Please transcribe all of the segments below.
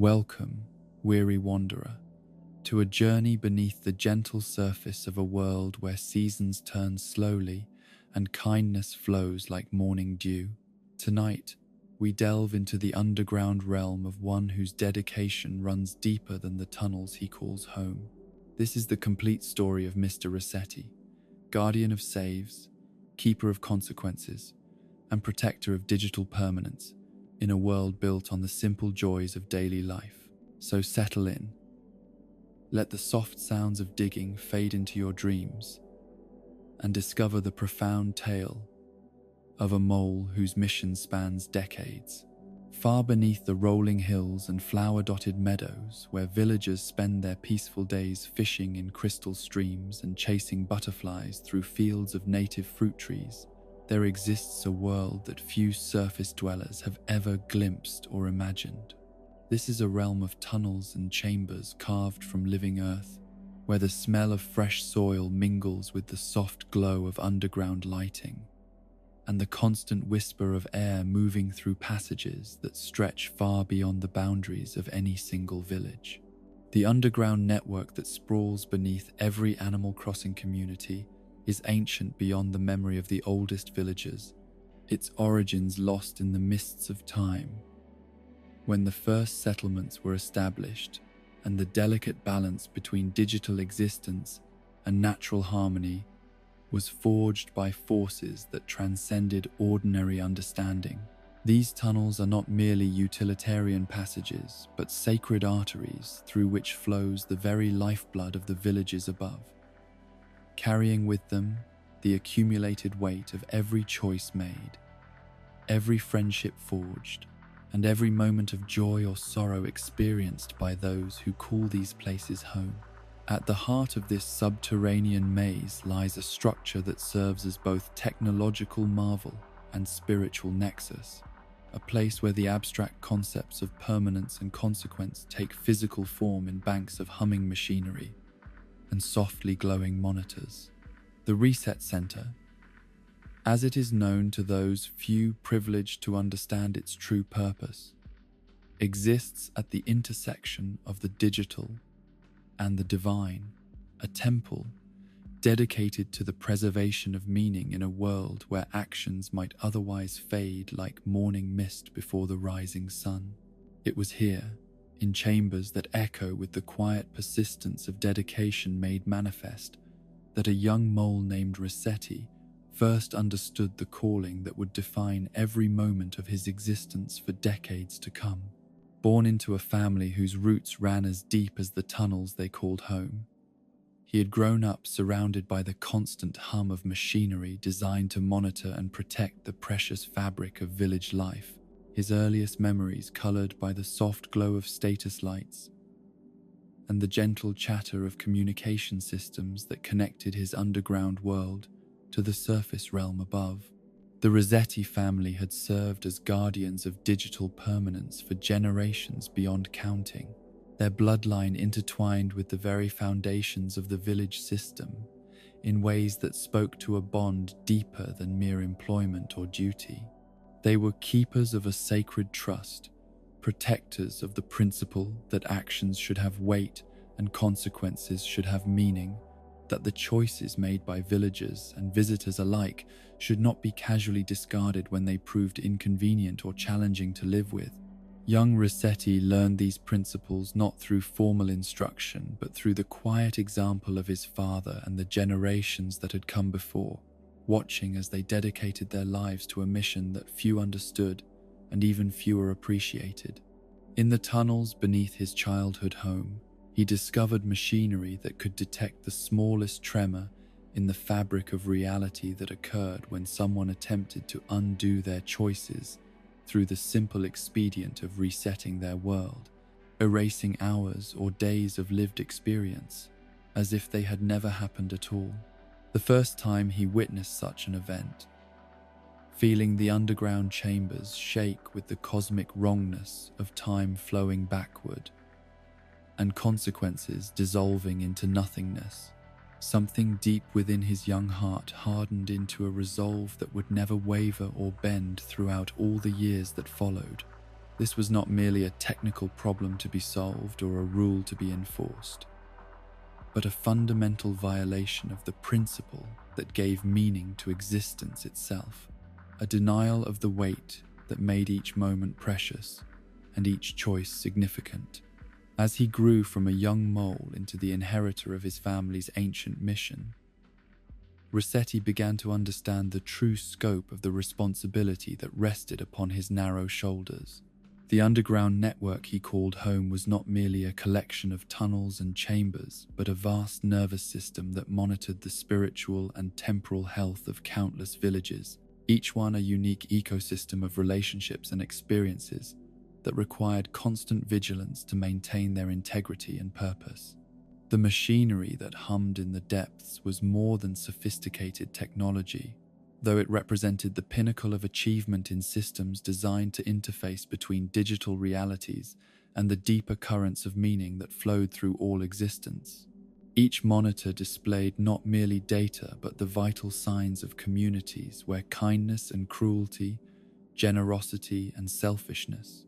Welcome, weary wanderer, to a journey beneath the gentle surface of a world where seasons turn slowly and kindness flows like morning dew. Tonight, we delve into the underground realm of one whose dedication runs deeper than the tunnels he calls home. This is the complete story of Mr. Resetti, guardian of saves, keeper of consequences, and protector of digital permanence in a world built on the simple joys of daily life. So settle in. Let the soft sounds of digging fade into your dreams and discover the profound tale of a mole whose mission spans decades. Far beneath the rolling hills and flower-dotted meadows where villagers spend their peaceful days fishing in crystal streams and chasing butterflies through fields of native fruit trees, there exists a world that few surface dwellers have ever glimpsed or imagined. This is a realm of tunnels and chambers carved from living earth, where the smell of fresh soil mingles with the soft glow of underground lighting, and the constant whisper of air moving through passages that stretch far beyond the boundaries of any single village. The underground network that sprawls beneath every Animal Crossing community is ancient beyond the memory of the oldest villagers, its origins lost in the mists of time. When the first settlements were established and the delicate balance between digital existence and natural harmony was forged by forces that transcended ordinary understanding. These tunnels are not merely utilitarian passages, but sacred arteries through which flows the very lifeblood of the villages above, carrying with them the accumulated weight of every choice made, every friendship forged, and every moment of joy or sorrow experienced by those who call these places home. At the heart of this subterranean maze lies a structure that serves as both technological marvel and spiritual nexus, a place where the abstract concepts of permanence and consequence take physical form in banks of humming machinery and softly glowing monitors. The Reset Center, as it is known to those few privileged to understand its true purpose, exists at the intersection of the digital and the divine, a temple dedicated to the preservation of meaning in a world where actions might otherwise fade like morning mist before the rising sun. It was here, in chambers that echo with the quiet persistence of dedication made manifest, that a young mole named Resetti first understood the calling that would define every moment of his existence for decades to come. Born into a family whose roots ran as deep as the tunnels they called home, he had grown up surrounded by the constant hum of machinery designed to monitor and protect the precious fabric of village life, his earliest memories colored by the soft glow of status lights and the gentle chatter of communication systems that connected his underground world to the surface realm above. The Resetti family had served as guardians of digital permanence for generations beyond counting, their bloodline intertwined with the very foundations of the village system in ways that spoke to a bond deeper than mere employment or duty. They were keepers of a sacred trust, protectors of the principle that actions should have weight and consequences should have meaning, that the choices made by villagers and visitors alike should not be casually discarded when they proved inconvenient or challenging to live with. Young Resetti learned these principles not through formal instruction, but through the quiet example of his father and the generations that had come before, watching as they dedicated their lives to a mission that few understood and even fewer appreciated. In the tunnels beneath his childhood home, he discovered machinery that could detect the smallest tremor in the fabric of reality that occurred when someone attempted to undo their choices through the simple expedient of resetting their world, erasing hours or days of lived experience, as if they had never happened at all. The first time he witnessed such an event, feeling the underground chambers shake with the cosmic wrongness of time flowing backward, and consequences dissolving into nothingness, something deep within his young heart hardened into a resolve that would never waver or bend throughout all the years that followed. This was not merely a technical problem to be solved or a rule to be enforced, but a fundamental violation of the principle that gave meaning to existence itself, a denial of the weight that made each moment precious and each choice significant. As he grew from a young mole into the inheritor of his family's ancient mission, Resetti began to understand the true scope of the responsibility that rested upon his narrow shoulders. The underground network he called home was not merely a collection of tunnels and chambers, but a vast nervous system that monitored the spiritual and temporal health of countless villages, each one a unique ecosystem of relationships and experiences that required constant vigilance to maintain their integrity and purpose. The machinery that hummed in the depths was more than sophisticated technology, though it represented the pinnacle of achievement in systems designed to interface between digital realities and the deeper currents of meaning that flowed through all existence. Each monitor displayed not merely data but the vital signs of communities where kindness and cruelty, generosity and selfishness,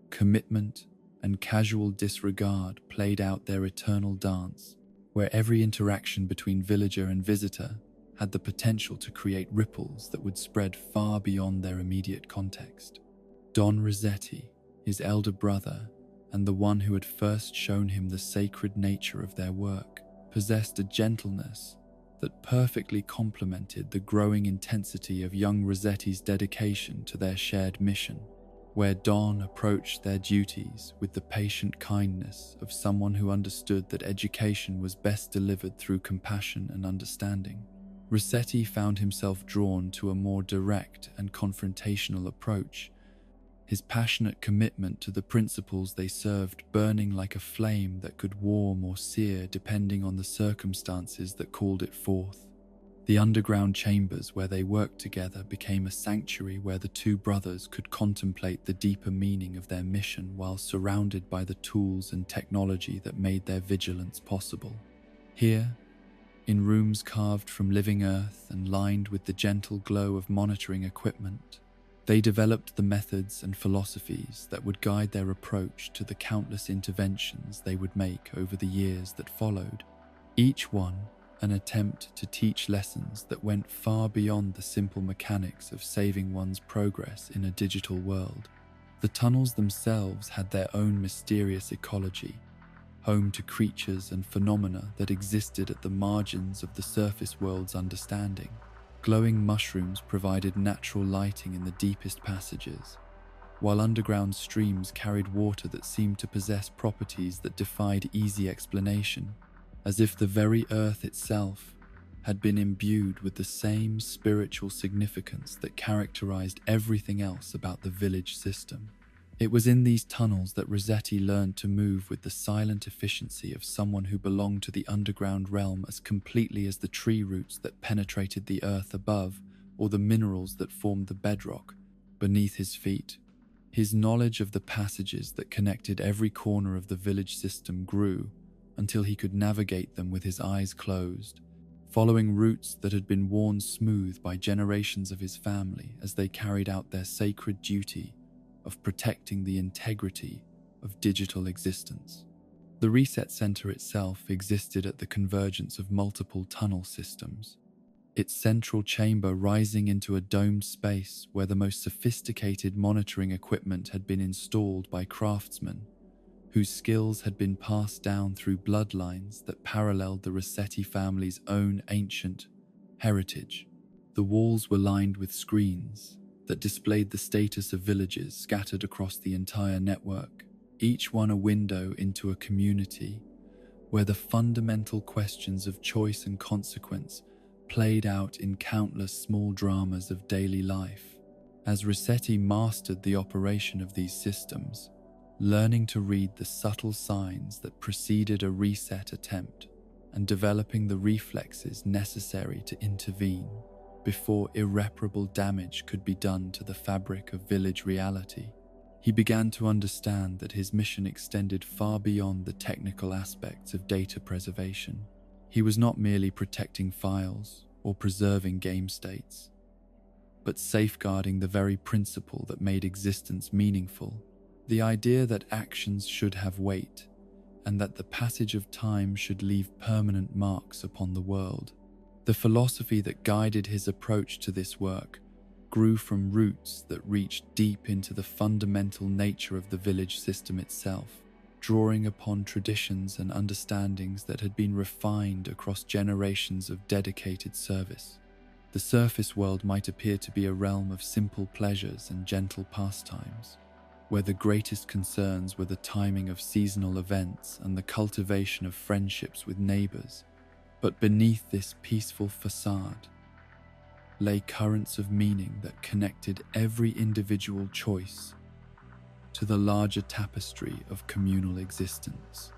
commitment and casual disregard played out their eternal dance, where every interaction between villager and visitor had the potential to create ripples that would spread far beyond their immediate context. Don Resetti, his elder brother, and the one who had first shown him the sacred nature of their work, possessed a gentleness that perfectly complemented the growing intensity of young Resetti's dedication to their shared mission. Where Don approached their duties with the patient kindness of someone who understood that education was best delivered through compassion and understanding, Resetti found himself drawn to a more direct and confrontational approach, his passionate commitment to the principles they served burning like a flame that could warm or sear depending on the circumstances that called it forth. The underground chambers where they worked together became a sanctuary where the two brothers could contemplate the deeper meaning of their mission while surrounded by the tools and technology that made their vigilance possible. Here, in rooms carved from living earth and lined with the gentle glow of monitoring equipment, they developed the methods and philosophies that would guide their approach to the countless interventions they would make over the years that followed, each one an attempt to teach lessons that went far beyond the simple mechanics of saving one's progress in a digital world. The tunnels themselves had their own mysterious ecology, home to creatures and phenomena that existed at the margins of the surface world's understanding. Glowing mushrooms provided natural lighting in the deepest passages, while underground streams carried water that seemed to possess properties that defied easy explanation, as if the very earth itself had been imbued with the same spiritual significance that characterized everything else about the village system. It was in these tunnels that Resetti learned to move with the silent efficiency of someone who belonged to the underground realm as completely as the tree roots that penetrated the earth above or the minerals that formed the bedrock beneath his feet. His knowledge of the passages that connected every corner of the village system grew until he could navigate them with his eyes closed, following routes that had been worn smooth by generations of his family as they carried out their sacred duty of protecting the integrity of digital existence. The Reset Center itself existed at the convergence of multiple tunnel systems, its central chamber rising into a domed space where the most sophisticated monitoring equipment had been installed by craftsmen whose skills had been passed down through bloodlines that paralleled the Resetti family's own ancient heritage. The walls were lined with screens that displayed the status of villages scattered across the entire network, each one a window into a community where the fundamental questions of choice and consequence played out in countless small dramas of daily life. As Resetti mastered the operation of these systems, learning to read the subtle signs that preceded a reset attempt and developing the reflexes necessary to intervene before irreparable damage could be done to the fabric of village reality, he began to understand that his mission extended far beyond the technical aspects of data preservation. He was not merely protecting files or preserving game states, but safeguarding the very principle that made existence meaningful. The idea that actions should have weight, and that the passage of time should leave permanent marks upon the world. The philosophy that guided his approach to this work grew from roots that reached deep into the fundamental nature of the village system itself, drawing upon traditions and understandings that had been refined across generations of dedicated service. The surface world might appear to be a realm of simple pleasures and gentle pastimes, where the greatest concerns were the timing of seasonal events and the cultivation of friendships with neighbors. But beneath this peaceful facade lay currents of meaning that connected every individual choice to the larger tapestry of communal existence.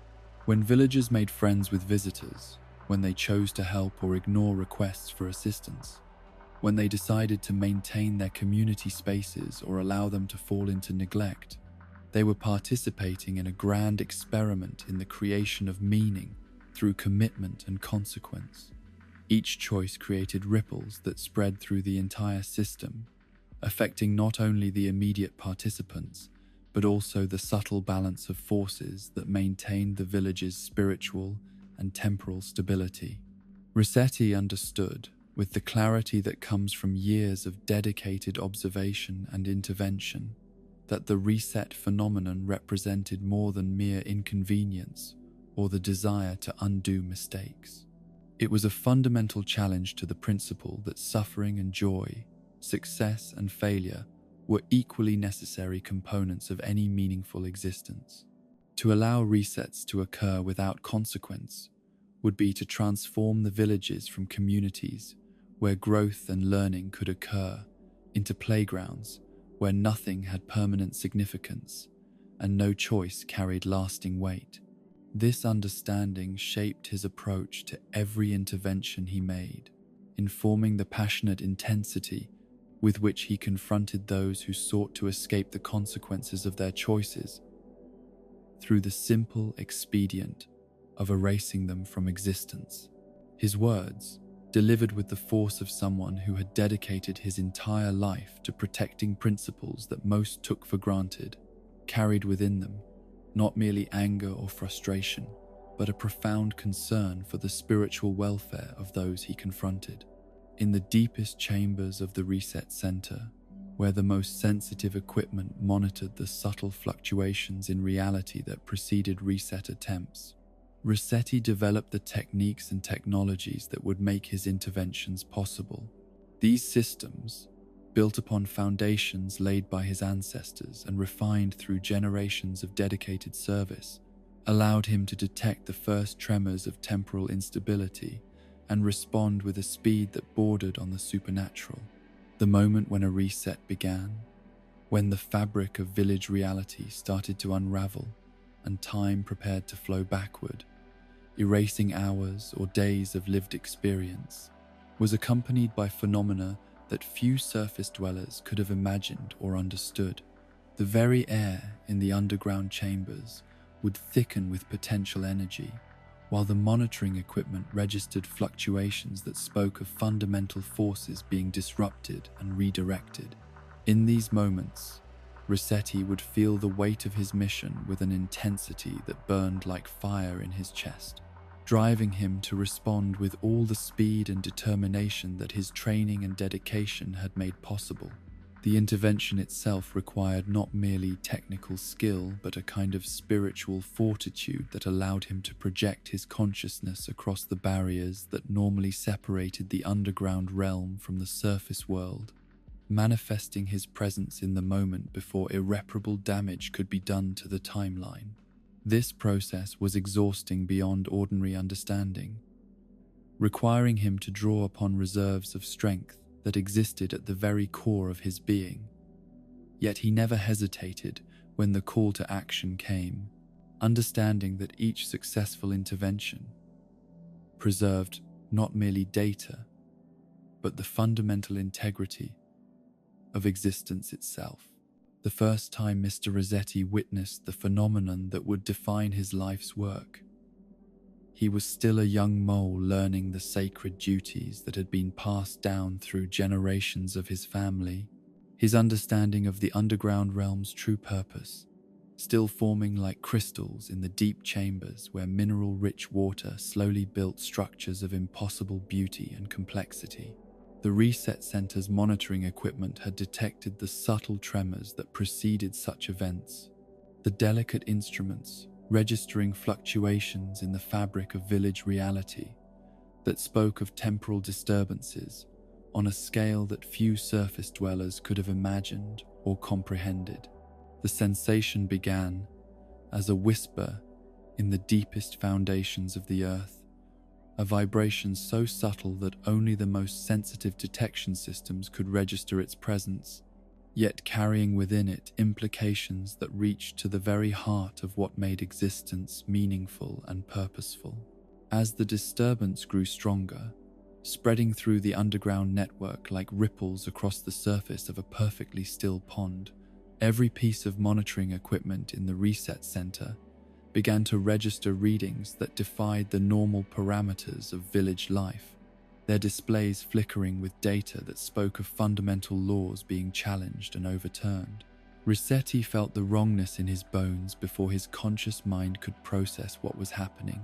When villagers made friends with visitors, when they chose to help or ignore requests for assistance, when they decided to maintain their community spaces or allow them to fall into neglect, they were participating in a grand experiment in the creation of meaning through commitment and consequence. Each choice created ripples that spread through the entire system, affecting not only the immediate participants, but also the subtle balance of forces that maintained the village's spiritual and temporal stability. Resetti understood, with the clarity that comes from years of dedicated observation and intervention, that the reset phenomenon represented more than mere inconvenience or the desire to undo mistakes. It was a fundamental challenge to the principle that suffering and joy, success and failure were equally necessary components of any meaningful existence. To allow resets to occur without consequence would be to transform the villages from communities where growth and learning could occur into playgrounds where nothing had permanent significance and no choice carried lasting weight. This understanding shaped his approach to every intervention he made, informing the passionate intensity with which he confronted those who sought to escape the consequences of their choices through the simple expedient of erasing them from existence. His words, delivered with the force of someone who had dedicated his entire life to protecting principles that most took for granted, carried within them not merely anger or frustration, but a profound concern for the spiritual welfare of those he confronted. In the deepest chambers of the Reset Center, where the most sensitive equipment monitored the subtle fluctuations in reality that preceded reset attempts, Resetti developed the techniques and technologies that would make his interventions possible. These systems, built upon foundations laid by his ancestors and refined through generations of dedicated service, allowed him to detect the first tremors of temporal instability and respond with a speed that bordered on the supernatural. The moment when a reset began, when the fabric of village reality started to unravel and time prepared to flow backward, erasing hours or days of lived experience, was accompanied by phenomena that few surface dwellers could have imagined or understood. The very air in the underground chambers would thicken with potential energy, while the monitoring equipment registered fluctuations that spoke of fundamental forces being disrupted and redirected. In these moments, Resetti would feel the weight of his mission with an intensity that burned like fire in his chest, driving him to respond with all the speed and determination that his training and dedication had made possible. The intervention itself required not merely technical skill, but a kind of spiritual fortitude that allowed him to project his consciousness across the barriers that normally separated the underground realm from the surface world, manifesting his presence in the moment before irreparable damage could be done to the timeline. This process was exhausting beyond ordinary understanding, requiring him to draw upon reserves of strength that existed at the very core of his being. Yet he never hesitated when the call to action came, understanding that each successful intervention preserved not merely data, but the fundamental integrity of existence itself. The first time Mr. Resetti witnessed the phenomenon that would define his life's work, he was still a young mole learning the sacred duties that had been passed down through generations of his family. His understanding of the underground realm's true purpose still forming like crystals in the deep chambers where mineral-rich water slowly built structures of impossible beauty and complexity. The Reset Center's monitoring equipment had detected the subtle tremors that preceded such events. The delicate instruments, registering fluctuations in the fabric of village reality, that spoke of temporal disturbances on a scale that few surface dwellers could have imagined or comprehended. The sensation began as a whisper in the deepest foundations of the earth, a vibration so subtle that only the most sensitive detection systems could register its presence, yet carrying within it implications that reached to the very heart of what made existence meaningful and purposeful. As the disturbance grew stronger, spreading through the underground network like ripples across the surface of a perfectly still pond, every piece of monitoring equipment in the Reset Center began to register readings that defied the normal parameters of village life, their displays flickering with data that spoke of fundamental laws being challenged and overturned. Resetti felt the wrongness in his bones before his conscious mind could process what was happening.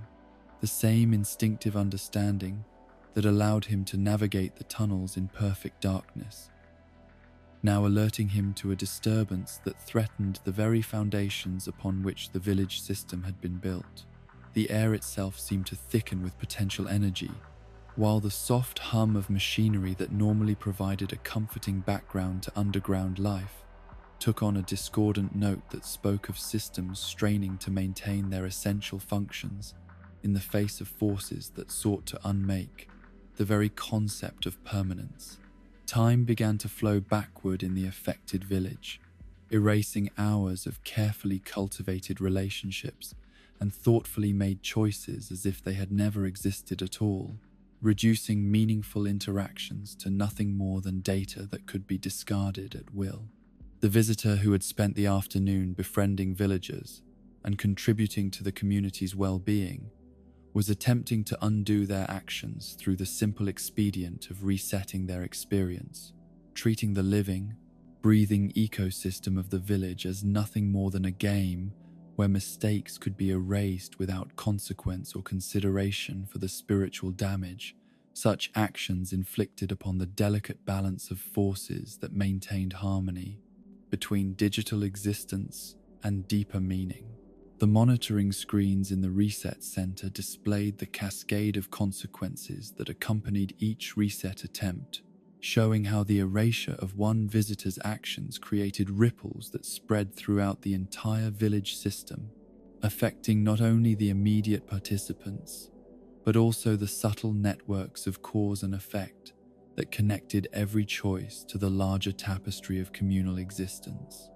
The same instinctive understanding that allowed him to navigate the tunnels in perfect darkness, now alerting him to a disturbance that threatened the very foundations upon which the village system had been built. The air itself seemed to thicken with potential energy, while the soft hum of machinery that normally provided a comforting background to underground life took on a discordant note that spoke of systems straining to maintain their essential functions in the face of forces that sought to unmake the very concept of permanence. Time began to flow backward in the affected village, erasing hours of carefully cultivated relationships and thoughtfully made choices as if they had never existed at all, reducing meaningful interactions to nothing more than data that could be discarded at will. The visitor who had spent the afternoon befriending villagers and contributing to the community's well-being was attempting to undo their actions through the simple expedient of resetting their experience, treating the living, breathing ecosystem of the village as nothing more than a game where mistakes could be erased without consequence or consideration for the spiritual damage such actions inflicted upon the delicate balance of forces that maintained harmony between digital existence and deeper meaning. The monitoring screens in the Reset Center displayed the cascade of consequences that accompanied each reset attempt, showing how the erasure of one visitor's actions created ripples that spread throughout the entire village system, affecting not only the immediate participants, but also the subtle networks of cause and effect that connected every choice to the larger tapestry of communal existence.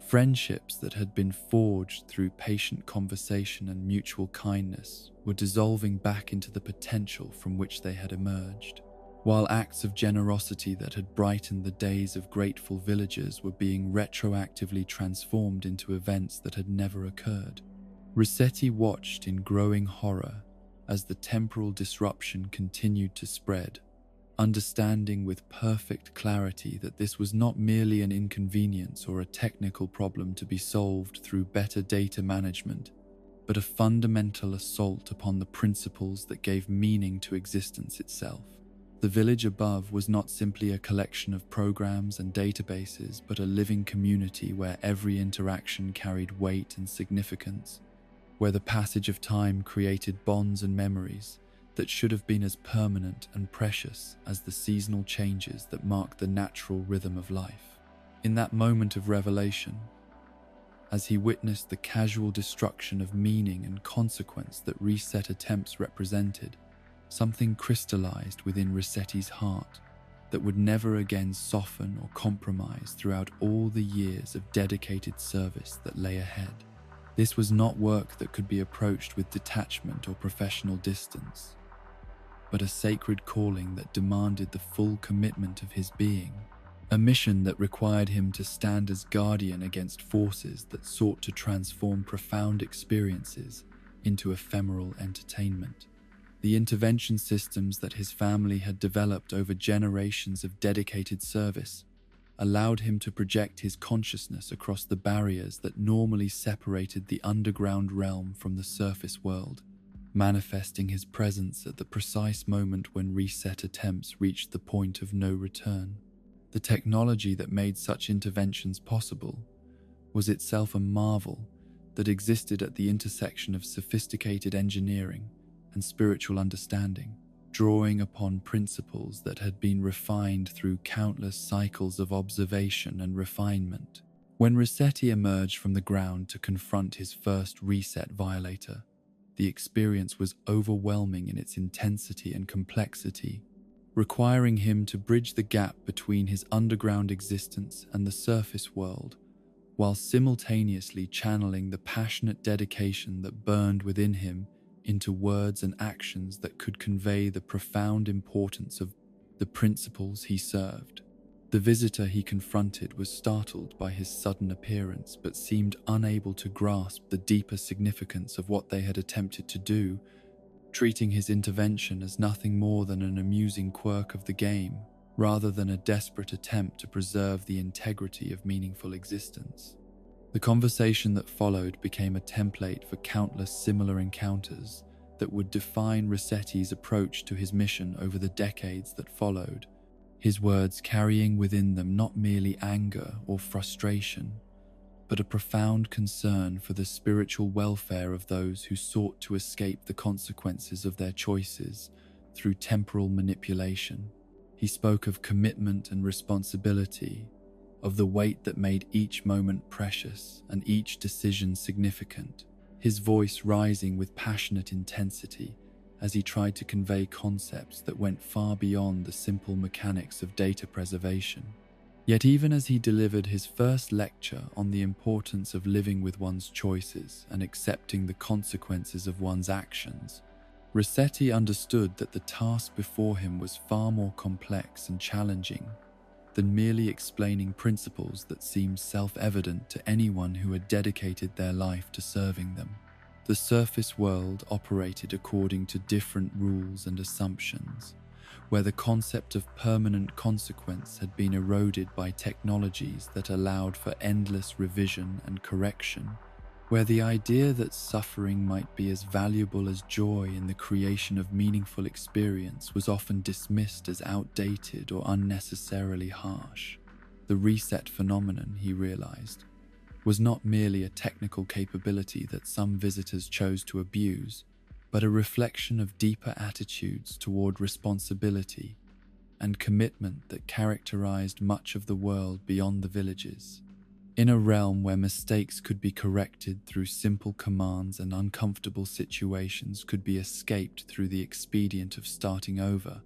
Friendships that had been forged through patient conversation and mutual kindness were dissolving back into the potential from which they had emerged, while acts of generosity that had brightened the days of grateful villagers were being retroactively transformed into events that had never occurred. Resetti watched in growing horror as the temporal disruption continued to spread, understanding with perfect clarity that this was not merely an inconvenience or a technical problem to be solved through better data management, but a fundamental assault upon the principles that gave meaning to existence itself. The village above was not simply a collection of programs and databases, but a living community where every interaction carried weight and significance, where the passage of time created bonds and memories that should have been as permanent and precious as the seasonal changes that mark the natural rhythm of life. In that moment of revelation, as he witnessed the casual destruction of meaning and consequence that reset attempts represented, something crystallized within Resetti's heart that would never again soften or compromise throughout all the years of dedicated service that lay ahead. This was not work that could be approached with detachment or professional distance, but a sacred calling that demanded the full commitment of his being, a mission that required him to stand as guardian against forces that sought to transform profound experiences into ephemeral entertainment. The intervention systems that his family had developed over generations of dedicated service allowed him to project his consciousness across the barriers that normally separated the underground realm from the surface world, manifesting his presence at the precise moment when reset attempts reached the point of no return. The technology that made such interventions possible was itself a marvel that existed at the intersection of sophisticated engineering and spiritual understanding, drawing upon principles that had been refined through countless cycles of observation and refinement. When Resetti emerged from the ground to confront his first reset violator, the experience was overwhelming in its intensity and complexity, requiring him to bridge the gap between his underground existence and the surface world, while simultaneously channeling the passionate dedication that burned within him into words and actions that could convey the profound importance of the principles he served. The visitor he confronted was startled by his sudden appearance, but seemed unable to grasp the deeper significance of what they had attempted to do, treating his intervention as nothing more than an amusing quirk of the game, rather than a desperate attempt to preserve the integrity of meaningful existence. The conversation that followed became a template for countless similar encounters that would define Resetti's approach to his mission over the decades that followed, his words carrying within them not merely anger or frustration, but a profound concern for the spiritual welfare of those who sought to escape the consequences of their choices through temporal manipulation. He spoke of commitment and responsibility, of the weight that made each moment precious and each decision significant, his voice rising with passionate intensity as he tried to convey concepts that went far beyond the simple mechanics of data preservation. Yet even as he delivered his first lecture on the importance of living with one's choices and accepting the consequences of one's actions, Resetti understood that the task before him was far more complex and challenging than merely explaining principles that seemed self-evident to anyone who had dedicated their life to serving them. The surface world operated according to different rules and assumptions, where the concept of permanent consequence had been eroded by technologies that allowed for endless revision and correction, where the idea that suffering might be as valuable as joy in the creation of meaningful experience was often dismissed as outdated or unnecessarily harsh. The reset phenomenon, he realized, was not merely a technical capability that some visitors chose to abuse, but a reflection of deeper attitudes toward responsibility and commitment that characterized much of the world beyond the villages. In a realm where mistakes could be corrected through simple commands and uncomfortable situations could be escaped through the expedient of starting over,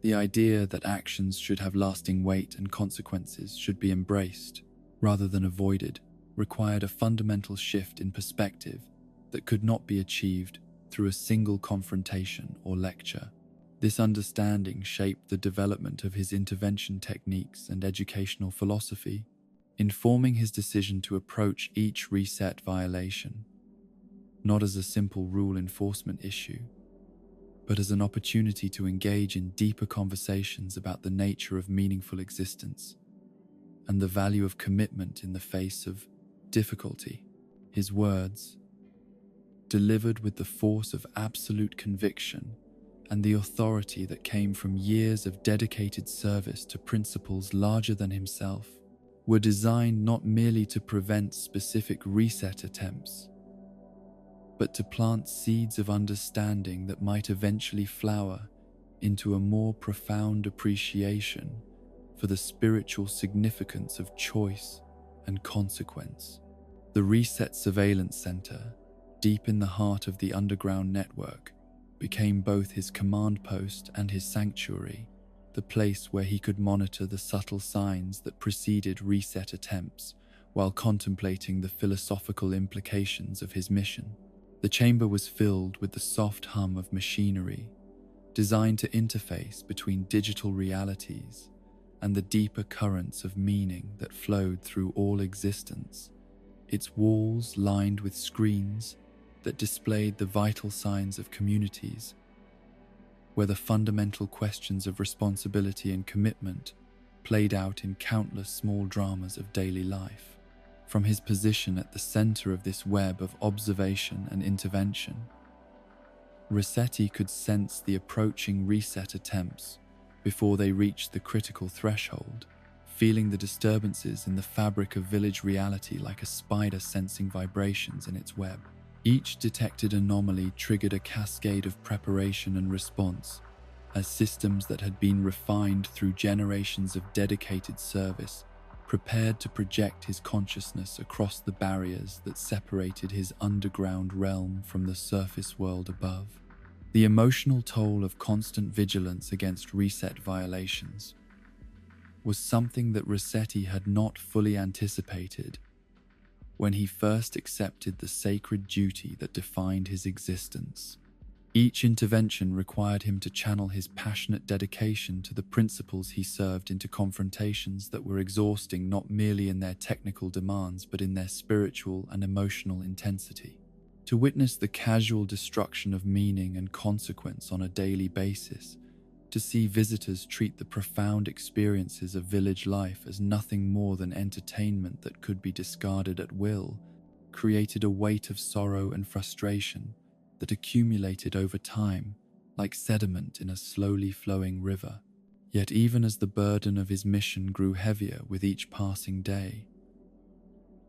the idea that actions should have lasting weight and consequences should be embraced, rather than avoided, required a fundamental shift in perspective that could not be achieved through a single confrontation or lecture. This understanding shaped the development of his intervention techniques and educational philosophy, informing his decision to approach each reset violation, not as a simple rule enforcement issue, but as an opportunity to engage in deeper conversations about the nature of meaningful existence and the value of commitment in the face of difficulty. His words, delivered with the force of absolute conviction and the authority that came from years of dedicated service to principles larger than himself, were designed not merely to prevent specific reset attempts, but to plant seeds of understanding that might eventually flower into a more profound appreciation for the spiritual significance of choice and consequence. The Reset Surveillance Center, deep in the heart of the underground network, became both his command post and his sanctuary, the place where he could monitor the subtle signs that preceded reset attempts while contemplating the philosophical implications of his mission. The chamber was filled with the soft hum of machinery, designed to interface between digital realities and the deeper currents of meaning that flowed through all existence. Its walls lined with screens that displayed the vital signs of communities, where the fundamental questions of responsibility and commitment played out in countless small dramas of daily life. From his position at the center of this web of observation and intervention, Resetti could sense the approaching reset attempts before they reached the critical threshold, feeling the disturbances in the fabric of village reality like a spider sensing vibrations in its web. Each detected anomaly triggered a cascade of preparation and response, as systems that had been refined through generations of dedicated service prepared to project his consciousness across the barriers that separated his underground realm from the surface world above. The emotional toll of constant vigilance against reset violations was something that Resetti had not fully anticipated when he first accepted the sacred duty that defined his existence. Each intervention required him to channel his passionate dedication to the principles he served into confrontations that were exhausting not merely in their technical demands but in their spiritual and emotional intensity. To witness the casual destruction of meaning and consequence on a daily basis, to see visitors treat the profound experiences of village life as nothing more than entertainment that could be discarded at will, created a weight of sorrow and frustration that accumulated over time like sediment in a slowly flowing river. Yet even as the burden of his mission grew heavier with each passing day,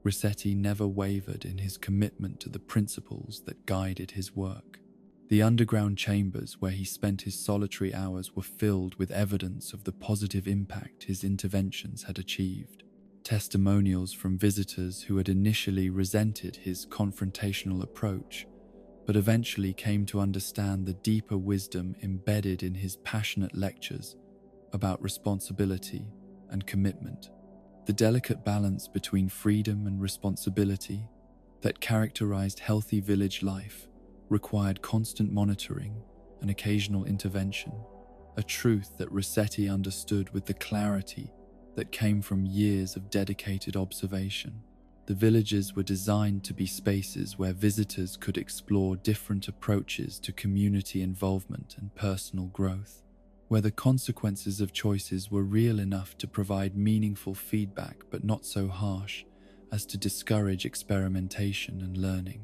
Resetti never wavered in his commitment to the principles that guided his work. The underground chambers where he spent his solitary hours were filled with evidence of the positive impact his interventions had achieved. Testimonials from visitors who had initially resented his confrontational approach, but eventually came to understand the deeper wisdom embedded in his passionate lectures about responsibility and commitment. The delicate balance between freedom and responsibility that characterized healthy village life required constant monitoring and occasional intervention, a truth that Resetti understood with the clarity that came from years of dedicated observation. The villages were designed to be spaces where visitors could explore different approaches to community involvement and personal growth, where the consequences of choices were real enough to provide meaningful feedback but not so harsh as to discourage experimentation and learning.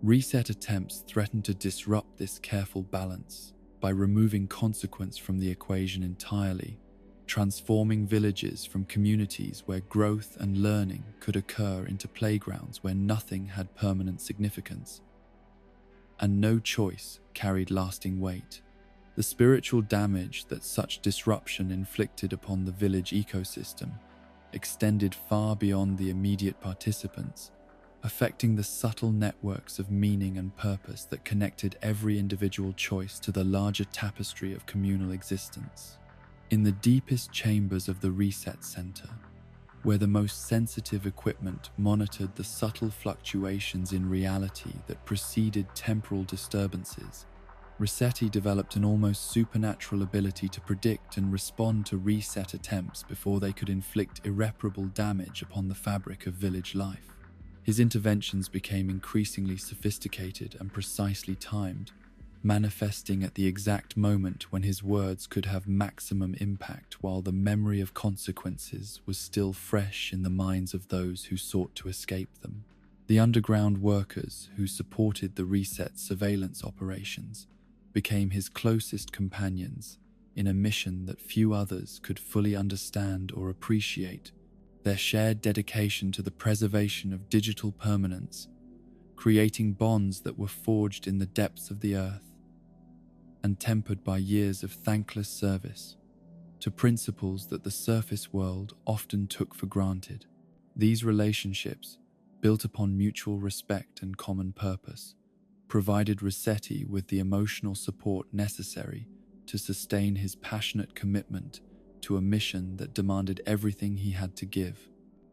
Reset attempts threatened to disrupt this careful balance by removing consequence from the equation entirely, transforming villages from communities where growth and learning could occur into playgrounds where nothing had permanent significance, and no choice carried lasting weight. The spiritual damage that such disruption inflicted upon the village ecosystem extended far beyond the immediate participants, affecting the subtle networks of meaning and purpose that connected every individual choice to the larger tapestry of communal existence. In the deepest chambers of the Reset Center, where the most sensitive equipment monitored the subtle fluctuations in reality that preceded temporal disturbances, Resetti developed an almost supernatural ability to predict and respond to reset attempts before they could inflict irreparable damage upon the fabric of village life. His interventions became increasingly sophisticated and precisely timed, manifesting at the exact moment when his words could have maximum impact while the memory of consequences was still fresh in the minds of those who sought to escape them. The underground workers who supported the Reset surveillance operations became his closest companions in a mission that few others could fully understand or appreciate. Their shared dedication to the preservation of digital permanence, creating bonds that were forged in the depths of the earth and tempered by years of thankless service to principles that the surface world often took for granted. These relationships, built upon mutual respect and common purpose, provided Resetti with the emotional support necessary to sustain his passionate commitment to a mission that demanded everything he had to give.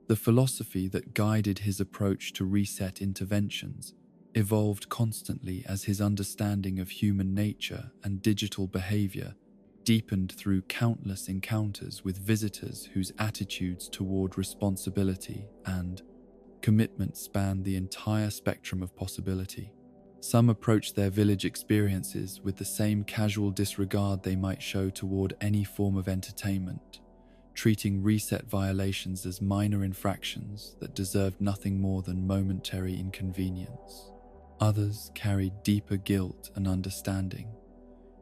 The philosophy that guided his approach to reset interventions evolved constantly as his understanding of human nature and digital behavior deepened through countless encounters with visitors whose attitudes toward responsibility and commitment spanned the entire spectrum of possibility. Some approached their village experiences with the same casual disregard they might show toward any form of entertainment, treating reset violations as minor infractions that deserved nothing more than momentary inconvenience. Others carried deeper guilt and understanding,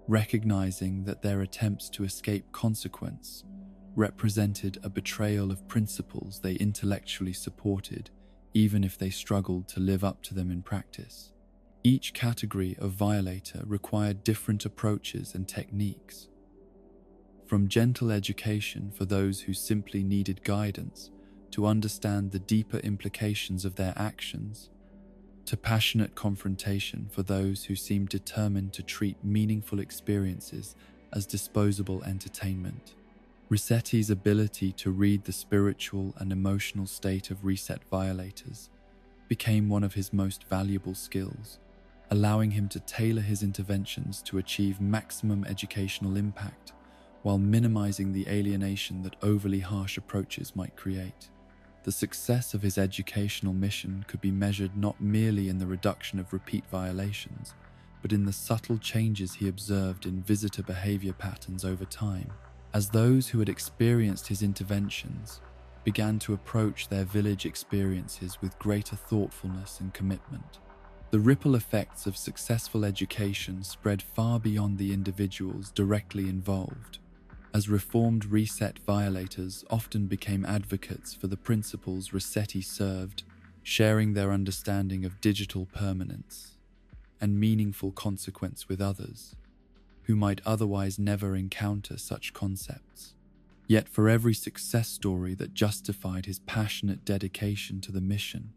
recognizing that their attempts to escape consequence represented a betrayal of principles they intellectually supported, even if they struggled to live up to them in practice. Each category of violator required different approaches and techniques, from gentle education for those who simply needed guidance to understand the deeper implications of their actions, to passionate confrontation for those who seemed determined to treat meaningful experiences as disposable entertainment. Resetti's ability to read the spiritual and emotional state of reset violators became one of his most valuable skills, allowing him to tailor his interventions to achieve maximum educational impact while minimizing the alienation that overly harsh approaches might create. The success of his educational mission could be measured not merely in the reduction of repeat violations, but in the subtle changes he observed in visitor behavior patterns over time, as those who had experienced his interventions began to approach their village experiences with greater thoughtfulness and commitment. The ripple effects of successful education spread far beyond the individuals directly involved, as reformed reset violators often became advocates for the principles Resetti served, sharing their understanding of digital permanence and meaningful consequence with others, who might otherwise never encounter such concepts. Yet for every success story that justified his passionate dedication to the mission,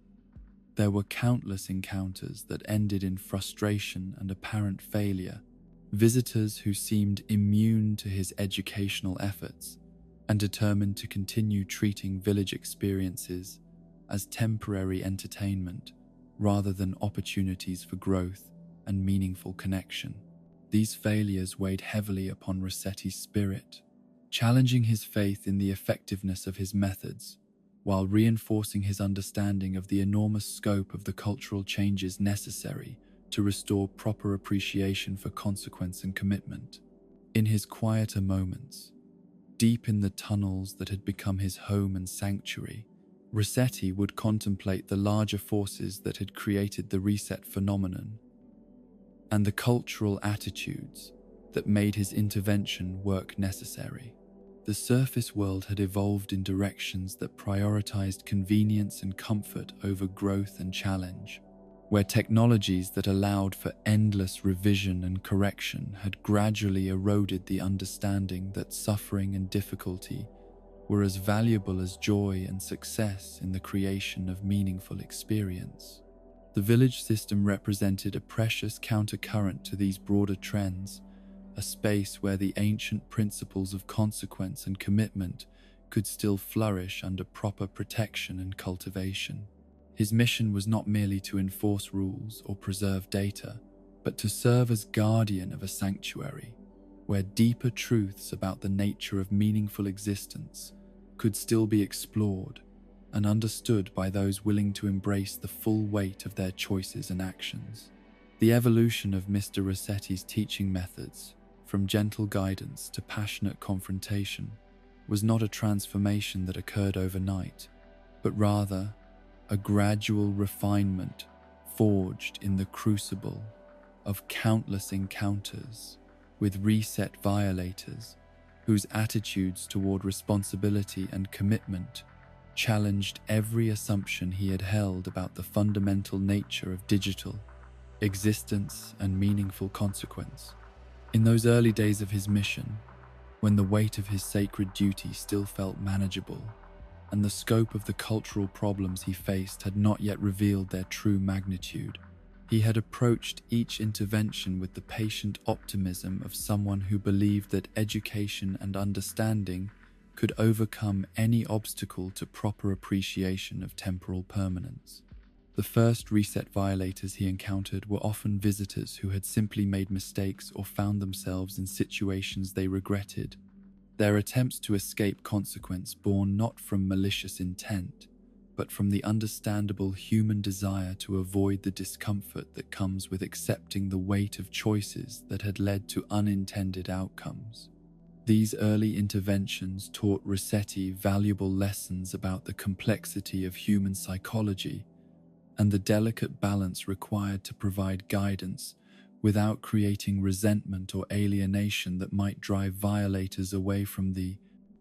there were countless encounters that ended in frustration and apparent failure. Visitors who seemed immune to his educational efforts and determined to continue treating village experiences as temporary entertainment rather than opportunities for growth and meaningful connection. These failures weighed heavily upon Resetti's spirit, challenging his faith in the effectiveness of his methods, while reinforcing his understanding of the enormous scope of the cultural changes necessary to restore proper appreciation for consequence and commitment. In his quieter moments, deep in the tunnels that had become his home and sanctuary, Resetti would contemplate the larger forces that had created the reset phenomenon and the cultural attitudes that made his intervention work necessary. The surface world had evolved in directions that prioritized convenience and comfort over growth and challenge, where technologies that allowed for endless revision and correction had gradually eroded the understanding that suffering and difficulty were as valuable as joy and success in the creation of meaningful experience. The village system represented a precious countercurrent to these broader trends, a space where the ancient principles of consequence and commitment could still flourish under proper protection and cultivation. His mission was not merely to enforce rules or preserve data, but to serve as guardian of a sanctuary, where deeper truths about the nature of meaningful existence could still be explored and understood by those willing to embrace the full weight of their choices and actions. The evolution of Mr. Resetti's teaching methods, from gentle guidance to passionate confrontation, was not a transformation that occurred overnight, but rather a gradual refinement forged in the crucible of countless encounters with reset violators whose attitudes toward responsibility and commitment challenged every assumption he had held about the fundamental nature of digital existence and meaningful consequence. In those early days of his mission, when the weight of his sacred duty still felt manageable, and the scope of the cultural problems he faced had not yet revealed their true magnitude, he had approached each intervention with the patient optimism of someone who believed that education and understanding could overcome any obstacle to proper appreciation of temporal permanence. The first reset violators he encountered were often visitors who had simply made mistakes or found themselves in situations they regretted, their attempts to escape consequence born not from malicious intent, but from the understandable human desire to avoid the discomfort that comes with accepting the weight of choices that had led to unintended outcomes. These early interventions taught Resetti valuable lessons about the complexity of human psychology and the delicate balance required to provide guidance without creating resentment or alienation that might drive violators away from the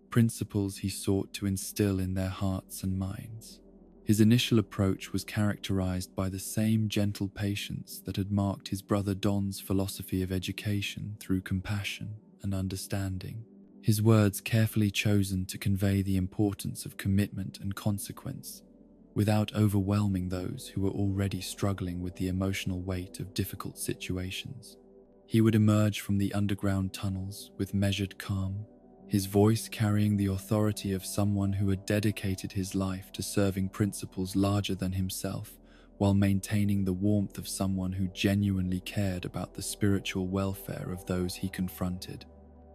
principles he sought to instill in their hearts and minds. His initial approach was characterized by the same gentle patience that had marked his brother Don's philosophy of education through compassion and understanding. His words carefully chosen to convey the importance of commitment and consequence, without overwhelming those who were already struggling with the emotional weight of difficult situations. He would emerge from the underground tunnels with measured calm, his voice carrying the authority of someone who had dedicated his life to serving principles larger than himself, while maintaining the warmth of someone who genuinely cared about the spiritual welfare of those he confronted.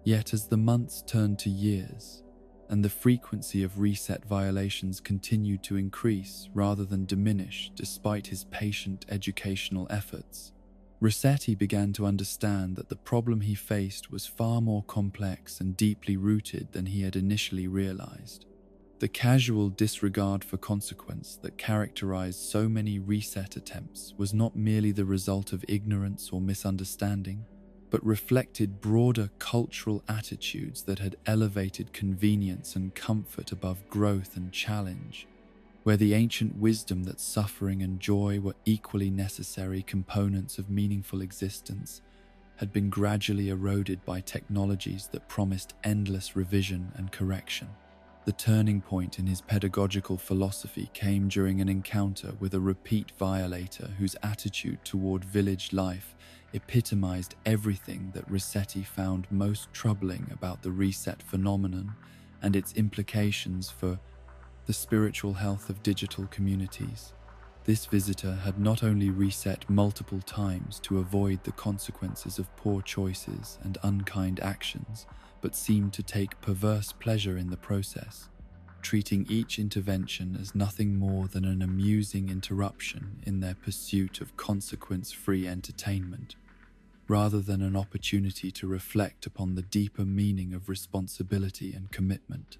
Yet as the months turned to years, and the frequency of reset violations continued to increase rather than diminish despite his patient educational efforts, Resetti began to understand that the problem he faced was far more complex and deeply rooted than he had initially realized. The casual disregard for consequence that characterized so many reset attempts was not merely the result of ignorance or misunderstanding, but reflected broader cultural attitudes that had elevated convenience and comfort above growth and challenge, where the ancient wisdom that suffering and joy were equally necessary components of meaningful existence had been gradually eroded by technologies that promised endless revision and correction. The turning point in his pedagogical philosophy came during an encounter with a repeat violator whose attitude toward village life epitomized everything that Resetti found most troubling about the reset phenomenon and its implications for the spiritual health of digital communities. This visitor had not only reset multiple times to avoid the consequences of poor choices and unkind actions, but seemed to take perverse pleasure in the process, treating each intervention as nothing more than an amusing interruption in their pursuit of consequence-free entertainment, rather than an opportunity to reflect upon the deeper meaning of responsibility and commitment.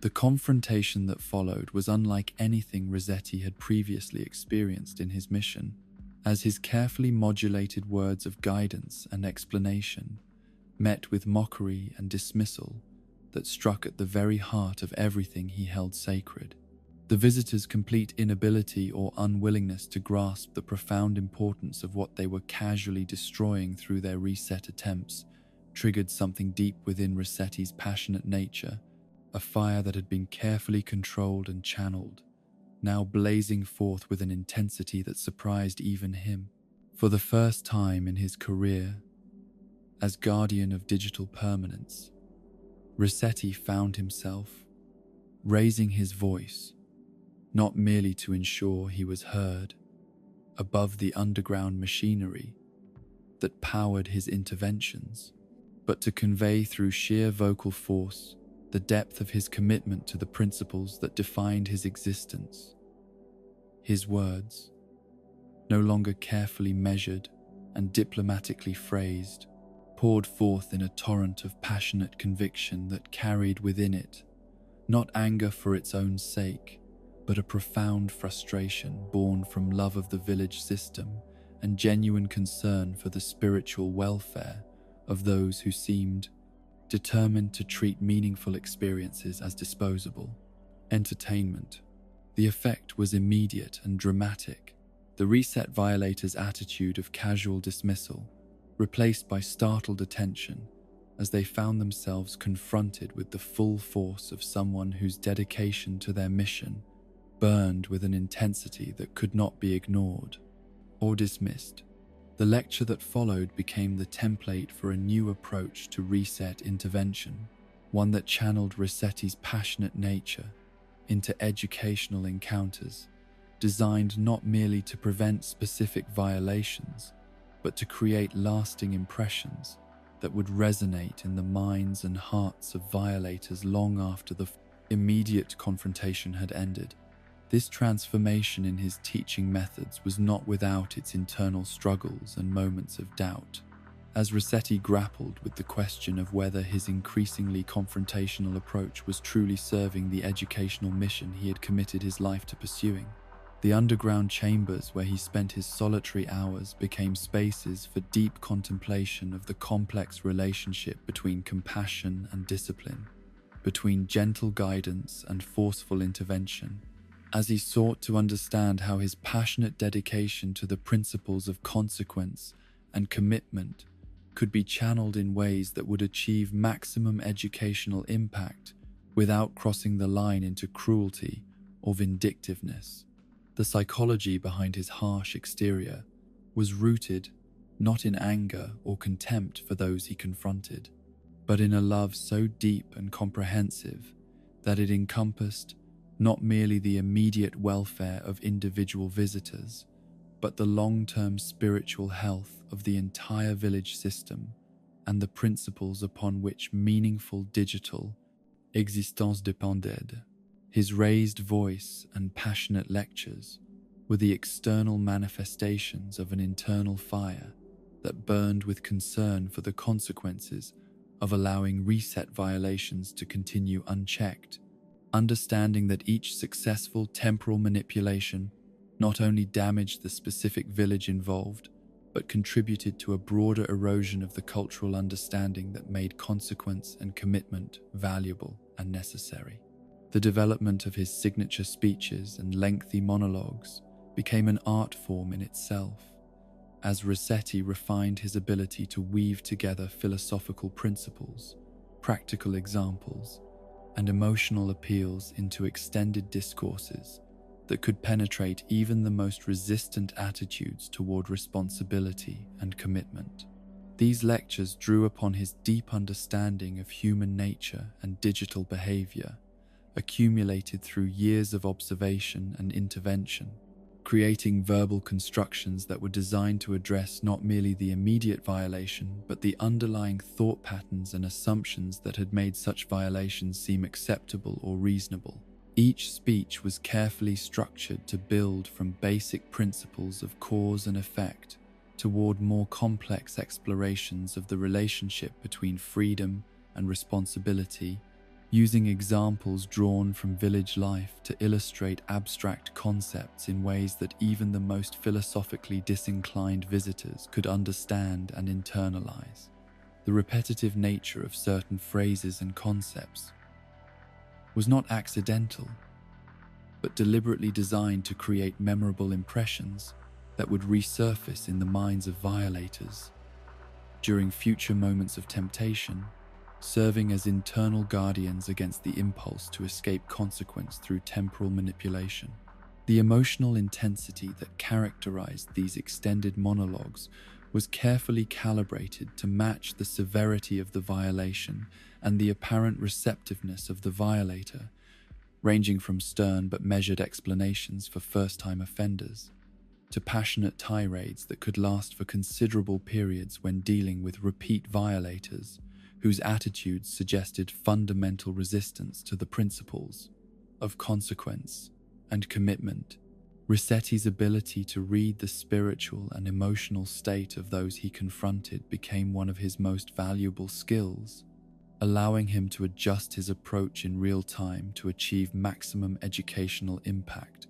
The confrontation that followed was unlike anything Resetti had previously experienced in his mission, as his carefully modulated words of guidance and explanation met with mockery and dismissal that struck at the very heart of everything he held sacred. The visitor's complete inability or unwillingness to grasp the profound importance of what they were casually destroying through their reset attempts triggered something deep within Resetti's passionate nature, a fire that had been carefully controlled and channeled, now blazing forth with an intensity that surprised even him. For the first time in his career, as guardian of digital permanence, Resetti found himself raising his voice, not merely to ensure he was heard above the underground machinery that powered his interventions, but to convey through sheer vocal force the depth of his commitment to the principles that defined his existence. His words, no longer carefully measured and diplomatically phrased, poured forth in a torrent of passionate conviction that carried within it not anger for its own sake, but a profound frustration born from love of the village system and genuine concern for the spiritual welfare of those who seemed determined to treat meaningful experiences as disposable. Entertainment. The effect was immediate and dramatic. The reset violators' attitude of casual dismissal, replaced by startled attention as they found themselves confronted with the full force of someone whose dedication to their mission burned with an intensity that could not be ignored or dismissed. The lecture that followed became the template for a new approach to reset intervention, one that channeled Resetti's passionate nature into educational encounters, designed not merely to prevent specific violations, but to create lasting impressions that would resonate in the minds and hearts of violators long after the immediate confrontation had ended. This transformation in his teaching methods was not without its internal struggles and moments of doubt, As Resetti grappled with the question of whether his increasingly confrontational approach was truly serving the educational mission he had committed his life to pursuing, the underground chambers where he spent his solitary hours became spaces for deep contemplation of the complex relationship between compassion and discipline, between gentle guidance and forceful intervention. As he sought to understand how his passionate dedication to the principles of consequence and commitment could be channeled in ways that would achieve maximum educational impact without crossing the line into cruelty or vindictiveness. The psychology behind his harsh exterior was rooted not in anger or contempt for those he confronted, but in a love so deep and comprehensive that it encompassed not merely the immediate welfare of individual visitors, but the long-term spiritual health of the entire village system and the principles upon which meaningful digital existence dépended. His raised voice and passionate lectures were the external manifestations of an internal fire that burned with concern for the consequences of allowing reset violations to continue unchecked, understanding that each successful temporal manipulation not only damaged the specific village involved, but contributed to a broader erosion of the cultural understanding that made consequence and commitment valuable and necessary. The development of his signature speeches and lengthy monologues became an art form in itself, as Resetti refined his ability to weave together philosophical principles, practical examples, and emotional appeals into extended discourses that could penetrate even the most resistant attitudes toward responsibility and commitment. These lectures drew upon his deep understanding of human nature and digital behavior, accumulated through years of observation and intervention, creating verbal constructions that were designed to address not merely the immediate violation, but the underlying thought patterns and assumptions that had made such violations seem acceptable or reasonable. Each speech was carefully structured to build from basic principles of cause and effect toward more complex explorations of the relationship between freedom and responsibility, using examples drawn from village life to illustrate abstract concepts in ways that even the most philosophically disinclined visitors could understand and internalize. The repetitive nature of certain phrases and concepts was not accidental, but deliberately designed to create memorable impressions that would resurface in the minds of violators during future moments of temptation, serving as internal guardians against the impulse to escape consequence through temporal manipulation. The emotional intensity that characterized these extended monologues was carefully calibrated to match the severity of the violation and the apparent receptiveness of the violator, ranging from stern but measured explanations for first-time offenders to passionate tirades that could last for considerable periods when dealing with repeat violators whose attitudes suggested fundamental resistance to the principles of consequence and commitment. Resetti's ability to read the spiritual and emotional state of those he confronted became one of his most valuable skills, allowing him to adjust his approach in real time to achieve maximum educational impact,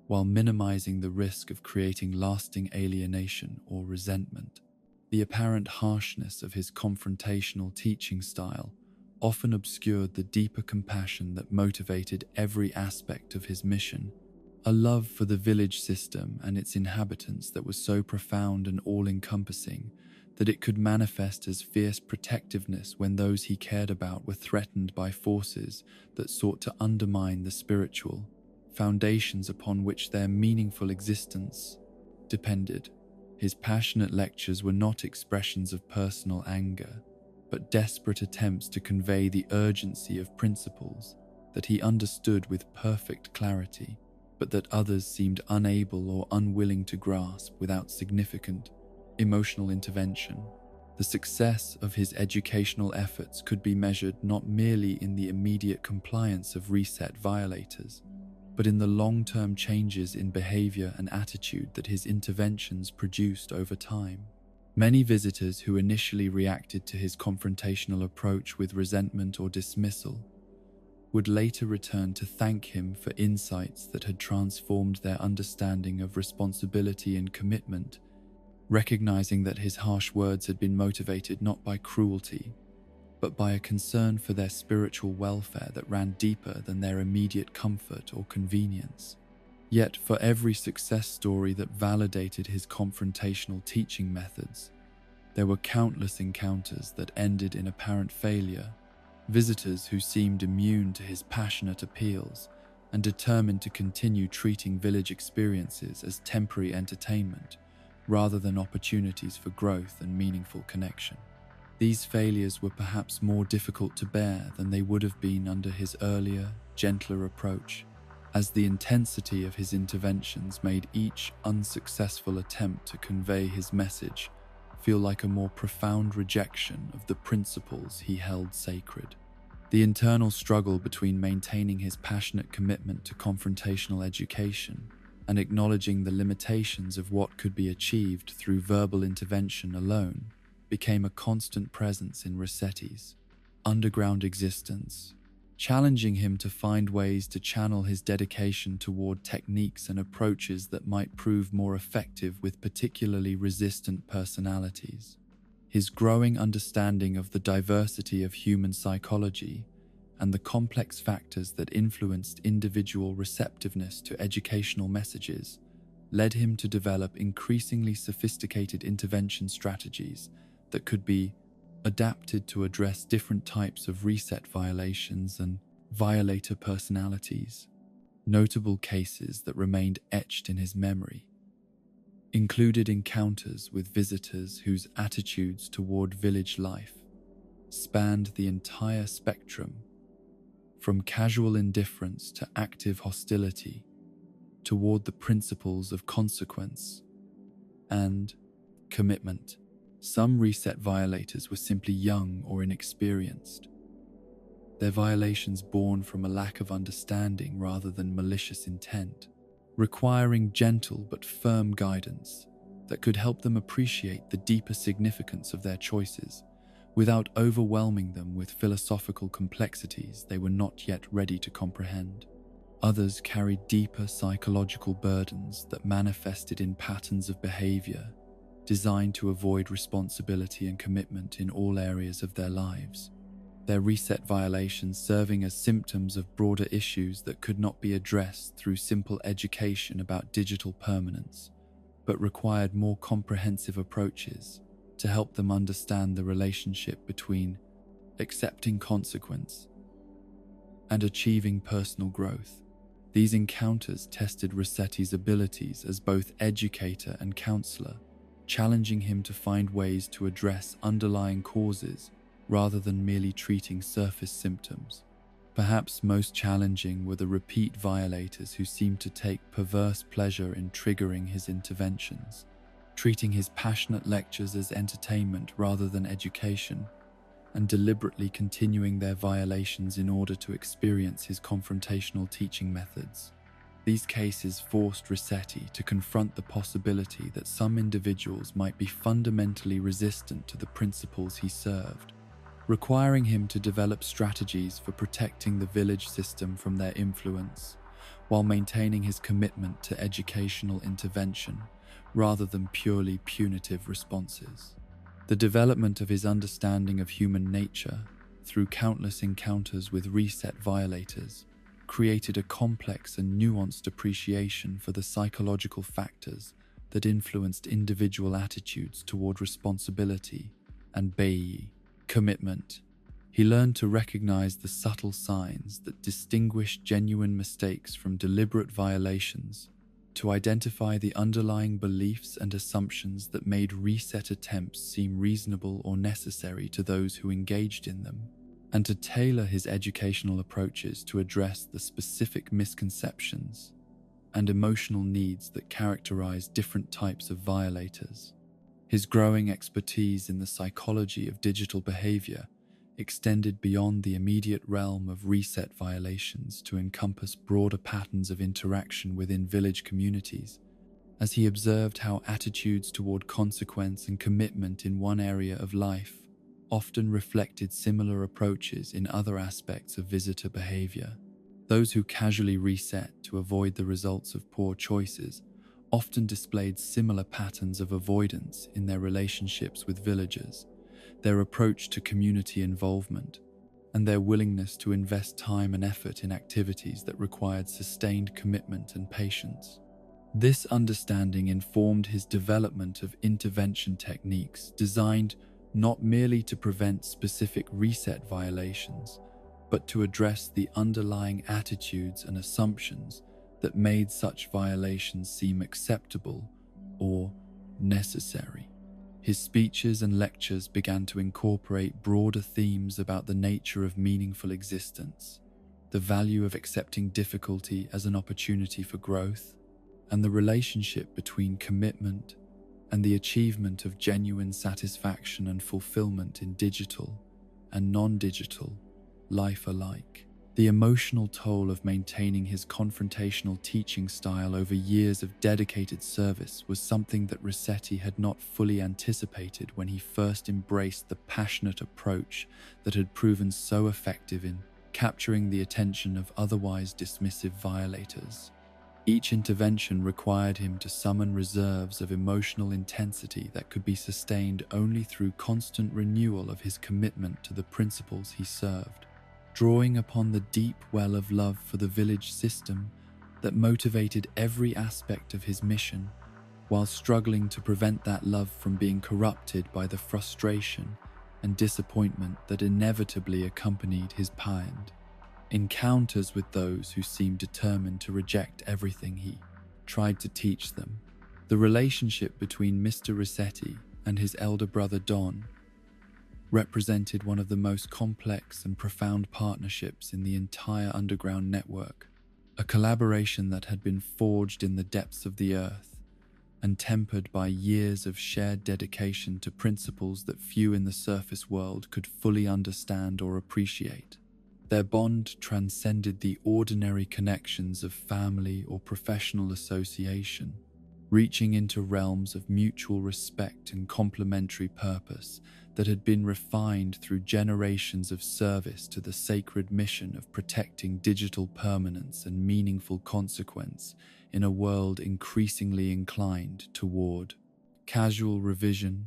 while minimizing the risk of creating lasting alienation or resentment. The apparent harshness of his confrontational teaching style often obscured the deeper compassion that motivated every aspect of his mission, a love for the village system and its inhabitants that was so profound and all-encompassing that it could manifest as fierce protectiveness when those he cared about were threatened by forces that sought to undermine the spiritual foundations upon which their meaningful existence depended. His passionate lectures were not expressions of personal anger, but desperate attempts to convey the urgency of principles that he understood with perfect clarity, but that others seemed unable or unwilling to grasp without significant emotional intervention. The success of his educational efforts could be measured not merely in the immediate compliance of reset violators, but in the long-term changes in behavior and attitude that his interventions produced over time. Many visitors who initially reacted to his confrontational approach with resentment or dismissal would later return to thank him for insights that had transformed their understanding of responsibility and commitment, recognizing that his harsh words had been motivated not by cruelty, but by a concern for their spiritual welfare that ran deeper than their immediate comfort or convenience. Yet, for every success story that validated his confrontational teaching methods, there were countless encounters that ended in apparent failure, visitors who seemed immune to his passionate appeals and determined to continue treating village experiences as temporary entertainment rather than opportunities for growth and meaningful connection. These failures were perhaps more difficult to bear than they would have been under his earlier, gentler approach, as the intensity of his interventions made each unsuccessful attempt to convey his message feel like a more profound rejection of the principles he held sacred. The internal struggle between maintaining his passionate commitment to confrontational education and acknowledging the limitations of what could be achieved through verbal intervention alone became a constant presence in Resetti's underground existence, challenging him to find ways to channel his dedication toward techniques and approaches that might prove more effective with particularly resistant personalities. His growing understanding of the diversity of human psychology and the complex factors that influenced individual receptiveness to educational messages led him to develop increasingly sophisticated intervention strategies that could be adapted to address different types of reset violations and violator personalities. Notable cases that remained etched in his memory included encounters with visitors whose attitudes toward village life spanned the entire spectrum, from casual indifference to active hostility toward the principles of consequence and commitment. Some reset violators were simply young or inexperienced, their violations born from a lack of understanding rather than malicious intent, requiring gentle but firm guidance that could help them appreciate the deeper significance of their choices without overwhelming them with philosophical complexities they were not yet ready to comprehend. Others carried deeper psychological burdens that manifested in patterns of behavior designed to avoid responsibility and commitment in all areas of their lives, their reset violations serving as symptoms of broader issues that could not be addressed through simple education about digital permanence, but required more comprehensive approaches to help them understand the relationship between accepting consequence and achieving personal growth. These encounters tested Resetti's abilities as both educator and counselor, challenging him to find ways to address underlying causes rather than merely treating surface symptoms. Perhaps most challenging were the repeat violators who seemed to take perverse pleasure in triggering his interventions, treating his passionate lectures as entertainment rather than education, and deliberately continuing their violations in order to experience his confrontational teaching methods. These cases forced Resetti to confront the possibility that some individuals might be fundamentally resistant to the principles he served, requiring him to develop strategies for protecting the village system from their influence, while maintaining his commitment to educational intervention rather than purely punitive responses. The development of his understanding of human nature through countless encounters with reset violators created a complex and nuanced appreciation for the psychological factors that influenced individual attitudes toward responsibility and commitment. He learned to recognize the subtle signs that distinguish genuine mistakes from deliberate violations, to identify the underlying beliefs and assumptions that made reset attempts seem reasonable or necessary to those who engaged in them, and to tailor his educational approaches to address the specific misconceptions and emotional needs that characterize different types of violators. His growing expertise in the psychology of digital behavior extended beyond the immediate realm of reset violations to encompass broader patterns of interaction within village communities, as he observed how attitudes toward consequence and commitment in one area of life often reflected similar approaches in other aspects of visitor behavior. Those who casually reset to avoid the results of poor choices often displayed similar patterns of avoidance in their relationships with villagers, their approach to community involvement, and their willingness to invest time and effort in activities that required sustained commitment and patience. This understanding informed his development of intervention techniques designed not merely to prevent specific reset violations, but to address the underlying attitudes and assumptions that made such violations seem acceptable or necessary. His speeches and lectures began to incorporate broader themes about the nature of meaningful existence, the value of accepting difficulty as an opportunity for growth, and the relationship between commitment and the achievement of genuine satisfaction and fulfillment in digital and non-digital life alike. The emotional toll of maintaining his confrontational teaching style over years of dedicated service was something that Resetti had not fully anticipated when he first embraced the passionate approach that had proven so effective in capturing the attention of otherwise dismissive violators. Each intervention required him to summon reserves of emotional intensity that could be sustained only through constant renewal of his commitment to the principles he served, drawing upon the deep well of love for the village system that motivated every aspect of his mission, while struggling to prevent that love from being corrupted by the frustration and disappointment that inevitably accompanied his piety. Encounters with those who seemed determined to reject everything he tried to teach them. The relationship between Mr. Resetti and his elder brother Don represented one of the most complex and profound partnerships in the entire underground network, a collaboration that had been forged in the depths of the earth and tempered by years of shared dedication to principles that few in the surface world could fully understand or appreciate. Their bond transcended the ordinary connections of family or professional association, reaching into realms of mutual respect and complementary purpose that had been refined through generations of service to the sacred mission of protecting digital permanence and meaningful consequence in a world increasingly inclined toward casual revision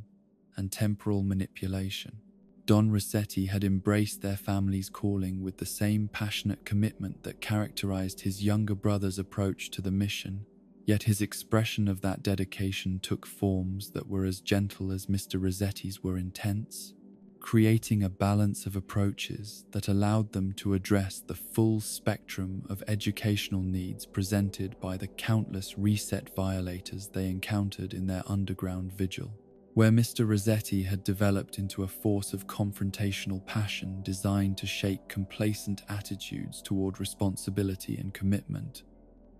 and temporal manipulation. Don Resetti had embraced their family's calling with the same passionate commitment that characterized his younger brother's approach to the mission, yet his expression of that dedication took forms that were as gentle as Mr. Resetti's were intense, creating a balance of approaches that allowed them to address the full spectrum of educational needs presented by the countless reset violators they encountered in their underground vigil. Where Mr. Resetti had developed into a force of confrontational passion designed to shake complacent attitudes toward responsibility and commitment,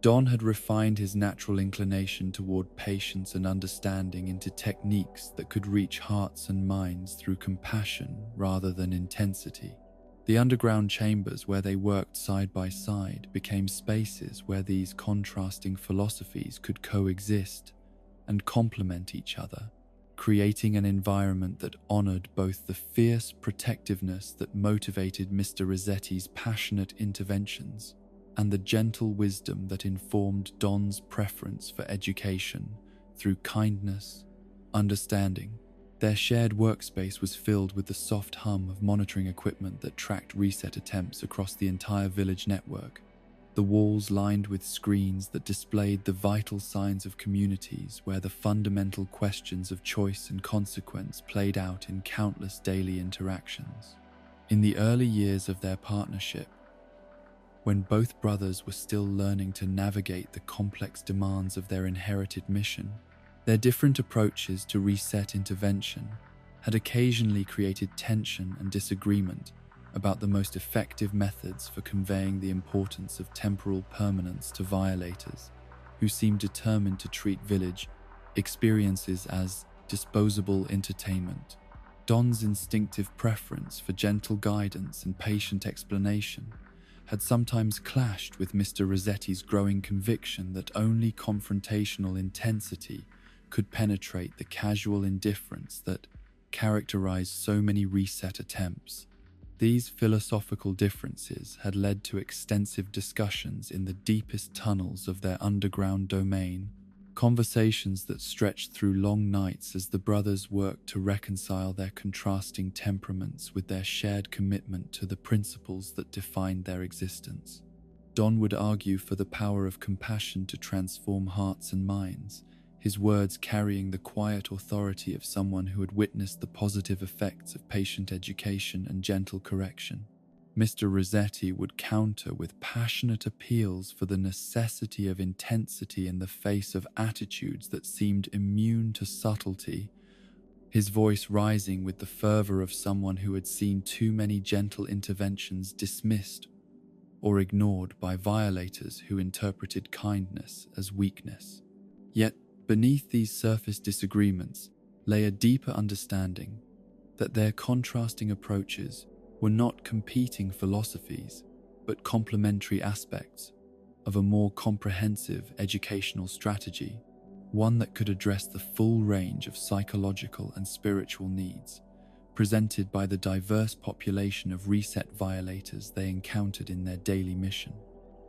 Don had refined his natural inclination toward patience and understanding into techniques that could reach hearts and minds through compassion rather than intensity. The underground chambers where they worked side by side became spaces where these contrasting philosophies could coexist and complement each other, creating an environment that honored both the fierce protectiveness that motivated Mr. Resetti's passionate interventions and the gentle wisdom that informed Don's preference for education through kindness, understanding. Their shared workspace was filled with the soft hum of monitoring equipment that tracked reset attempts across the entire village network, the walls lined with screens that displayed the vital signs of communities where the fundamental questions of choice and consequence played out in countless daily interactions. In the early years of their partnership, when both brothers were still learning to navigate the complex demands of their inherited mission, their different approaches to reset intervention had occasionally created tension and disagreement about the most effective methods for conveying the importance of temporal permanence to violators, who seemed determined to treat village experiences as disposable entertainment. Don's instinctive preference for gentle guidance and patient explanation had sometimes clashed with Mr. Resetti's growing conviction that only confrontational intensity could penetrate the casual indifference that characterized so many reset attempts. These philosophical differences had led to extensive discussions in the deepest tunnels of their underground domain, conversations that stretched through long nights as the brothers worked to reconcile their contrasting temperaments with their shared commitment to the principles that defined their existence. Don would argue for the power of compassion to transform hearts and minds, his words carrying the quiet authority of someone who had witnessed the positive effects of patient education and gentle correction. Mr. Resetti would counter with passionate appeals for the necessity of intensity in the face of attitudes that seemed immune to subtlety, his voice rising with the fervor of someone who had seen too many gentle interventions dismissed or ignored by violators who interpreted kindness as weakness. Yet, beneath these surface disagreements lay a deeper understanding that their contrasting approaches were not competing philosophies, but complementary aspects of a more comprehensive educational strategy, one that could address the full range of psychological and spiritual needs presented by the diverse population of reset violators they encountered in their daily mission.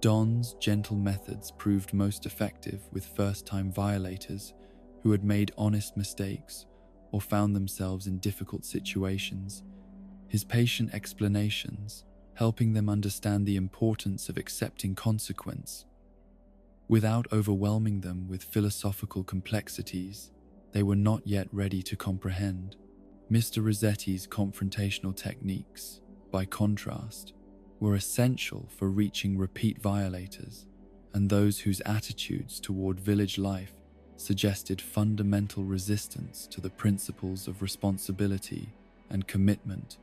Don's gentle methods proved most effective with first-time violators who had made honest mistakes or found themselves in difficult situations, his patient explanations helping them understand the importance of accepting consequence. Without overwhelming them with philosophical complexities they were not yet ready to comprehend. Mr. Resetti's confrontational techniques, by contrast, were essential for reaching repeat violators and those whose attitudes toward village life suggested fundamental resistance to the principles of responsibility and commitment.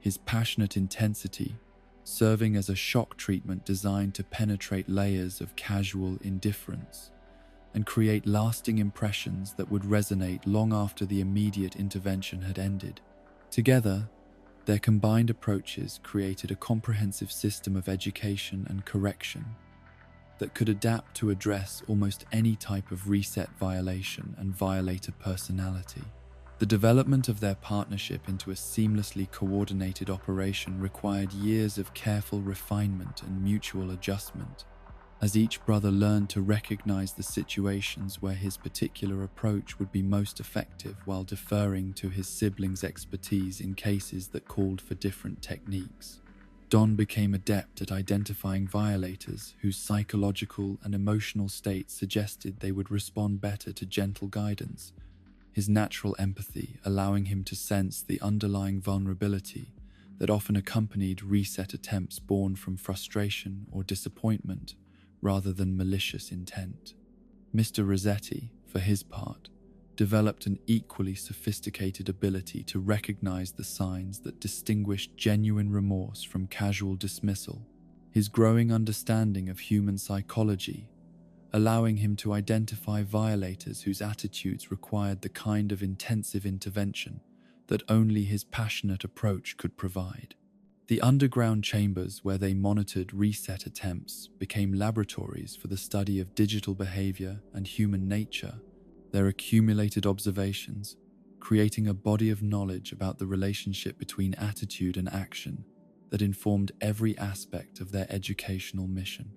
His passionate intensity serving as a shock treatment designed to penetrate layers of casual indifference and create lasting impressions that would resonate long after the immediate intervention had ended. Together, their combined approaches created a comprehensive system of education and correction that could adapt to address almost any type of reset violation and violator personality. The development of their partnership into a seamlessly coordinated operation required years of careful refinement and mutual adjustment, as each brother learned to recognize the situations where his particular approach would be most effective while deferring to his siblings' expertise in cases that called for different techniques. Don became adept at identifying violators whose psychological and emotional states suggested they would respond better to gentle guidance, his natural empathy allowing him to sense the underlying vulnerability that often accompanied reset attempts born from frustration or disappointment rather than malicious intent. Mr. Resetti, for his part, developed an equally sophisticated ability to recognize the signs that distinguished genuine remorse from casual dismissal, his growing understanding of human psychology allowing him to identify violators whose attitudes required the kind of intensive intervention that only his passionate approach could provide. The underground chambers where they monitored reset attempts became laboratories for the study of digital behavior and human nature, their accumulated observations creating a body of knowledge about the relationship between attitude and action that informed every aspect of their educational mission.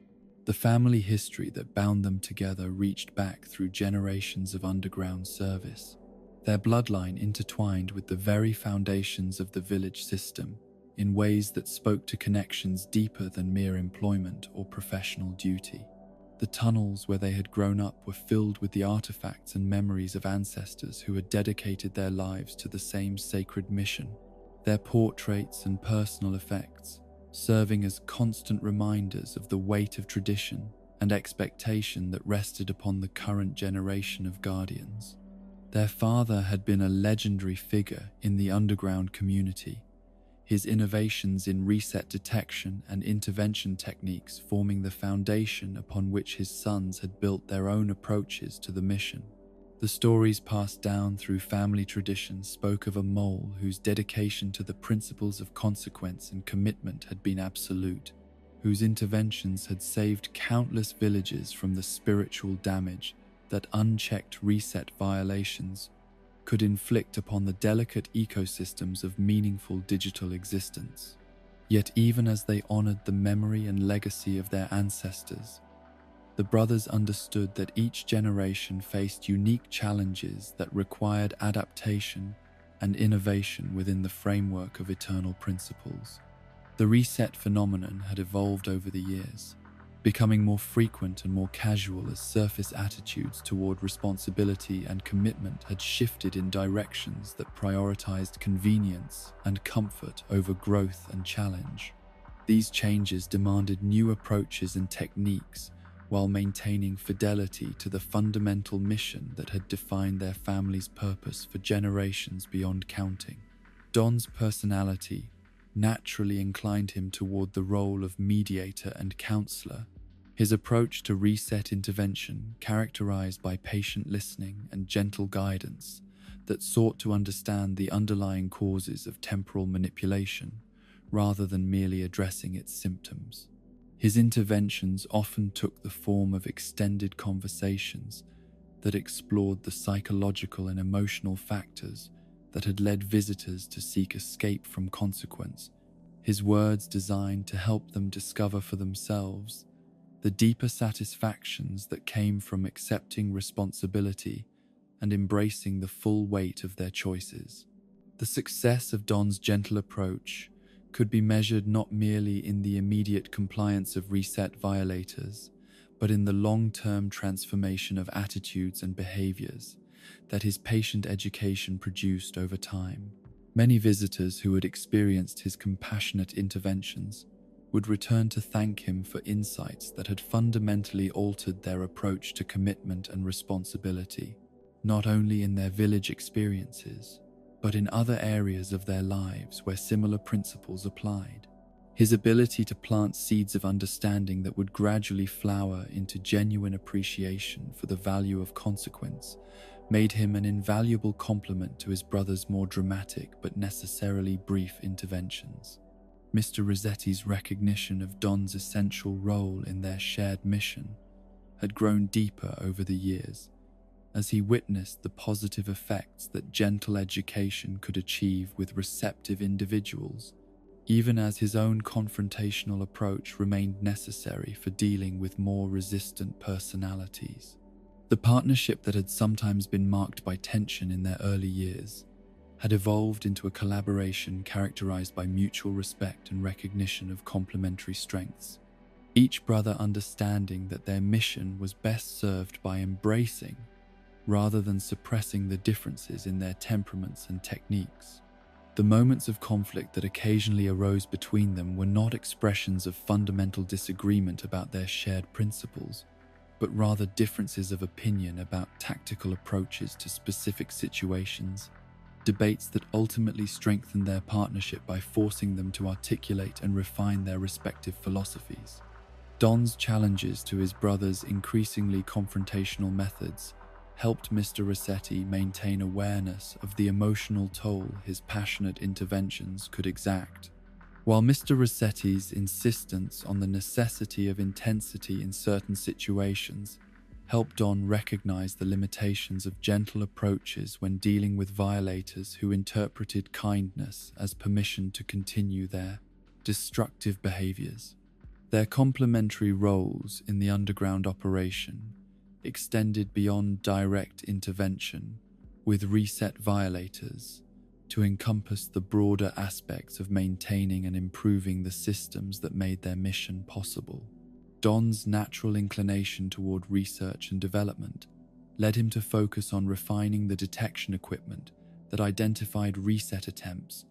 The family history that bound them together reached back through generations of underground service, their bloodline intertwined with the very foundations of the village system in ways that spoke to connections deeper than mere employment or professional duty. The tunnels where they had grown up were filled with the artifacts and memories of ancestors who had dedicated their lives to the same sacred mission, their portraits and personal effects serving as constant reminders of the weight of tradition and expectation that rested upon the current generation of guardians. Their father had been a legendary figure in the underground community, his innovations in reset detection and intervention techniques forming the foundation upon which his sons had built their own approaches to the mission. The stories passed down through family tradition spoke of a mole whose dedication to the principles of consequence and commitment had been absolute, whose interventions had saved countless villages from the spiritual damage that unchecked reset violations could inflict upon the delicate ecosystems of meaningful digital existence. Yet even as they honored the memory and legacy of their ancestors, the brothers understood that each generation faced unique challenges that required adaptation and innovation within the framework of eternal principles. The reset phenomenon had evolved over the years, becoming more frequent and more casual as surface attitudes toward responsibility and commitment had shifted in directions that prioritized convenience and comfort over growth and challenge. These changes demanded new approaches and techniques while maintaining fidelity to the fundamental mission that had defined their family's purpose for generations beyond counting. Don's personality naturally inclined him toward the role of mediator and counselor. His approach to reset intervention, characterized by patient listening and gentle guidance that sought to understand the underlying causes of temporal manipulation rather than merely addressing its symptoms. His interventions often took the form of extended conversations that explored the psychological and emotional factors that had led visitors to seek escape from consequence, his words designed to help them discover for themselves the deeper satisfactions that came from accepting responsibility and embracing the full weight of their choices. The success of Don's gentle approach could be measured not merely in the immediate compliance of reset violators, but in the long-term transformation of attitudes and behaviors that his patient education produced over time. Many visitors who had experienced his compassionate interventions would return to thank him for insights that had fundamentally altered their approach to commitment and responsibility, not only in their village experiences, but in other areas of their lives where similar principles applied. His ability to plant seeds of understanding that would gradually flower into genuine appreciation for the value of consequence made him an invaluable complement to his brother's more dramatic but necessarily brief interventions. Mr. Resetti's recognition of Don's essential role in their shared mission had grown deeper over the years, as he witnessed the positive effects that gentle education could achieve with receptive individuals, even as his own confrontational approach remained necessary for dealing with more resistant personalities. The partnership that had sometimes been marked by tension in their early years had evolved into a collaboration characterized by mutual respect and recognition of complementary strengths, each brother understanding that their mission was best served by embracing rather than suppressing the differences in their temperaments and techniques. The moments of conflict that occasionally arose between them were not expressions of fundamental disagreement about their shared principles, but rather differences of opinion about tactical approaches to specific situations, debates that ultimately strengthened their partnership by forcing them to articulate and refine their respective philosophies. Don's challenges to his brother's increasingly confrontational methods helped Mr. Resetti maintain awareness of the emotional toll his passionate interventions could exact. While Mr. Resetti's insistence on the necessity of intensity in certain situations helped Don recognize the limitations of gentle approaches when dealing with violators who interpreted kindness as permission to continue their destructive behaviors. Their complementary roles in the underground operation extended beyond direct intervention with reset violators to encompass the broader aspects of maintaining and improving the systems that made their mission possible. Don's natural inclination toward research and development led him to focus on refining the detection equipment that identified reset attempts,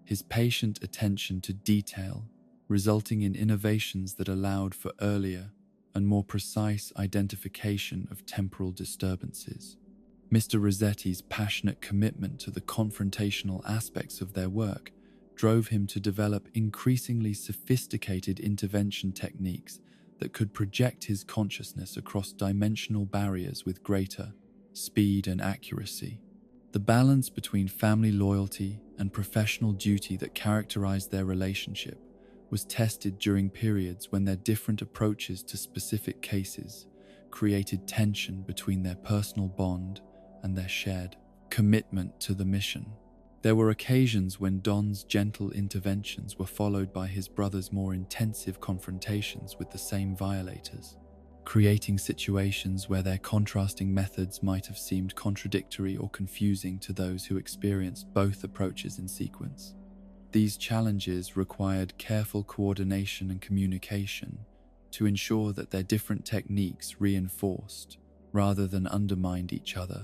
his patient attention to detail resulting in innovations that allowed for earlier and more precise identification of temporal disturbances. Mr. Resetti's passionate commitment to the confrontational aspects of their work drove him to develop increasingly sophisticated intervention techniques that could project his consciousness across dimensional barriers with greater speed and accuracy. The balance between family loyalty and professional duty that characterized their relationship was tested during periods when their different approaches to specific cases created tension between their personal bond and their shared commitment to the mission. There were occasions when Don's gentle interventions were followed by his brother's more intensive confrontations with the same violators, creating situations where their contrasting methods might have seemed contradictory or confusing to those who experienced both approaches in sequence. These challenges required careful coordination and communication to ensure that their different techniques reinforced rather than undermined each other,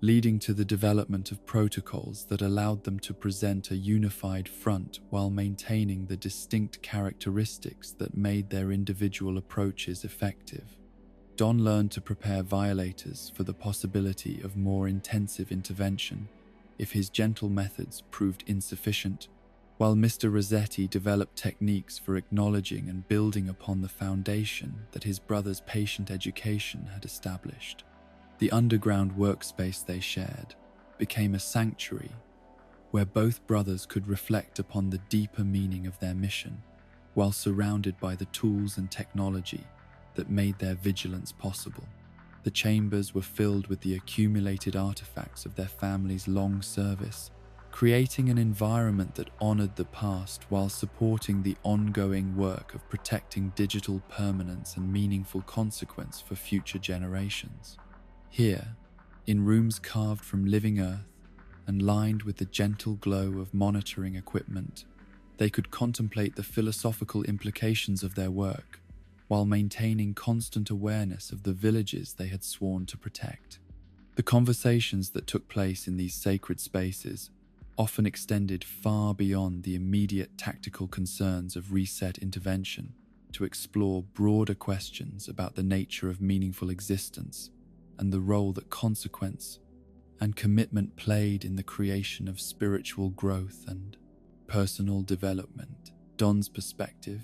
leading to the development of protocols that allowed them to present a unified front while maintaining the distinct characteristics that made their individual approaches effective. Don learned to prepare violators for the possibility of more intensive intervention if his gentle methods proved insufficient, while Mr. Resetti developed techniques for acknowledging and building upon the foundation that his brother's patient education had established. The underground workspace they shared became a sanctuary where both brothers could reflect upon the deeper meaning of their mission, while surrounded by the tools and technology that made their vigilance possible. The chambers were filled with the accumulated artifacts of their family's long service, creating an environment that honored the past while supporting the ongoing work of protecting digital permanence and meaningful consequence for future generations. Here, in rooms carved from living earth and lined with the gentle glow of monitoring equipment, they could contemplate the philosophical implications of their work while maintaining constant awareness of the villages they had sworn to protect. The conversations that took place in these sacred spaces often extended far beyond the immediate tactical concerns of reset intervention to explore broader questions about the nature of meaningful existence and the role that consequence and commitment played in the creation of spiritual growth and personal development. Don's perspective,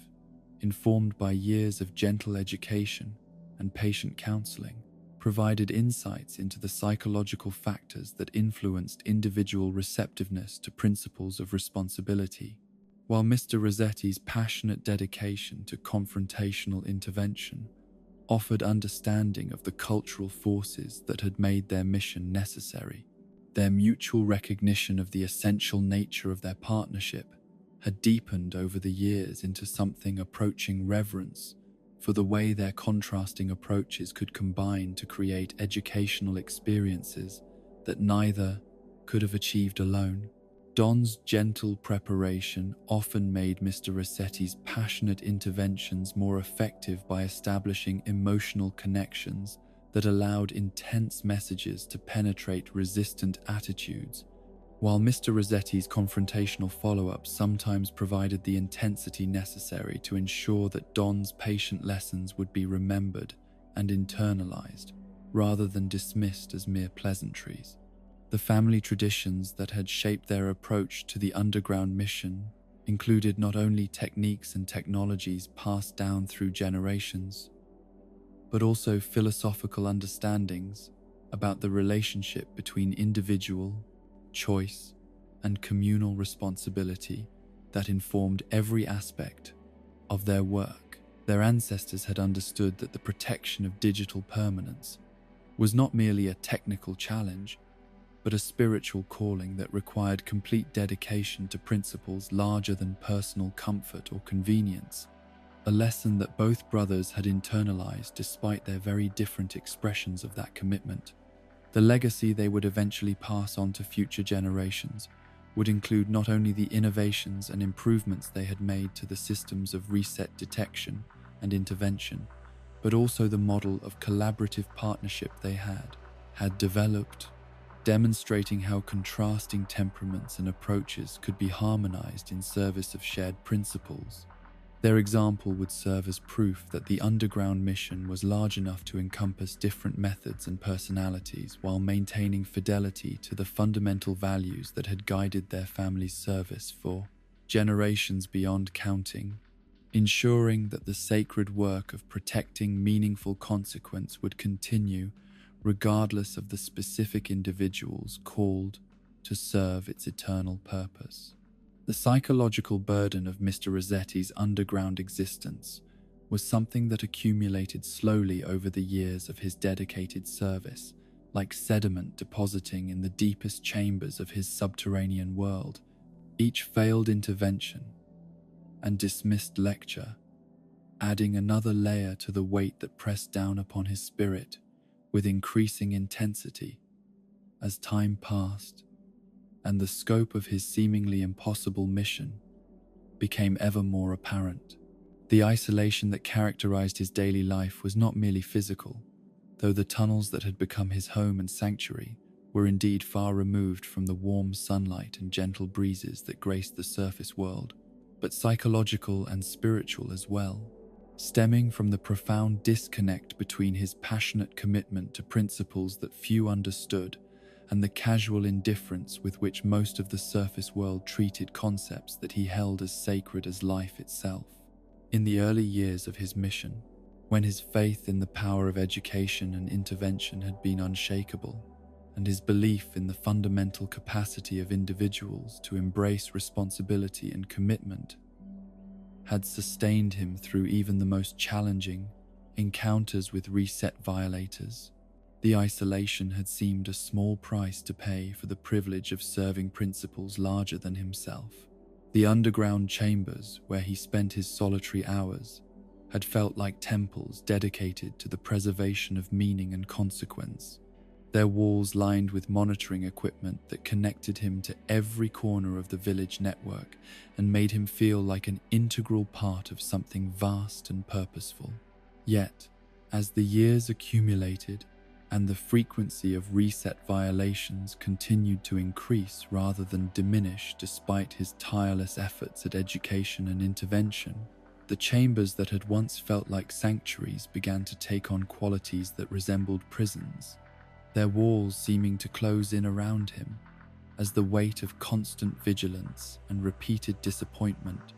informed by years of gentle education and patient counseling, provided insights into the psychological factors that influenced individual receptiveness to principles of responsibility, while Mr. Resetti's passionate dedication to confrontational intervention offered understanding of the cultural forces that had made their mission necessary. Their mutual recognition of the essential nature of their partnership had deepened over the years into something approaching reverence for the way their contrasting approaches could combine to create educational experiences that neither could have achieved alone. Don's gentle preparation often made Mr. Resetti's passionate interventions more effective by establishing emotional connections that allowed intense messages to penetrate resistant attitudes, while Mr. Resetti's confrontational follow-up sometimes provided the intensity necessary to ensure that Don's patient lessons would be remembered and internalized, rather than dismissed as mere pleasantries. The family traditions that had shaped their approach to the underground mission included not only techniques and technologies passed down through generations, but also philosophical understandings about the relationship between individual, choice, and communal responsibility that informed every aspect of their work. Their ancestors had understood that the protection of digital permanence was not merely a technical challenge, but a spiritual calling that required complete dedication to principles larger than personal comfort or convenience, a lesson that both brothers had internalized despite their very different expressions of that commitment. The legacy they would eventually pass on to future generations would include not only the innovations and improvements they had made to the systems of reset detection and intervention, but also the model of collaborative partnership they had developed, demonstrating how contrasting temperaments and approaches could be harmonized in service of shared principles. Their example would serve as proof that the underground mission was large enough to encompass different methods and personalities while maintaining fidelity to the fundamental values that had guided their family's service for generations beyond counting, ensuring that the sacred work of protecting meaningful consequence would continue regardless of the specific individuals called to serve its eternal purpose. The psychological burden of Mr. Resetti's underground existence was something that accumulated slowly over the years of his dedicated service, like sediment depositing in the deepest chambers of his subterranean world. Each failed intervention and dismissed lecture, adding another layer to the weight that pressed down upon his spirit with increasing intensity as time passed, and the scope of his seemingly impossible mission became ever more apparent. The isolation that characterized his daily life was not merely physical, though the tunnels that had become his home and sanctuary were indeed far removed from the warm sunlight and gentle breezes that graced the surface world, but psychological and spiritual as well, stemming from the profound disconnect between his passionate commitment to principles that few understood and the casual indifference with which most of the surface world treated concepts that he held as sacred as life itself. In the early years of his mission, when his faith in the power of education and intervention had been unshakable, and his belief in the fundamental capacity of individuals to embrace responsibility and commitment had sustained him through even the most challenging encounters with reset violators, the isolation had seemed a small price to pay for the privilege of serving principles larger than himself. The underground chambers where he spent his solitary hours had felt like temples dedicated to the preservation of meaning and consequence, their walls lined with monitoring equipment that connected him to every corner of the village network and made him feel like an integral part of something vast and purposeful. Yet, as the years accumulated and the frequency of reset violations continued to increase rather than diminish despite his tireless efforts at education and intervention, the chambers that had once felt like sanctuaries began to take on qualities that resembled prisons, their walls seeming to close in around him as the weight of constant vigilance and repeated disappointment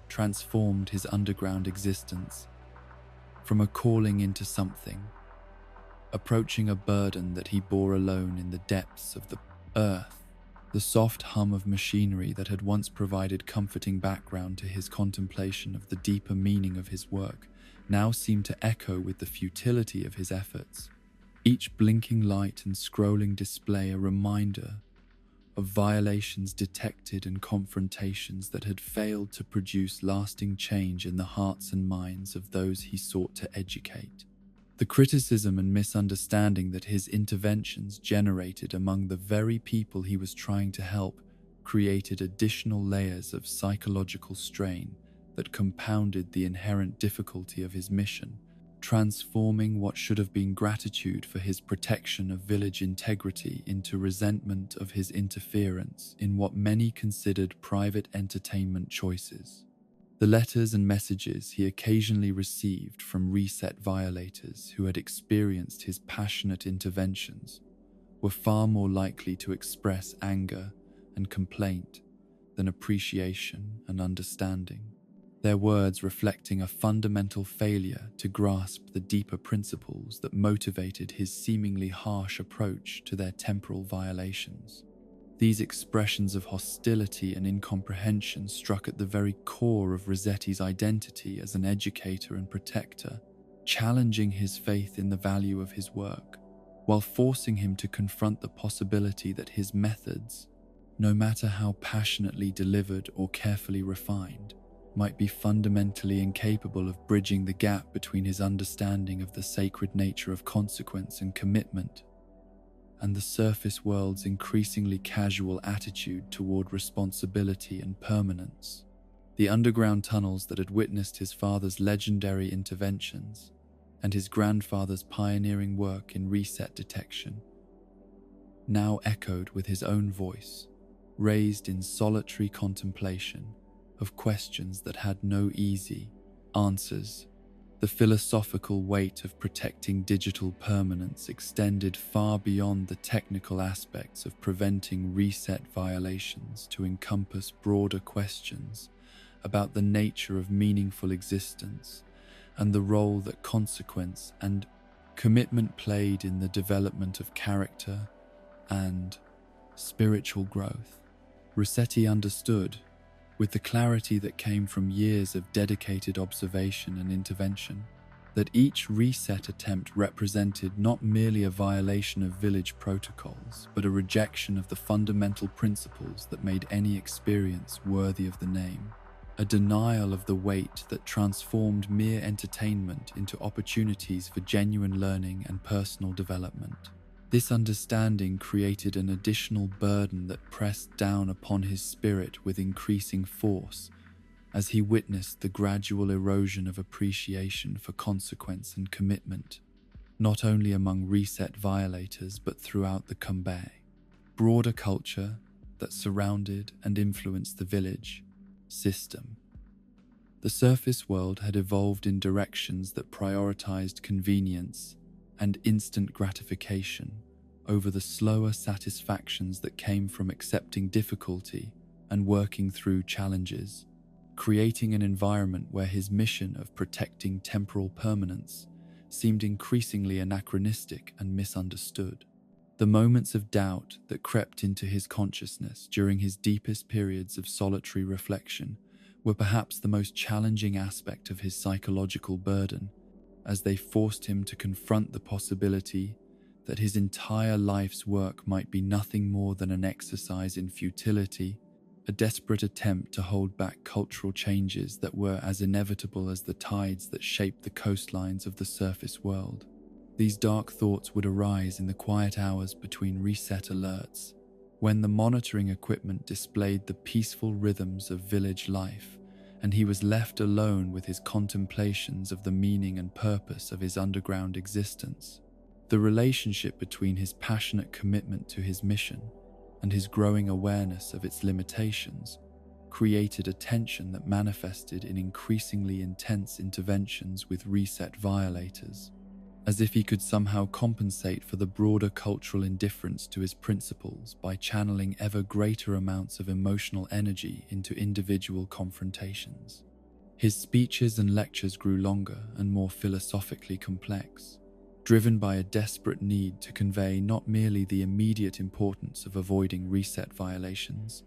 transformed his underground existence from a calling into something, approaching a burden that he bore alone in the depths of the earth. The soft hum of machinery that had once provided comforting background to his contemplation of the deeper meaning of his work now seemed to echo with the futility of his efforts, each blinking light and scrolling display a reminder of violations detected and confrontations that had failed to produce lasting change in the hearts and minds of those he sought to educate. The criticism and misunderstanding that his interventions generated among the very people he was trying to help created additional layers of psychological strain that compounded the inherent difficulty of his mission, transforming what should have been gratitude for his protection of village integrity into resentment of his interference in what many considered private entertainment choices. The letters and messages he occasionally received from reset violators who had experienced his passionate interventions were far more likely to express anger and complaint than appreciation and understanding, their words reflecting a fundamental failure to grasp the deeper principles that motivated his seemingly harsh approach to their temporal violations. These expressions of hostility and incomprehension struck at the very core of Resetti's identity as an educator and protector, challenging his faith in the value of his work, while forcing him to confront the possibility that his methods, no matter how passionately delivered or carefully refined, might be fundamentally incapable of bridging the gap between his understanding of the sacred nature of consequence and commitment and the surface world's increasingly casual attitude toward responsibility and permanence. The underground tunnels that had witnessed his father's legendary interventions and his grandfather's pioneering work in reset detection now echoed with his own voice, raised in solitary contemplation of questions that had no easy answers. The philosophical weight of protecting digital permanence extended far beyond the technical aspects of preventing reset violations to encompass broader questions about the nature of meaningful existence and the role that consequence and commitment played in the development of character and spiritual growth. Resetti understood with the clarity that came from years of dedicated observation and intervention, that each reset attempt represented not merely a violation of village protocols, but a rejection of the fundamental principles that made any experience worthy of the name, a denial of the weight that transformed mere entertainment into opportunities for genuine learning and personal development. This understanding created an additional burden that pressed down upon his spirit with increasing force, as he witnessed the gradual erosion of appreciation for consequence and commitment, not only among reset violators but throughout the Kumbay, broader culture that surrounded and influenced the village system. The surface world had evolved in directions that prioritized convenience and instant gratification over the slower satisfactions that came from accepting difficulty and working through challenges, creating an environment where his mission of protecting temporal permanence seemed increasingly anachronistic and misunderstood. The moments of doubt that crept into his consciousness during his deepest periods of solitary reflection were perhaps the most challenging aspect of his psychological burden, as they forced him to confront the possibility that his entire life's work might be nothing more than an exercise in futility, a desperate attempt to hold back cultural changes that were as inevitable as the tides that shaped the coastlines of the surface world. These dark thoughts would arise in the quiet hours between reset alerts, when the monitoring equipment displayed the peaceful rhythms of village life, and he was left alone with his contemplations of the meaning and purpose of his underground existence. The relationship between his passionate commitment to his mission and his growing awareness of its limitations created a tension that manifested in increasingly intense interventions with reset violators, as if he could somehow compensate for the broader cultural indifference to his principles by channeling ever greater amounts of emotional energy into individual confrontations. His speeches and lectures grew longer and more philosophically complex, driven by a desperate need to convey not merely the immediate importance of avoiding reset violations,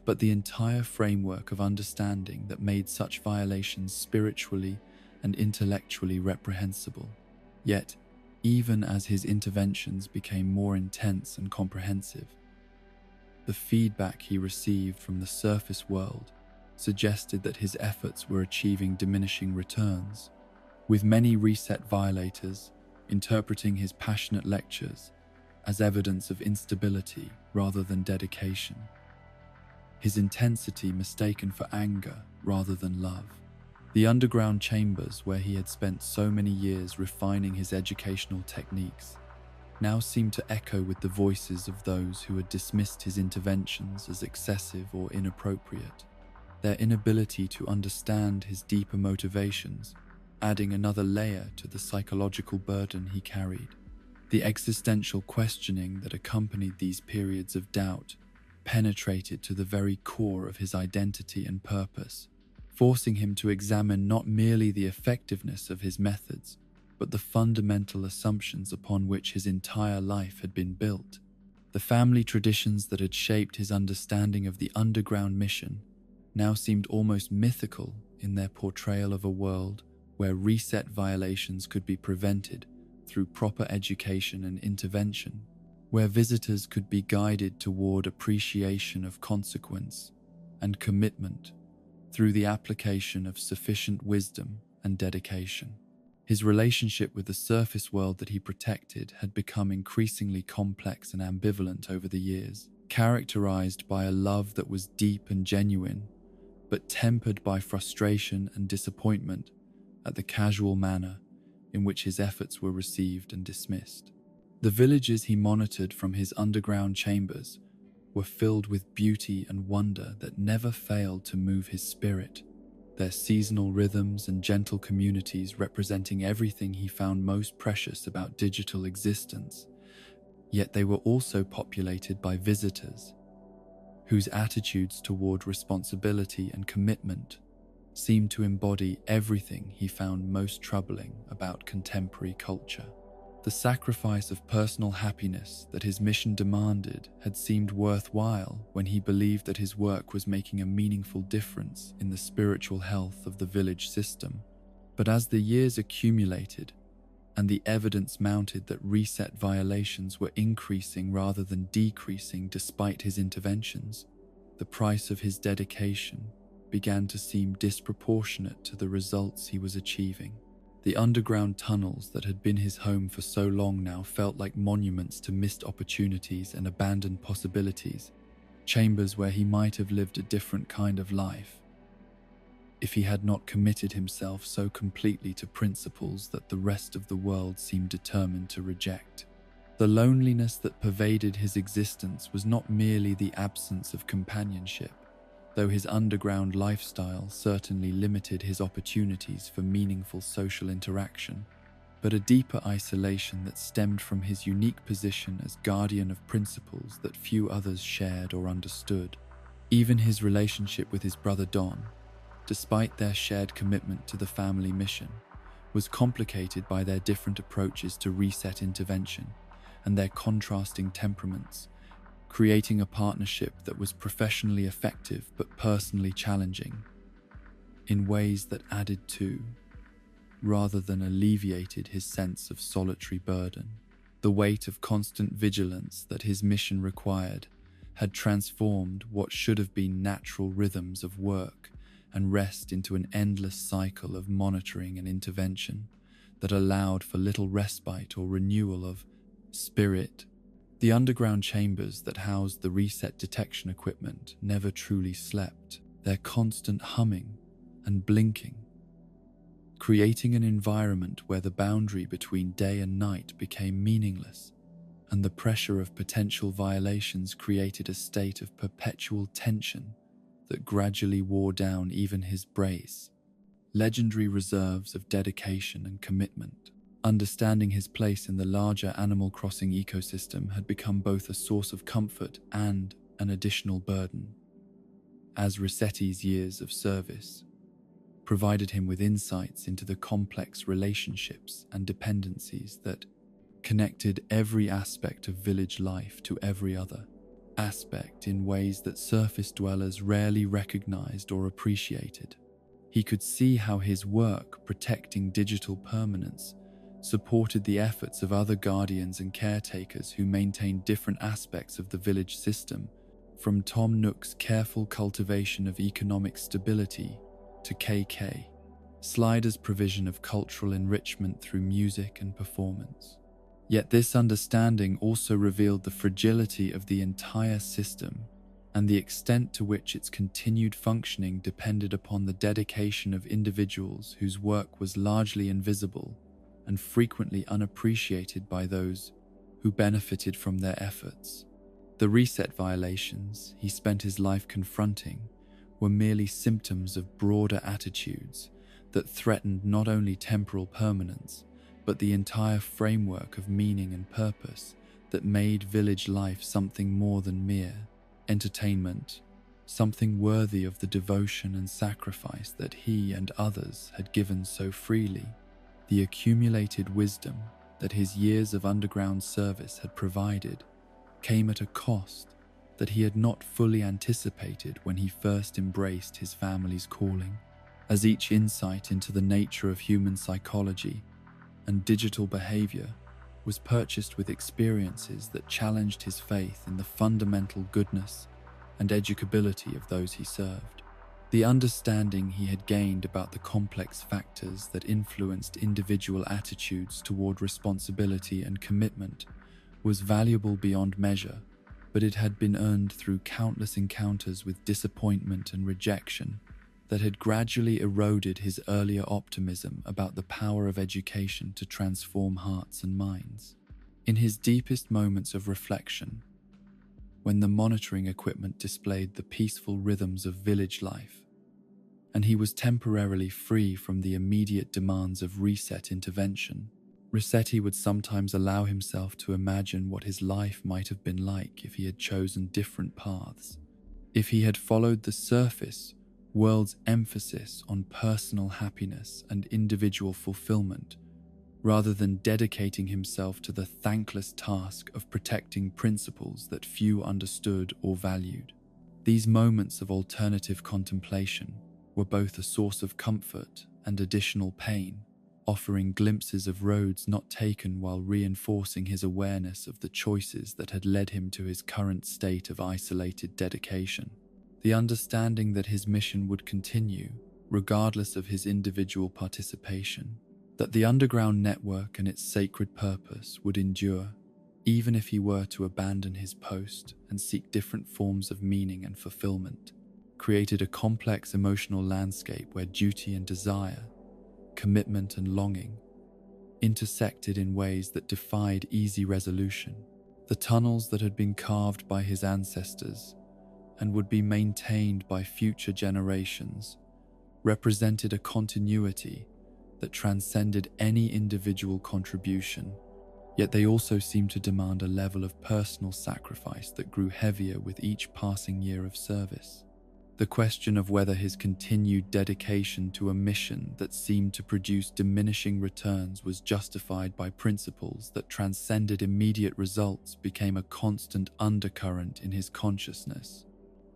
but the entire framework of understanding that made such violations spiritually and intellectually reprehensible. Yet, even as his interventions became more intense and comprehensive, the feedback he received from the surface world suggested that his efforts were achieving diminishing returns, with many reset violators interpreting his passionate lectures as evidence of instability rather than dedication, his intensity mistaken for anger rather than love. The underground chambers where he had spent so many years refining his educational techniques now seemed to echo with the voices of those who had dismissed his interventions as excessive or inappropriate, their inability to understand his deeper motivations adding another layer to the psychological burden he carried. The existential questioning that accompanied these periods of doubt penetrated to the very core of his identity and purpose, forcing him to examine not merely the effectiveness of his methods, but the fundamental assumptions upon which his entire life had been built. The family traditions that had shaped his understanding of the underground mission now seemed almost mythical in their portrayal of a world where reset violations could be prevented through proper education and intervention, where visitors could be guided toward appreciation of consequence and commitment through the application of sufficient wisdom and dedication. His relationship with the surface world that he protected had become increasingly complex and ambivalent over the years, characterized by a love that was deep and genuine, but tempered by frustration and disappointment at the casual manner in which his efforts were received and dismissed. The villages he monitored from his underground chambers were filled with beauty and wonder that never failed to move his spirit, their seasonal rhythms and gentle communities representing everything he found most precious about digital existence. Yet they were also populated by visitors whose attitudes toward responsibility and commitment seemed to embody everything he found most troubling about contemporary culture. The sacrifice of personal happiness that his mission demanded had seemed worthwhile when he believed that his work was making a meaningful difference in the spiritual health of the village system. But as the years accumulated and the evidence mounted that reset violations were increasing rather than decreasing despite his interventions, the price of his dedication began to seem disproportionate to the results he was achieving. The underground tunnels that had been his home for so long now felt like monuments to missed opportunities and abandoned possibilities, chambers where he might have lived a different kind of life if he had not committed himself so completely to principles that the rest of the world seemed determined to reject. The loneliness that pervaded his existence was not merely the absence of companionship, though his underground lifestyle certainly limited his opportunities for meaningful social interaction, but a deeper isolation that stemmed from his unique position as guardian of principles that few others shared or understood. Even his relationship with his brother Don, despite their shared commitment to the family mission, was complicated by their different approaches to reset intervention and their contrasting temperaments, creating a partnership that was professionally effective but personally challenging in ways that added to, rather than alleviated, his sense of solitary burden. The weight of constant vigilance that his mission required had transformed what should have been natural rhythms of work and rest into an endless cycle of monitoring and intervention that allowed for little respite or renewal of spirit. The underground chambers that housed the reset detection equipment never truly slept, their constant humming and blinking, creating an environment where the boundary between day and night became meaningless, and the pressure of potential violations created a state of perpetual tension that gradually wore down even his brace. Legendary reserves of dedication and commitment. Understanding his place in the larger Animal Crossing ecosystem had become both a source of comfort and an additional burden, as Resetti's years of service provided him with insights into the complex relationships and dependencies that connected every aspect of village life to every other aspect in ways that surface dwellers rarely recognized or appreciated. He could see how his work protecting digital permanence supported the efforts of other guardians and caretakers who maintained different aspects of the village system, from Tom Nook's careful cultivation of economic stability to KK Slider's provision of cultural enrichment through music and performance. Yet this understanding also revealed the fragility of the entire system and the extent to which its continued functioning depended upon the dedication of individuals whose work was largely invisible and frequently unappreciated by those who benefited from their efforts. The reset violations he spent his life confronting were merely symptoms of broader attitudes that threatened not only temporal permanence, but the entire framework of meaning and purpose that made village life something more than mere entertainment, something worthy of the devotion and sacrifice that he and others had given so freely. The accumulated wisdom that his years of underground service had provided came at a cost that he had not fully anticipated when he first embraced his family's calling, as each insight into the nature of human psychology and digital behavior was purchased with experiences that challenged his faith in the fundamental goodness and educability of those he served. The understanding he had gained about the complex factors that influenced individual attitudes toward responsibility and commitment was valuable beyond measure, but it had been earned through countless encounters with disappointment and rejection that had gradually eroded his earlier optimism about the power of education to transform hearts and minds. In his deepest moments of reflection, when the monitoring equipment displayed the peaceful rhythms of village life, and he was temporarily free from the immediate demands of reset intervention, Resetti would sometimes allow himself to imagine what his life might have been like if he had chosen different paths, if he had followed the surface world's emphasis on personal happiness and individual fulfillment, rather than dedicating himself to the thankless task of protecting principles that few understood or valued. These moments of alternative contemplation were both a source of comfort and additional pain, offering glimpses of roads not taken while reinforcing his awareness of the choices that had led him to his current state of isolated dedication. The understanding that his mission would continue, regardless of his individual participation, that the underground network and its sacred purpose would endure, even if he were to abandon his post and seek different forms of meaning and fulfillment, created a complex emotional landscape where duty and desire, commitment and longing, intersected in ways that defied easy resolution. The tunnels that had been carved by his ancestors and would be maintained by future generations represented a continuity that transcended any individual contribution, yet they also seemed to demand a level of personal sacrifice that grew heavier with each passing year of service. The question of whether his continued dedication to a mission that seemed to produce diminishing returns was justified by principles that transcended immediate results became a constant undercurrent in his consciousness,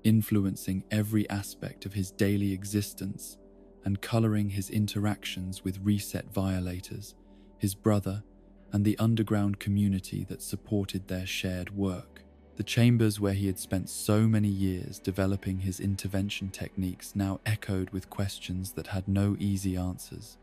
influencing every aspect of his daily existence and coloring his interactions with Reset violators, his brother, and the underground community that supported their shared work. The chambers where he had spent so many years developing his intervention techniques now echoed with questions that had no easy answers,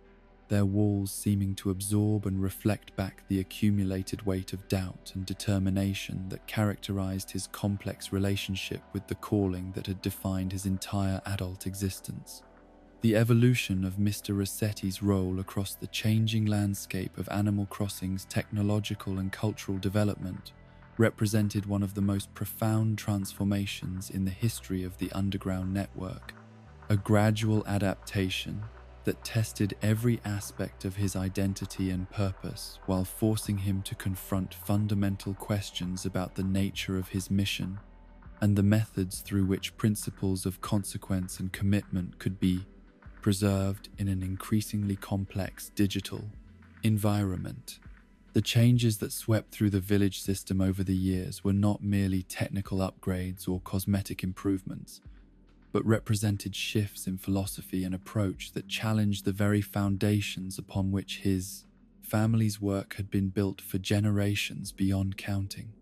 their walls seeming to absorb and reflect back the accumulated weight of doubt and determination that characterized his complex relationship with the calling that had defined his entire adult existence. The evolution of Mr. Resetti's role across the changing landscape of Animal Crossing's technological and cultural development represented one of the most profound transformations in the history of the underground network, a gradual adaptation that tested every aspect of his identity and purpose while forcing him to confront fundamental questions about the nature of his mission and the methods through which principles of consequence and commitment could be preserved in an increasingly complex digital environment. The changes that swept through the village system over the years were not merely technical upgrades or cosmetic improvements, but represented shifts in philosophy and approach that challenged the very foundations upon which his family's work had been built for generations beyond counting.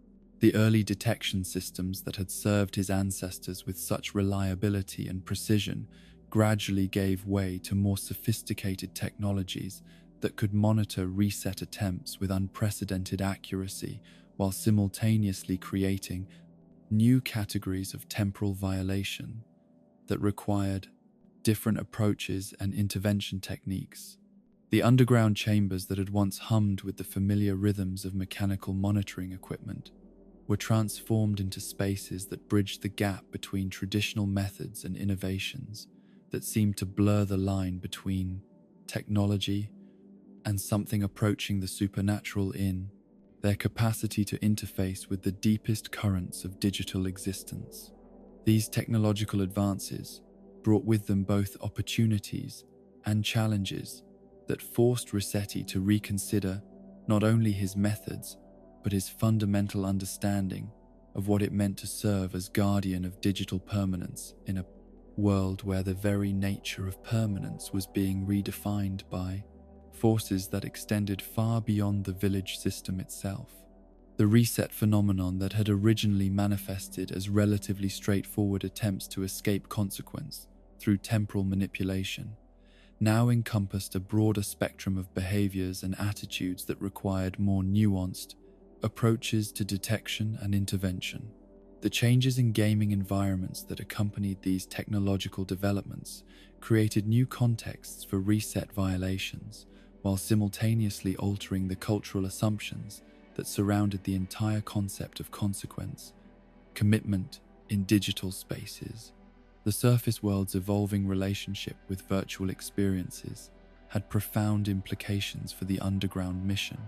The early detection systems that had served his ancestors with such reliability and precision gradually gave way to more sophisticated technologies that could monitor reset attempts with unprecedented accuracy while simultaneously creating new categories of temporal violation that required different approaches and intervention techniques. The underground chambers that had once hummed with the familiar rhythms of mechanical monitoring equipment were transformed into spaces that bridged the gap between traditional methods and innovations that seemed to blur the line between technology and something approaching the supernatural in their capacity to interface with the deepest currents of digital existence. These technological advances brought with them both opportunities and challenges that forced Resetti to reconsider not only his methods, but his fundamental understanding of what it meant to serve as guardian of digital permanence in a world where the very nature of permanence was being redefined by forces that extended far beyond the village system itself. The reset phenomenon that had originally manifested as relatively straightforward attempts to escape consequence through temporal manipulation now encompassed a broader spectrum of behaviors and attitudes that required more nuanced approaches to detection and intervention. The changes in gaming environments that accompanied these technological developments created new contexts for reset violations, while simultaneously altering the cultural assumptions that surrounded the entire concept of consequence, commitment in digital spaces. The surface world's evolving relationship with virtual experiences had profound implications for the underground mission.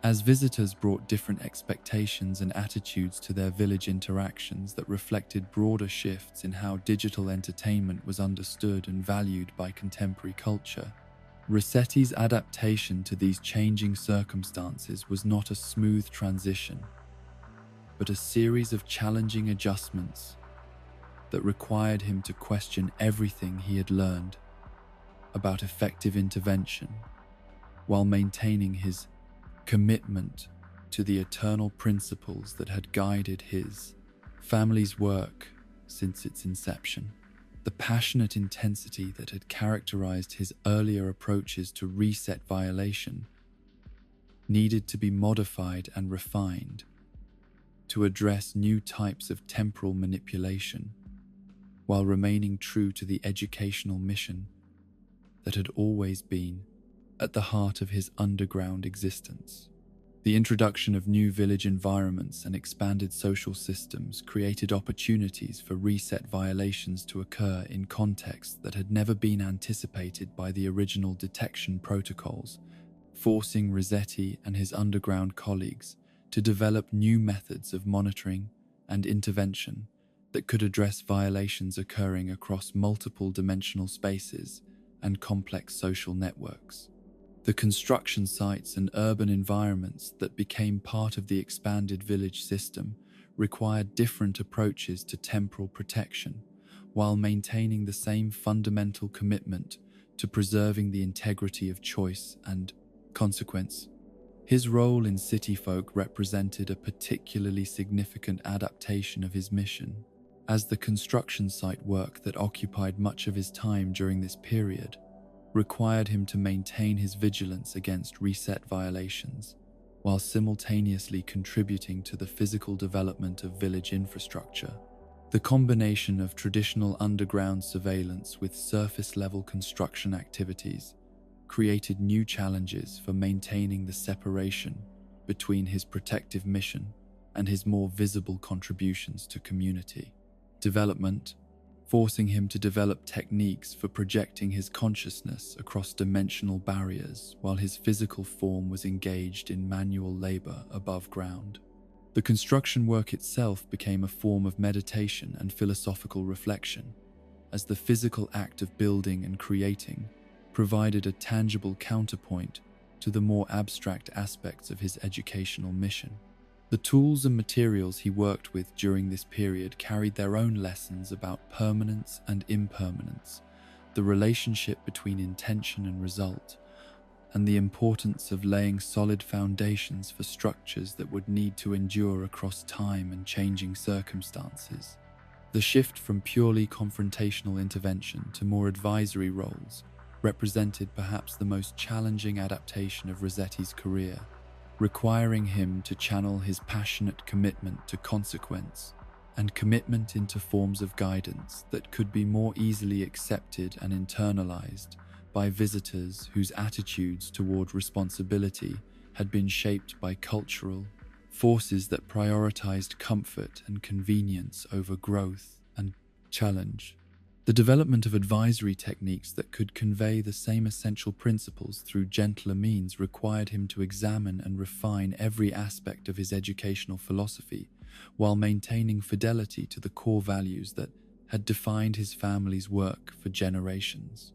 As visitors brought different expectations and attitudes to their village interactions that reflected broader shifts in how digital entertainment was understood and valued by contemporary culture, Resetti's adaptation to these changing circumstances was not a smooth transition, but a series of challenging adjustments that required him to question everything he had learned about effective intervention, while maintaining his commitment to the eternal principles that had guided his family's work since its inception. The passionate intensity that had characterized his earlier approaches to reset violation needed to be modified and refined to address new types of temporal manipulation, while remaining true to the educational mission that had always been at the heart of his underground existence. The introduction of new village environments and expanded social systems created opportunities for reset violations to occur in contexts that had never been anticipated by the original detection protocols, forcing Resetti and his underground colleagues to develop new methods of monitoring and intervention that could address violations occurring across multiple dimensional spaces and complex social networks. The construction sites and urban environments that became part of the expanded village system required different approaches to temporal protection, while maintaining the same fundamental commitment to preserving the integrity of choice and consequence. His role in City Folk represented a particularly significant adaptation of his mission, as the construction site work that occupied much of his time during this period required him to maintain his vigilance against reset violations, while simultaneously contributing to the physical development of village infrastructure. The combination of traditional underground surveillance with surface-level construction activities created new challenges for maintaining the separation between his protective mission and his more visible contributions to community development, forcing him to develop techniques for projecting his consciousness across dimensional barriers while his physical form was engaged in manual labor above ground. The construction work itself became a form of meditation and philosophical reflection, as the physical act of building and creating provided a tangible counterpoint to the more abstract aspects of his educational mission. The tools and materials he worked with during this period carried their own lessons about permanence and impermanence, the relationship between intention and result, and the importance of laying solid foundations for structures that would need to endure across time and changing circumstances. The shift from purely confrontational intervention to more advisory roles represented perhaps the most challenging adaptation of Resetti's career, requiring him to channel his passionate commitment to consequence and commitment into forms of guidance that could be more easily accepted and internalized by visitors whose attitudes toward responsibility had been shaped by cultural forces that prioritized comfort and convenience over growth and challenge. The development of advisory techniques that could convey the same essential principles through gentler means required him to examine and refine every aspect of his educational philosophy, while maintaining fidelity to the core values that had defined his family's work for generations.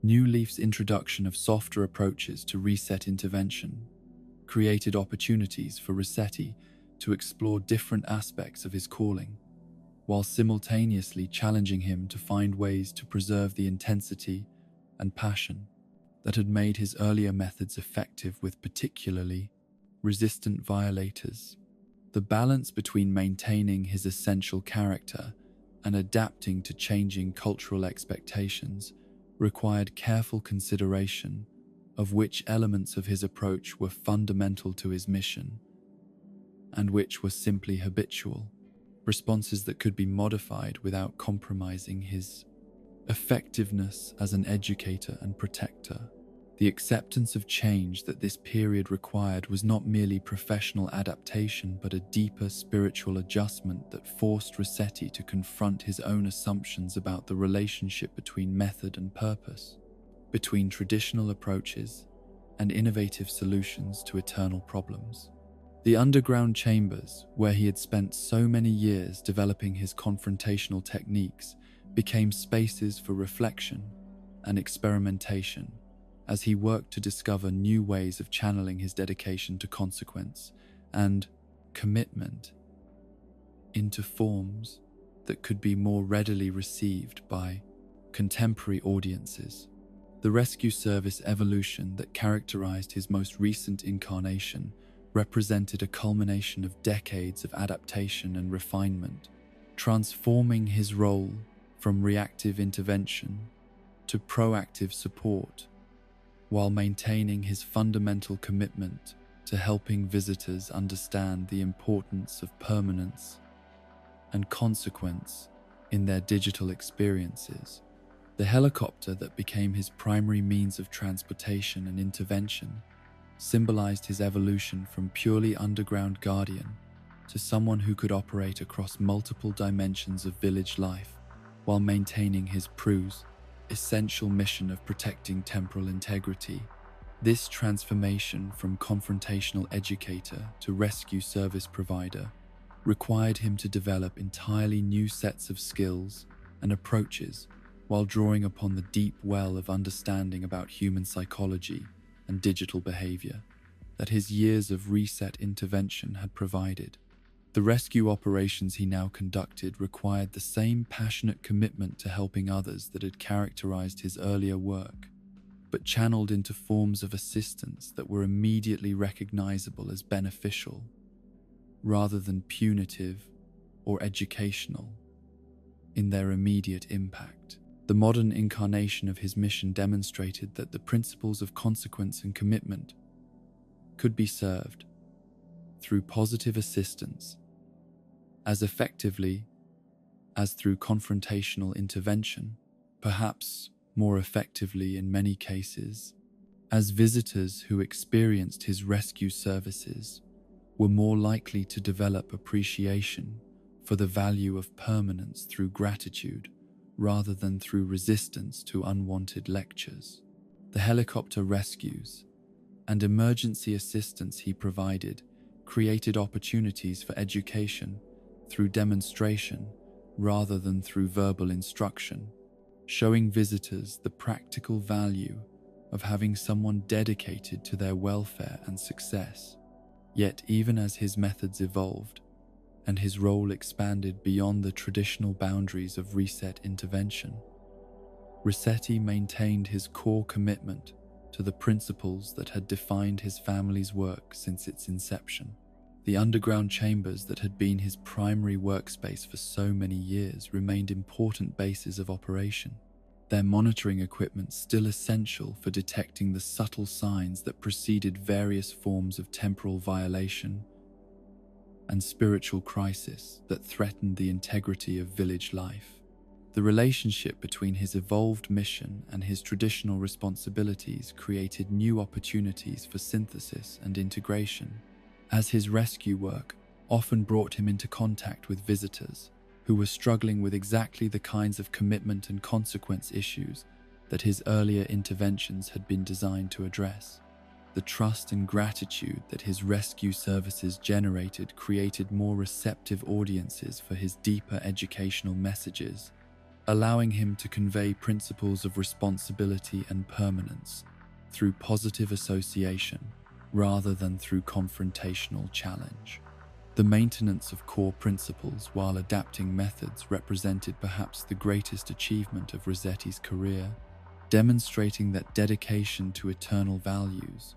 New Leaf's introduction of softer approaches to reset intervention created opportunities for Resetti to explore different aspects of his calling, while simultaneously challenging him to find ways to preserve the intensity and passion that had made his earlier methods effective with particularly resistant violators. The balance between maintaining his essential character and adapting to changing cultural expectations required careful consideration of which elements of his approach were fundamental to his mission and which were simply habitual responses that could be modified without compromising his effectiveness as an educator and protector. The acceptance of change that this period required was not merely professional adaptation, but a deeper spiritual adjustment that forced Resetti to confront his own assumptions about the relationship between method and purpose, between traditional approaches and innovative solutions to eternal problems. The underground chambers, where he had spent so many years developing his confrontational techniques, became spaces for reflection and experimentation, as he worked to discover new ways of channeling his dedication to consequence and commitment into forms that could be more readily received by contemporary audiences. The rescue service evolution that characterized his most recent incarnation represented a culmination of decades of adaptation and refinement, transforming his role from reactive intervention to proactive support, while maintaining his fundamental commitment to helping visitors understand the importance of permanence and consequence in their digital experiences. The helicopter that became his primary means of transportation and intervention symbolized his evolution from purely underground guardian to someone who could operate across multiple dimensions of village life while maintaining his crew's essential mission of protecting temporal integrity. This transformation from confrontational educator to rescue service provider required him to develop entirely new sets of skills and approaches while drawing upon the deep well of understanding about human psychology and digital behavior that his years of reset intervention had provided. The rescue operations he now conducted required the same passionate commitment to helping others that had characterized his earlier work, but channeled into forms of assistance that were immediately recognizable as beneficial, rather than punitive or educational in their immediate impact. The modern incarnation of his mission demonstrated that the principles of consequence and commitment could be served through positive assistance as effectively as through confrontational intervention, perhaps more effectively in many cases, as visitors who experienced his rescue services were more likely to develop appreciation for the value of permanence through gratitude rather than through resistance to unwanted lectures. The helicopter rescues and emergency assistance he provided created opportunities for education through demonstration rather than through verbal instruction, showing visitors the practical value of having someone dedicated to their welfare and success. Yet even as his methods evolved and his role expanded beyond the traditional boundaries of reset intervention, Resetti maintained his core commitment to the principles that had defined his family's work since its inception. The underground chambers that had been his primary workspace for so many years remained important bases of operation, their monitoring equipment still essential for detecting the subtle signs that preceded various forms of temporal violation and spiritual crisis that threatened the integrity of village life. The relationship between his evolved mission and his traditional responsibilities created new opportunities for synthesis and integration, as his rescue work often brought him into contact with visitors who were struggling with exactly the kinds of commitment and consequence issues that his earlier interventions had been designed to address. The trust and gratitude that his rescue services generated created more receptive audiences for his deeper educational messages, allowing him to convey principles of responsibility and permanence through positive association rather than through confrontational challenge. The maintenance of core principles while adapting methods represented perhaps the greatest achievement of Resetti's career, demonstrating that dedication to eternal values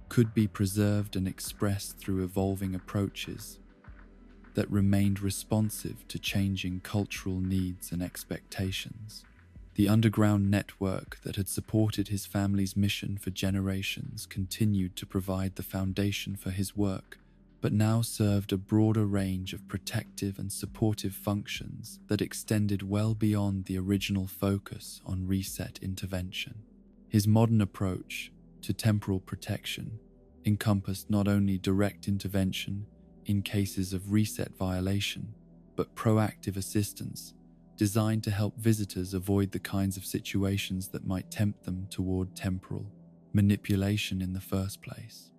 could be preserved and expressed through evolving approaches that remained responsive to changing cultural needs and expectations. The underground network that had supported his family's mission for generations continued to provide the foundation for his work, but now served a broader range of protective and supportive functions that extended well beyond the original focus on reset intervention. His modern approach to temporal protection encompassed not only direct intervention in cases of reset violation, but proactive assistance designed to help visitors avoid the kinds of situations that might tempt them toward temporal manipulation in the first place.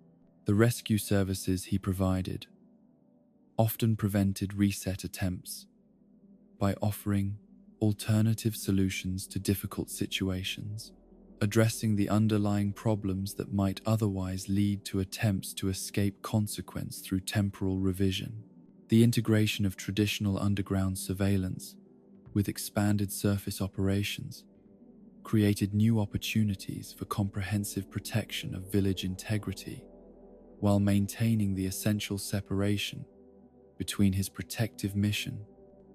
The rescue services he provided often prevented reset attempts by offering alternative solutions to difficult situations, addressing the underlying problems that might otherwise lead to attempts to escape consequence through temporal revision. The integration of traditional underground surveillance with expanded surface operations created new opportunities for comprehensive protection of village integrity, while maintaining the essential separation between his protective mission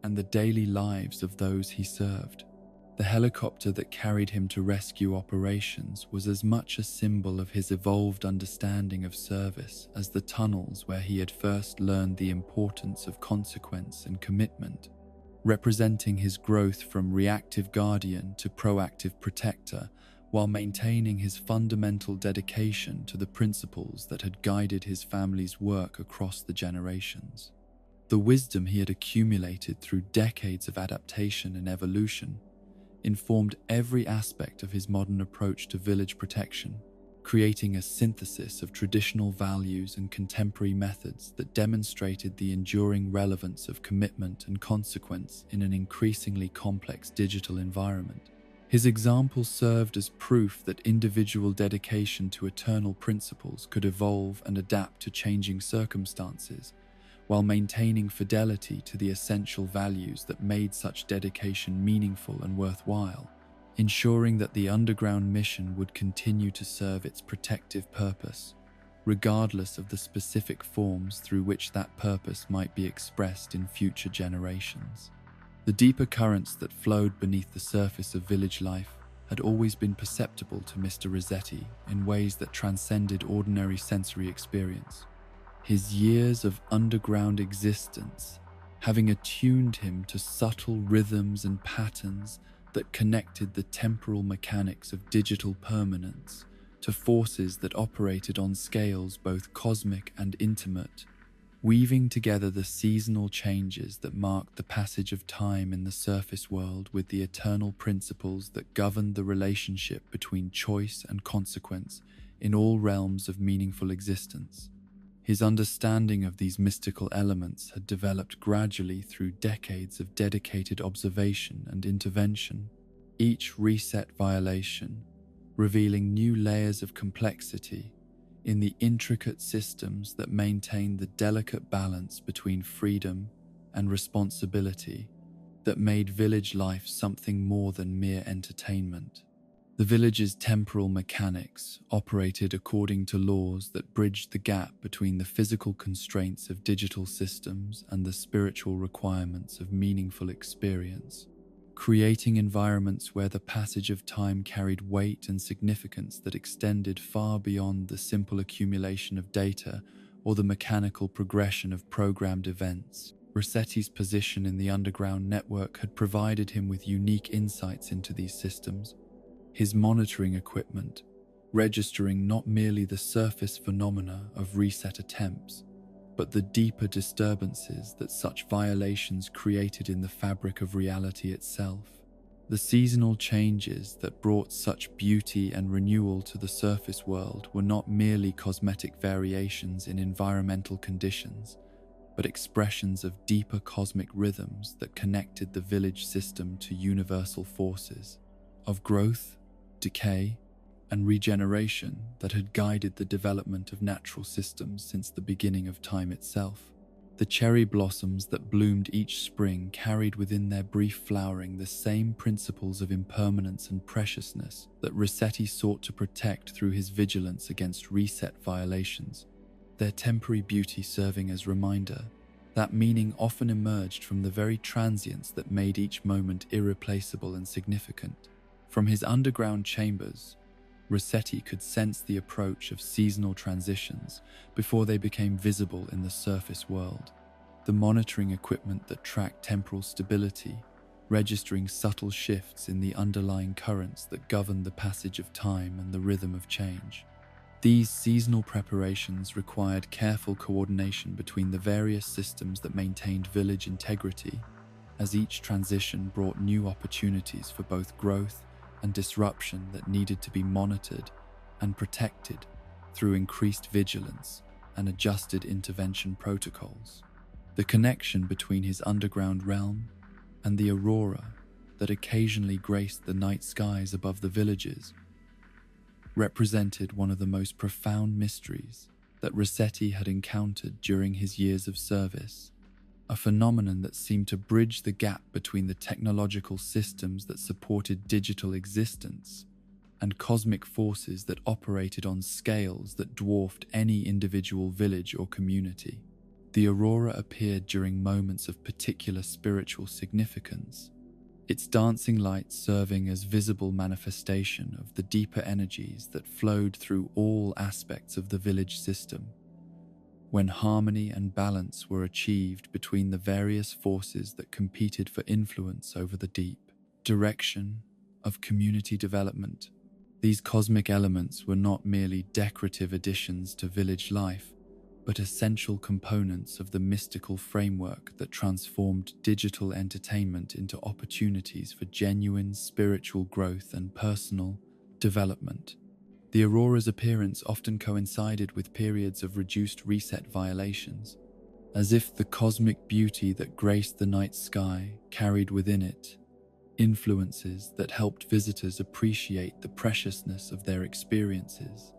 and the daily lives of those he served. The helicopter that carried him to rescue operations was as much a symbol of his evolved understanding of service as the tunnels where he had first learned the importance of consequence and commitment, representing his growth from reactive guardian to proactive protector, while maintaining his fundamental dedication to the principles that had guided his family's work across the generations. The wisdom he had accumulated through decades of adaptation and evolution informed every aspect of his modern approach to village protection, creating a synthesis of traditional values and contemporary methods that demonstrated the enduring relevance of commitment and consequence in an increasingly complex digital environment. His example served as proof that individual dedication to eternal principles could evolve and adapt to changing circumstances, while maintaining fidelity to the essential values that made such dedication meaningful and worthwhile, ensuring that the underground mission would continue to serve its protective purpose, regardless of the specific forms through which that purpose might be expressed in future generations. The deeper currents that flowed beneath the surface of village life had always been perceptible to Mr. Resetti in ways that transcended ordinary sensory experience. His years of underground existence having attuned him to subtle rhythms and patterns that connected the temporal mechanics of digital permanence to forces that operated on scales both cosmic and intimate, weaving together the seasonal changes that marked the passage of time in the surface world with the eternal principles that governed the relationship between choice and consequence in all realms of meaningful existence. His understanding of these mystical elements had developed gradually through decades of dedicated observation and intervention, each reset violation revealing new layers of complexity in the intricate systems that maintain the delicate balance between freedom and responsibility that made village life something more than mere entertainment. The village's temporal mechanics operated according to laws that bridged the gap between the physical constraints of digital systems and the spiritual requirements of meaningful experience, creating environments where the passage of time carried weight and significance that extended far beyond the simple accumulation of data or the mechanical progression of programmed events. Resetti's position in the underground network had provided him with unique insights into these systems, his monitoring equipment registering not merely the surface phenomena of reset attempts, but the deeper disturbances that such violations created in the fabric of reality itself. The seasonal changes that brought such beauty and renewal to the surface world were not merely cosmetic variations in environmental conditions, but expressions of deeper cosmic rhythms that connected the village system to universal forces of growth, decay, and regeneration that had guided the development of natural systems since the beginning of time itself. The cherry blossoms that bloomed each spring carried within their brief flowering the same principles of impermanence and preciousness that Resetti sought to protect through his vigilance against reset violations, their temporary beauty serving as reminder that meaning often emerged from the very transience that made each moment irreplaceable and significant. From his underground chambers, Resetti could sense the approach of seasonal transitions before they became visible in the surface world. The monitoring equipment that tracked temporal stability, registering subtle shifts in the underlying currents that govern the passage of time and the rhythm of change. These seasonal preparations required careful coordination between the various systems that maintained village integrity, as each transition brought new opportunities for both growth and disruption that needed to be monitored and protected through increased vigilance and adjusted intervention protocols. The connection between his underground realm and the aurora that occasionally graced the night skies above the villages represented one of the most profound mysteries that Resetti had encountered during his years of service, a phenomenon that seemed to bridge the gap between the technological systems that supported digital existence and cosmic forces that operated on scales that dwarfed any individual village or community. The aurora appeared during moments of particular spiritual significance, its dancing light serving as visible manifestation of the deeper energies that flowed through all aspects of the village system. When harmony and balance were achieved between the various forces that competed for influence over the deep direction of community development, these cosmic elements were not merely decorative additions to village life, but essential components of the mystical framework that transformed digital entertainment into opportunities for genuine spiritual growth and personal development. The aurora's appearance often coincided with periods of reduced reset violations, as if the cosmic beauty that graced the night sky carried within it influences that helped visitors appreciate the preciousness of their experiences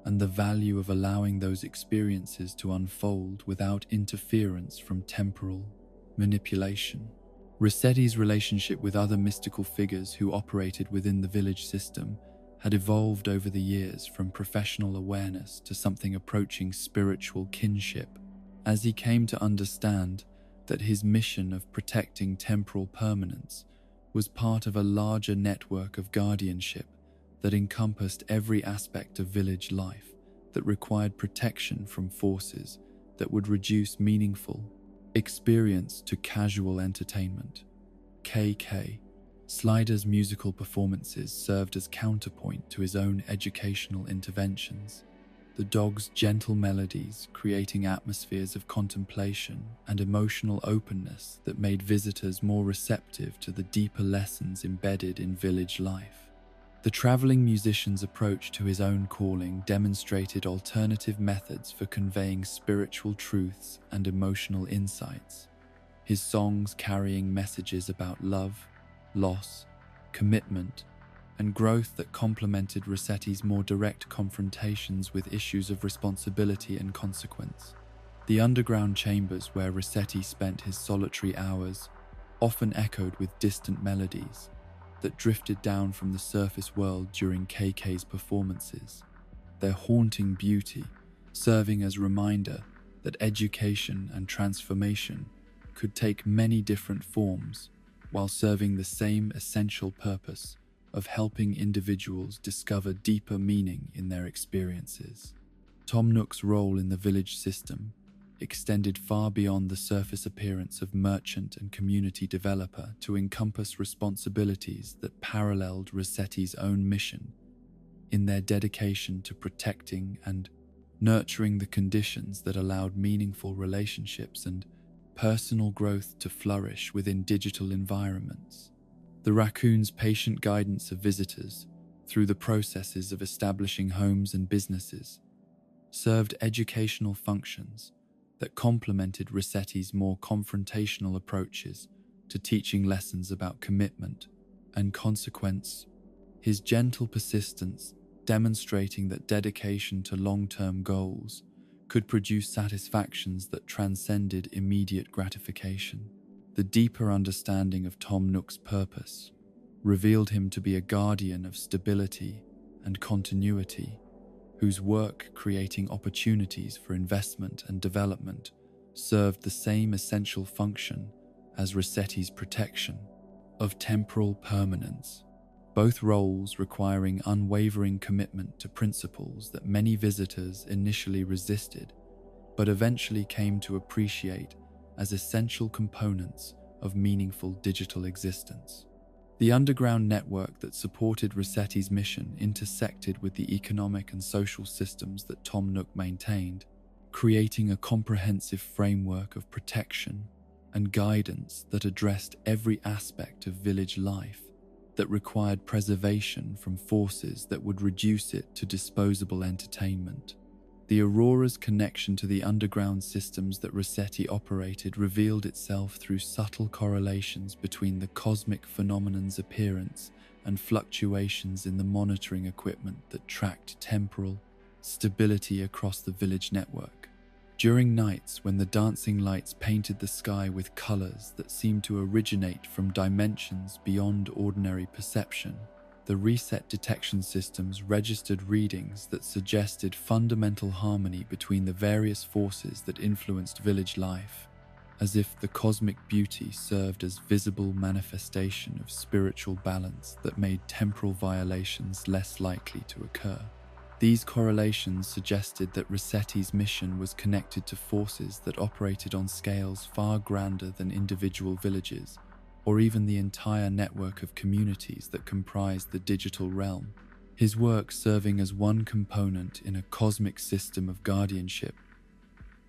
and the value of allowing those experiences to unfold without interference from temporal manipulation. Resetti's relationship with other mystical figures who operated within the village system had evolved over the years from professional awareness to something approaching spiritual kinship, as he came to understand that his mission of protecting temporal permanence was part of a larger network of guardianship that encompassed every aspect of village life that required protection from forces that would reduce meaningful experience to casual entertainment. KK Slider's musical performances served as counterpoint to his own educational interventions, the dog's gentle melodies creating atmospheres of contemplation and emotional openness that made visitors more receptive to the deeper lessons embedded in village life. The traveling musician's approach to his own calling demonstrated alternative methods for conveying spiritual truths and emotional insights, his songs carrying messages about love, loss, commitment, and growth that complemented Resetti's more direct confrontations with issues of responsibility and consequence. The underground chambers where Resetti spent his solitary hours often echoed with distant melodies that drifted down from the surface world during KK's performances, their haunting beauty serving as a reminder that education and transformation could take many different forms while serving the same essential purpose of helping individuals discover deeper meaning in their experiences. Tom Nook's role in the village system extended far beyond the surface appearance of merchant and community developer to encompass responsibilities that paralleled Resetti's own mission in their dedication to protecting and nurturing the conditions that allowed meaningful relationships and personal growth to flourish within digital environments. The raccoon's patient guidance of visitors through the processes of establishing homes and businesses served educational functions that complemented Resetti's more confrontational approaches to teaching lessons about commitment and consequence, his gentle persistence demonstrating that dedication to long-term goals could produce satisfactions that transcended immediate gratification. The deeper understanding of Tom Nook's purpose revealed him to be a guardian of stability and continuity, whose work creating opportunities for investment and development served the same essential function as Resetti's protection of temporal permanence, both roles requiring unwavering commitment to principles that many visitors initially resisted, but eventually came to appreciate as essential components of meaningful digital existence. The underground network that supported Resetti's mission intersected with the economic and social systems that Tom Nook maintained, creating a comprehensive framework of protection and guidance that addressed every aspect of village life that required preservation from forces that would reduce it to disposable entertainment. The aurora's connection to the underground systems that Resetti operated revealed itself through subtle correlations between the cosmic phenomenon's appearance and fluctuations in the monitoring equipment that tracked temporal stability across the village network. During nights when the dancing lights painted the sky with colors that seemed to originate from dimensions beyond ordinary perception, the reset detection systems registered readings that suggested fundamental harmony between the various forces that influenced village life, as if the cosmic beauty served as visible manifestation of spiritual balance that made temporal violations less likely to occur. These correlations suggested that Resetti's mission was connected to forces that operated on scales far grander than individual villages, or even the entire network of communities that comprised the digital realm. His work serving as one component in a cosmic system of guardianship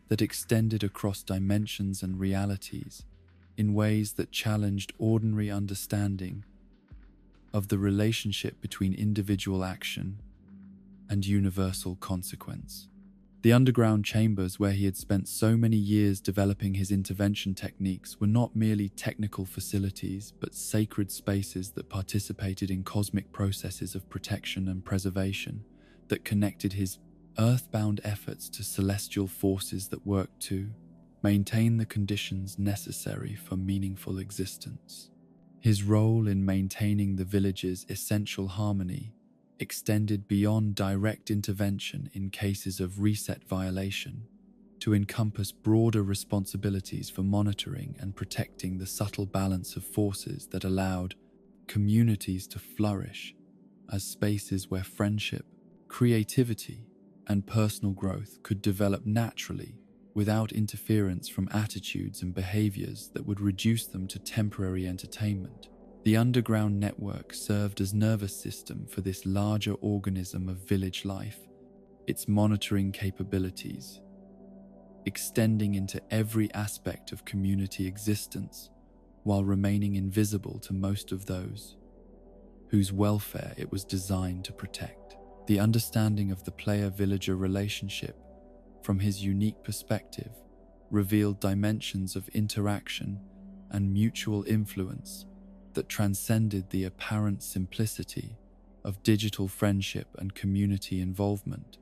that extended across dimensions and realities in ways that challenged ordinary understanding of the relationship between individual action and universal consequence. The underground chambers where he had spent so many years developing his intervention techniques were not merely technical facilities, but sacred spaces that participated in cosmic processes of protection and preservation that connected his earthbound efforts to celestial forces that worked to maintain the conditions necessary for meaningful existence. His role in maintaining the village's essential harmony extended beyond direct intervention in cases of reset violation to encompass broader responsibilities for monitoring and protecting the subtle balance of forces that allowed communities to flourish as spaces where friendship, creativity, and personal growth could develop naturally without interference from attitudes and behaviors that would reduce them to temporary entertainment. The underground network served as nervous system for this larger organism of village life, its monitoring capabilities extending into every aspect of community existence while remaining invisible to most of those whose welfare it was designed to protect. The understanding of the player-villager relationship from his unique perspective revealed dimensions of interaction and mutual influence that transcended the apparent simplicity of digital friendship and community involvement,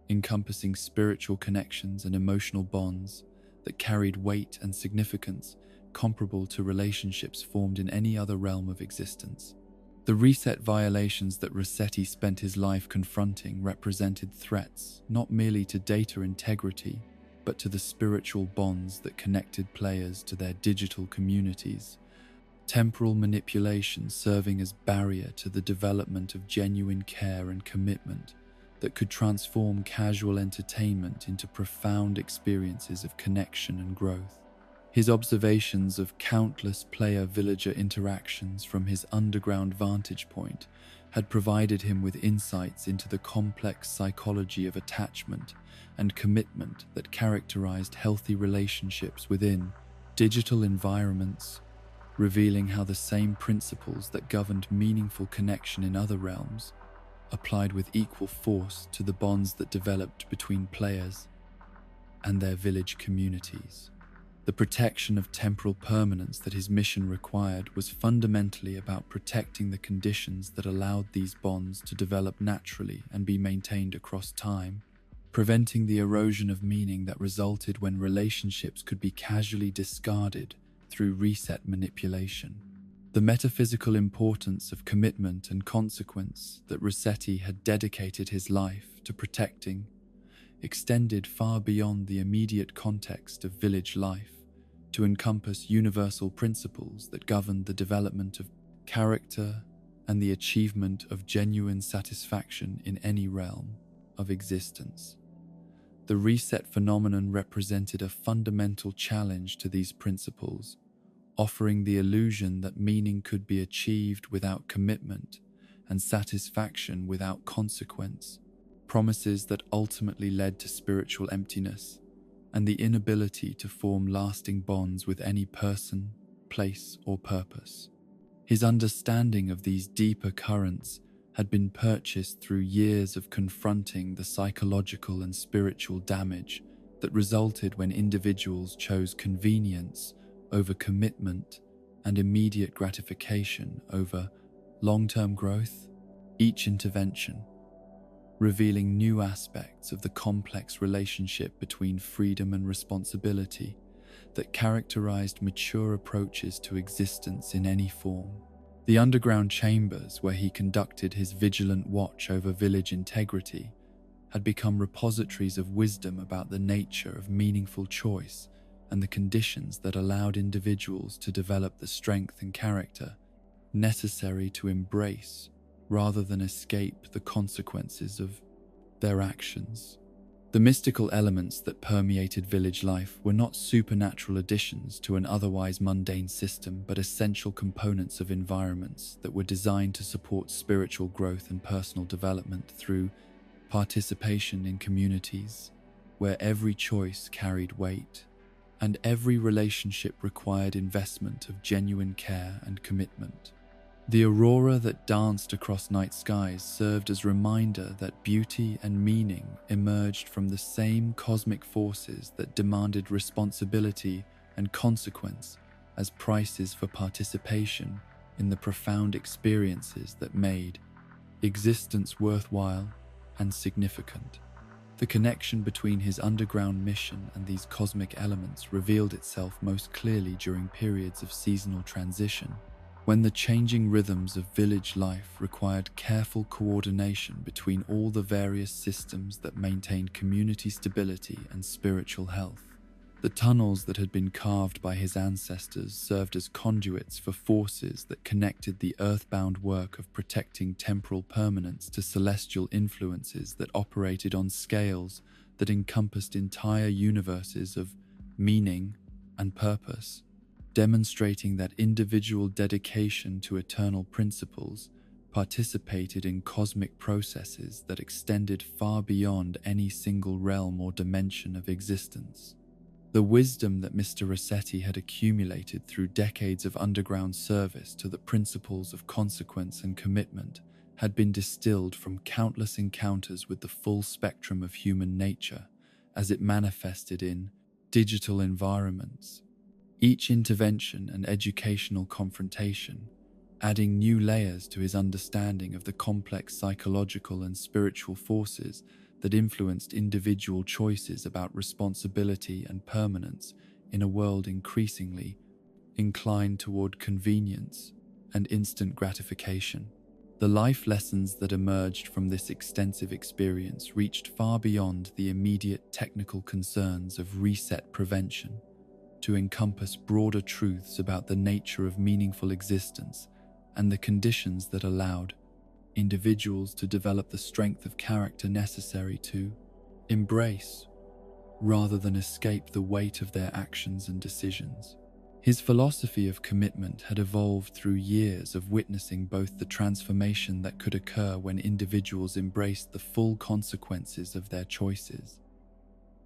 encompassing spiritual connections and emotional bonds that carried weight and significance comparable to relationships formed in any other realm of existence. The reset violations that Resetti spent his life confronting represented threats not merely to data integrity, but to the spiritual bonds that connected players to their digital communities. Temporal manipulation serving as barrier to the development of genuine care and commitment that could transform casual entertainment into profound experiences of connection and growth. His observations of countless player-villager interactions from his underground vantage point had provided him with insights into the complex psychology of attachment and commitment that characterized healthy relationships within digital environments, revealing how the same principles that governed meaningful connection in other realms applied with equal force to the bonds that developed between players and their village communities. The protection of temporal permanence that his mission required was fundamentally about protecting the conditions that allowed these bonds to develop naturally and be maintained across time, preventing the erosion of meaning that resulted when relationships could be casually discarded through reset manipulation. The metaphysical importance of commitment and consequence that Resetti had dedicated his life to protecting extended far beyond the immediate context of village life to encompass universal principles that governed the development of character and the achievement of genuine satisfaction in any realm of existence. The reset phenomenon represented a fundamental challenge to these principles, offering the illusion that meaning could be achieved without commitment and satisfaction without consequence, promises that ultimately led to spiritual emptiness and the inability to form lasting bonds with any person, place, or purpose. His understanding of these deeper currents had been purchased through years of confronting the psychological and spiritual damage that resulted when individuals chose convenience over commitment and immediate gratification over long-term growth, each intervention revealing new aspects of the complex relationship between freedom and responsibility that characterized mature approaches to existence in any form. The underground chambers where he conducted his vigilant watch over village integrity had become repositories of wisdom about the nature of meaningful choice and the conditions that allowed individuals to develop the strength and character necessary to embrace rather than escape the consequences of their actions. The mystical elements that permeated village life were not supernatural additions to an otherwise mundane system, but essential components of environments that were designed to support spiritual growth and personal development through participation in communities where every choice carried weight and every relationship required investment of genuine care and commitment. The aurora that danced across night skies served as a reminder that beauty and meaning emerged from the same cosmic forces that demanded responsibility and consequence as prices for participation in the profound experiences that made existence worthwhile and significant. The connection between his underground mission and these cosmic elements revealed itself most clearly during periods of seasonal transition, when the changing rhythms of village life required careful coordination between all the various systems that maintained community stability and spiritual health. The tunnels that had been carved by his ancestors served as conduits for forces that connected the earthbound work of protecting temporal permanence to celestial influences that operated on scales that encompassed entire universes of meaning and purpose, demonstrating that individual dedication to eternal principles participated in cosmic processes that extended far beyond any single realm or dimension of existence. The wisdom that Mr. Resetti had accumulated through decades of underground service to the principles of consequence and commitment had been distilled from countless encounters with the full spectrum of human nature as it manifested in digital environments. Each intervention and educational confrontation adding new layers to his understanding of the complex psychological and spiritual forces that influenced individual choices about responsibility and permanence in a world increasingly inclined toward convenience and instant gratification. The life lessons that emerged from this extensive experience reached far beyond the immediate technical concerns of reset prevention to encompass broader truths about the nature of meaningful existence and the conditions that allowed individuals to develop the strength of character necessary to embrace, rather than escape, the weight of their actions and decisions. His philosophy of commitment had evolved through years of witnessing both the transformation that could occur when individuals embraced the full consequences of their choices,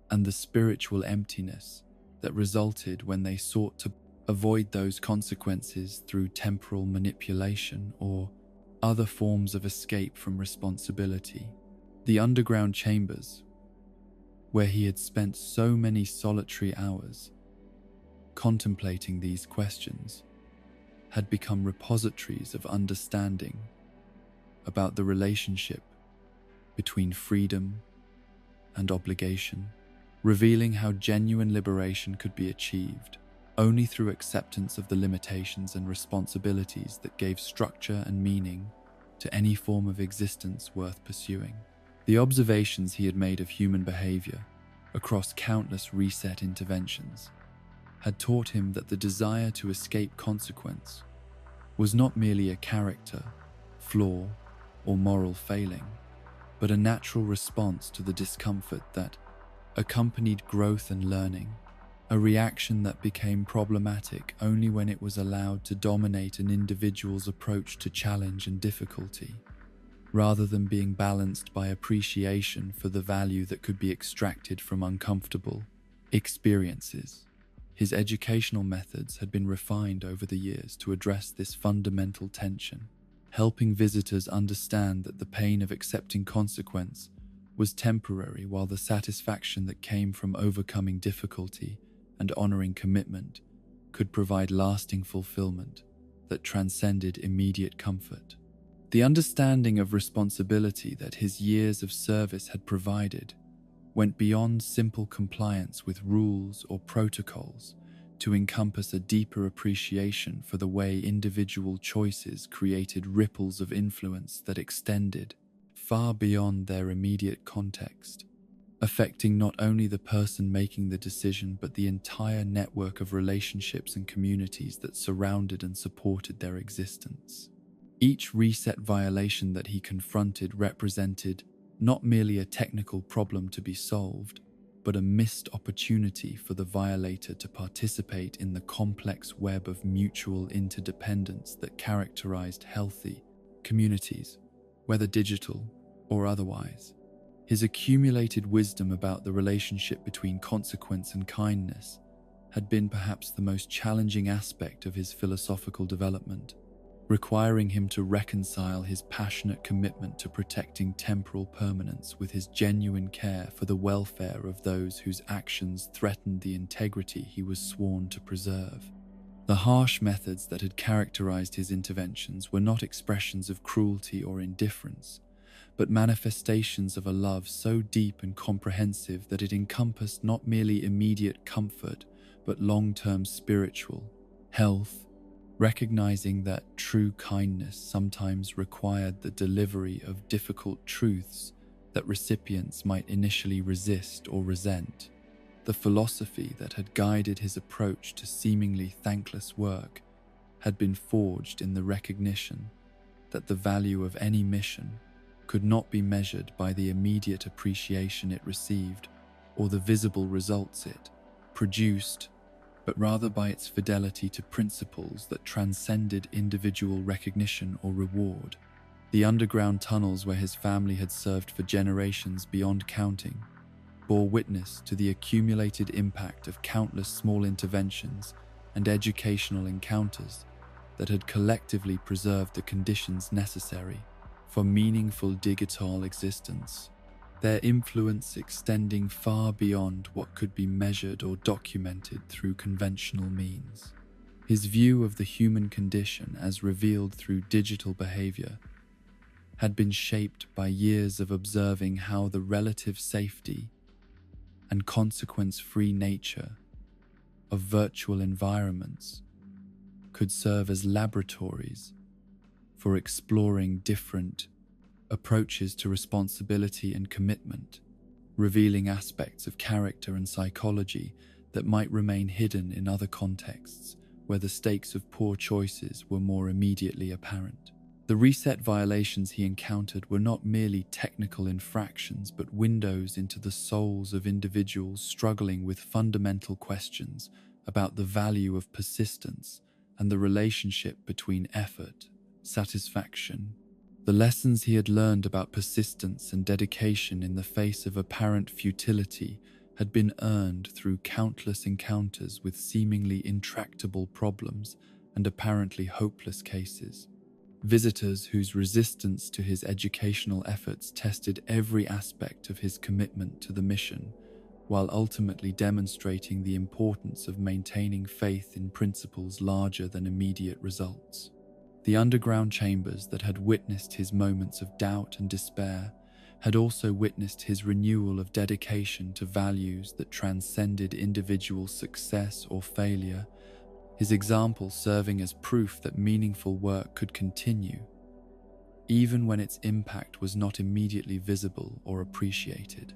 and the spiritual emptiness that resulted when they sought to avoid those consequences through temporal manipulation or other forms of escape from responsibility. The underground chambers, where he had spent so many solitary hours contemplating these questions, had become repositories of understanding about the relationship between freedom and obligation, revealing how genuine liberation could be achieved only through acceptance of the limitations and responsibilities that gave structure and meaning to any form of existence worth pursuing. The observations he had made of human behavior across countless reset interventions had taught him that the desire to escape consequence was not merely a character flaw or moral failing, but a natural response to the discomfort that accompanied growth and learning, a reaction that became problematic only when it was allowed to dominate an individual's approach to challenge and difficulty, rather than being balanced by appreciation for the value that could be extracted from uncomfortable experiences. His educational methods had been refined over the years to address this fundamental tension, helping visitors understand that the pain of accepting consequence was temporary, while the satisfaction that came from overcoming difficulty and honoring commitment could provide lasting fulfillment that transcended immediate comfort. The understanding of responsibility that his years of service had provided went beyond simple compliance with rules or protocols to encompass a deeper appreciation for the way individual choices created ripples of influence that extended far beyond their immediate context, affecting not only the person making the decision but the entire network of relationships and communities that surrounded and supported their existence. Each reset violation that he confronted represented not merely a technical problem to be solved, but a missed opportunity for the violator to participate in the complex web of mutual interdependence that characterized healthy communities, whether digital or otherwise. His accumulated wisdom about the relationship between consequence and kindness had been perhaps the most challenging aspect of his philosophical development, requiring him to reconcile his passionate commitment to protecting temporal permanence with his genuine care for the welfare of those whose actions threatened the integrity he was sworn to preserve. The harsh methods that had characterized his interventions were not expressions of cruelty or indifference, but manifestations of a love so deep and comprehensive that it encompassed not merely immediate comfort, but long-term spiritual health, recognizing that true kindness sometimes required the delivery of difficult truths that recipients might initially resist or resent. The philosophy that had guided his approach to seemingly thankless work had been forged in the recognition that the value of any mission could not be measured by the immediate appreciation it received or the visible results it produced, but rather by its fidelity to principles that transcended individual recognition or reward. The underground tunnels where his family had served for generations beyond counting bore witness to the accumulated impact of countless small interventions and educational encounters that had collectively preserved the conditions necessary for meaningful digital existence, their influence extending far beyond what could be measured or documented through conventional means. His view of the human condition as revealed through digital behavior had been shaped by years of observing how the relative safety and consequence-free nature of virtual environments could serve as laboratories for exploring different approaches to responsibility and commitment, revealing aspects of character and psychology that might remain hidden in other contexts where the stakes of poor choices were more immediately apparent. The reset violations he encountered were not merely technical infractions, but windows into the souls of individuals struggling with fundamental questions about the value of persistence and the relationship between effort, satisfaction. The lessons he had learned about persistence and dedication in the face of apparent futility had been earned through countless encounters with seemingly intractable problems and apparently hopeless cases. Visitors whose resistance to his educational efforts tested every aspect of his commitment to the mission, while ultimately demonstrating the importance of maintaining faith in principles larger than immediate results. The underground chambers that had witnessed his moments of doubt and despair had also witnessed his renewal of dedication to values that transcended individual success or failure, his example serving as proof that meaningful work could continue, even when its impact was not immediately visible or appreciated.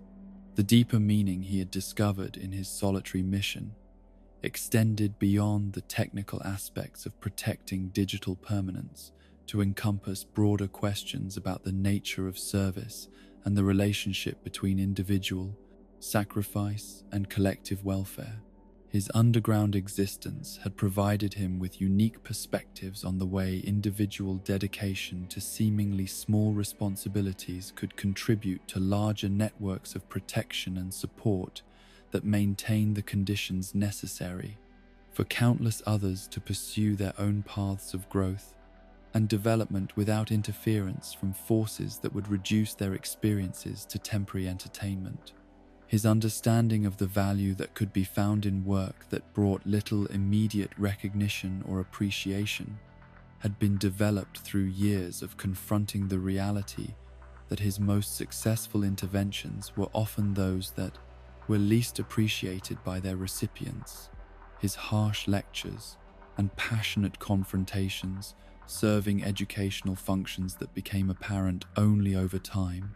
The deeper meaning he had discovered in his solitary mission extended beyond the technical aspects of protecting digital permanence to encompass broader questions about the nature of service and the relationship between individual sacrifice and collective welfare. His underground existence had provided him with unique perspectives on the way individual dedication to seemingly small responsibilities could contribute to larger networks of protection and support that maintain the conditions necessary for countless others to pursue their own paths of growth and development without interference from forces that would reduce their experiences to temporary entertainment. His understanding of the value that could be found in work that brought little immediate recognition or appreciation had been developed through years of confronting the reality that his most successful interventions were often those that were least appreciated by their recipients. His harsh lectures and passionate confrontations serving educational functions that became apparent only over time,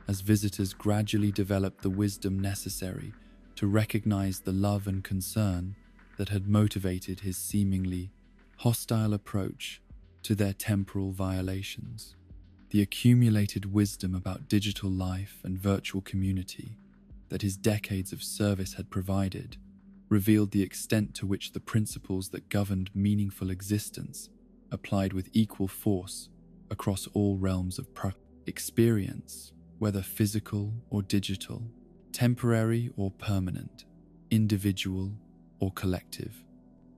as visitors gradually developed the wisdom necessary to recognize the love and concern that had motivated his seemingly hostile approach to their temporal violations. The accumulated wisdom about digital life and virtual community that his decades of service had provided revealed the extent to which the principles that governed meaningful existence applied with equal force across all realms of experience, whether physical or digital, temporary or permanent, individual or collective.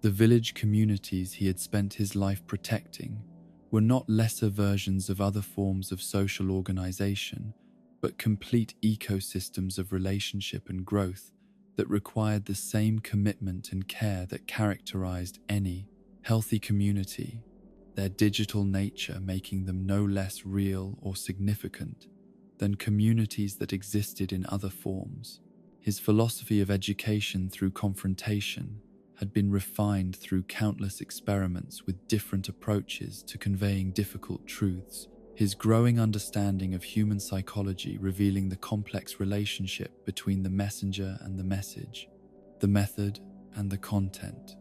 The village communities he had spent his life protecting were not lesser versions of other forms of social organization, but complete ecosystems of relationship and growth that required the same commitment and care that characterized any healthy community, their digital nature making them no less real or significant than communities that existed in other forms. His philosophy of education through confrontation had been refined through countless experiments with different approaches to conveying difficult truths, his growing understanding of human psychology revealing the complex relationship between the messenger and the message, the method and the content,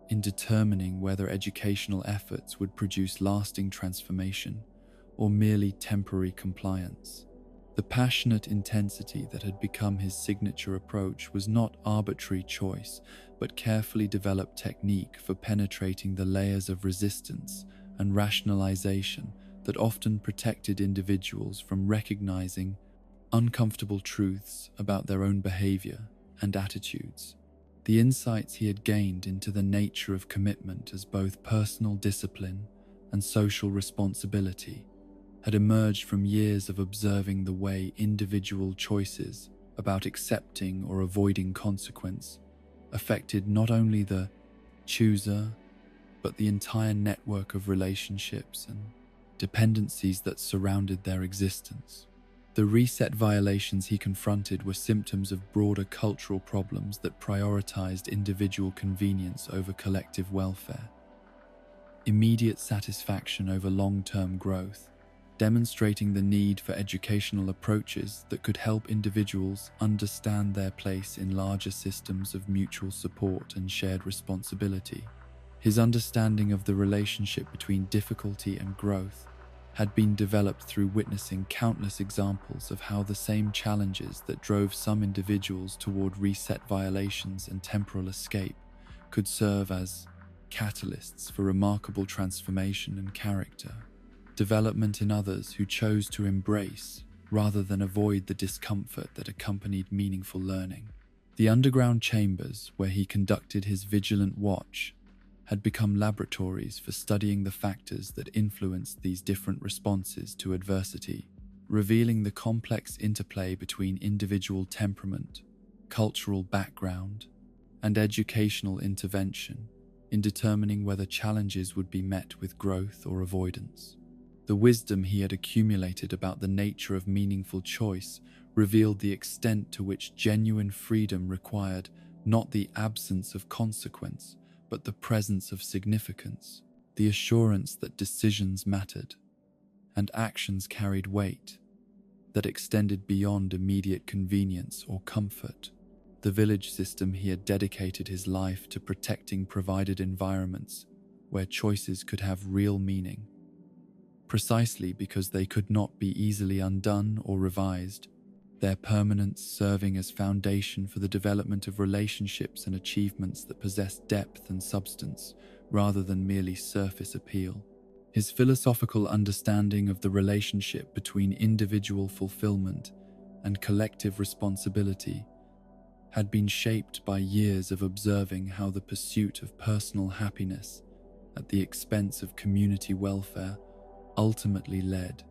in determining whether educational efforts would produce lasting transformation or merely temporary compliance. The passionate intensity that had become his signature approach was not arbitrary choice, but carefully developed technique for penetrating the layers of resistance and rationalization that often protected individuals from recognizing uncomfortable truths about their own behavior and attitudes. The insights he had gained into the nature of commitment as both personal discipline and social responsibility had emerged from years of observing the way individual choices about accepting or avoiding consequence affected not only the chooser, but the entire network of relationships and dependencies that surrounded their existence. The reset violations he confronted were symptoms of broader cultural problems that prioritized individual convenience over collective welfare, immediate satisfaction over long-term growth, demonstrating the need for educational approaches that could help individuals understand their place in larger systems of mutual support and shared responsibility. His understanding of the relationship between difficulty and growth had been developed through witnessing countless examples of how the same challenges that drove some individuals toward reset violations and temporal escape could serve as catalysts for remarkable transformation and character development in others who chose to embrace rather than avoid the discomfort that accompanied meaningful learning. The underground chambers where he conducted his vigilant watch had become laboratories for studying the factors that influenced these different responses to adversity, revealing the complex interplay between individual temperament, cultural background, and educational intervention in determining whether challenges would be met with growth or avoidance. The wisdom he had accumulated about the nature of meaningful choice revealed the extent to which genuine freedom required not the absence of consequence, but the presence of significance, the assurance that decisions mattered, and actions carried weight, that extended beyond immediate convenience or comfort. The village system he had dedicated his life to protecting provided environments where choices could have real meaning, precisely because they could not be easily undone or revised, their permanence serving as foundation for the development of relationships and achievements that possess depth and substance rather than merely surface appeal. His philosophical understanding of the relationship between individual fulfillment and collective responsibility had been shaped by years of observing how the pursuit of personal happiness at the expense of community welfare ultimately led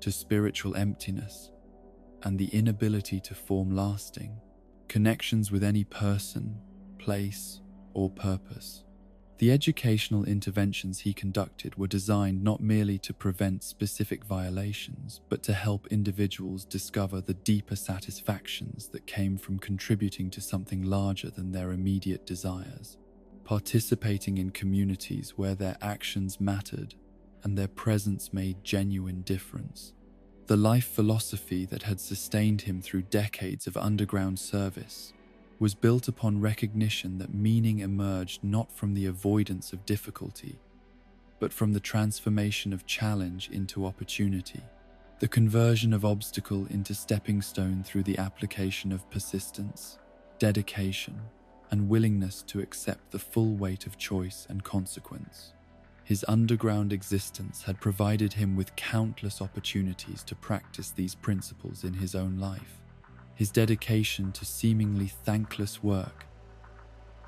to spiritual emptiness and the inability to form lasting connections with any person, place, or purpose. The educational interventions he conducted were designed not merely to prevent specific violations, but to help individuals discover the deeper satisfactions that came from contributing to something larger than their immediate desires, participating in communities where their actions mattered and their presence made genuine difference. The life philosophy that had sustained him through decades of underground service was built upon recognition that meaning emerged not from the avoidance of difficulty, but from the transformation of challenge into opportunity, the conversion of obstacle into stepping stone through the application of persistence, dedication, and willingness to accept the full weight of choice and consequence. His underground existence had provided him with countless opportunities to practice these principles in his own life. His dedication to seemingly thankless work,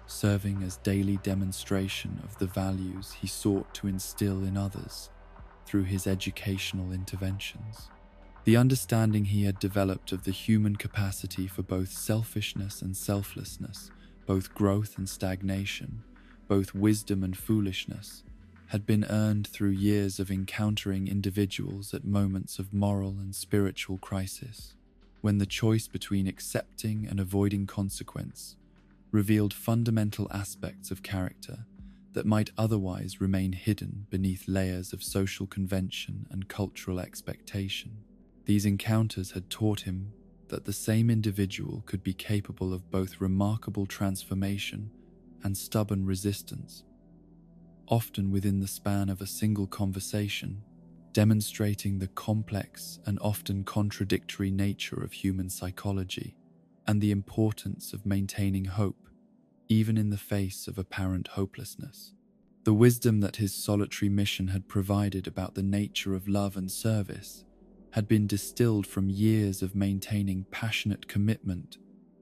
serving as daily demonstration of the values he sought to instill in others through his educational interventions. The understanding he had developed of the human capacity for both selfishness and selflessness, both growth and stagnation, both wisdom and foolishness, had been earned through years of encountering individuals at moments of moral and spiritual crisis, when the choice between accepting and avoiding consequence revealed fundamental aspects of character that might otherwise remain hidden beneath layers of social convention and cultural expectation. These encounters had taught him that the same individual could be capable of both remarkable transformation and stubborn resistance, often within the span of a single conversation, demonstrating the complex and often contradictory nature of human psychology and the importance of maintaining hope, even in the face of apparent hopelessness. The wisdom that his solitary mission had provided about the nature of love and service had been distilled from years of maintaining passionate commitment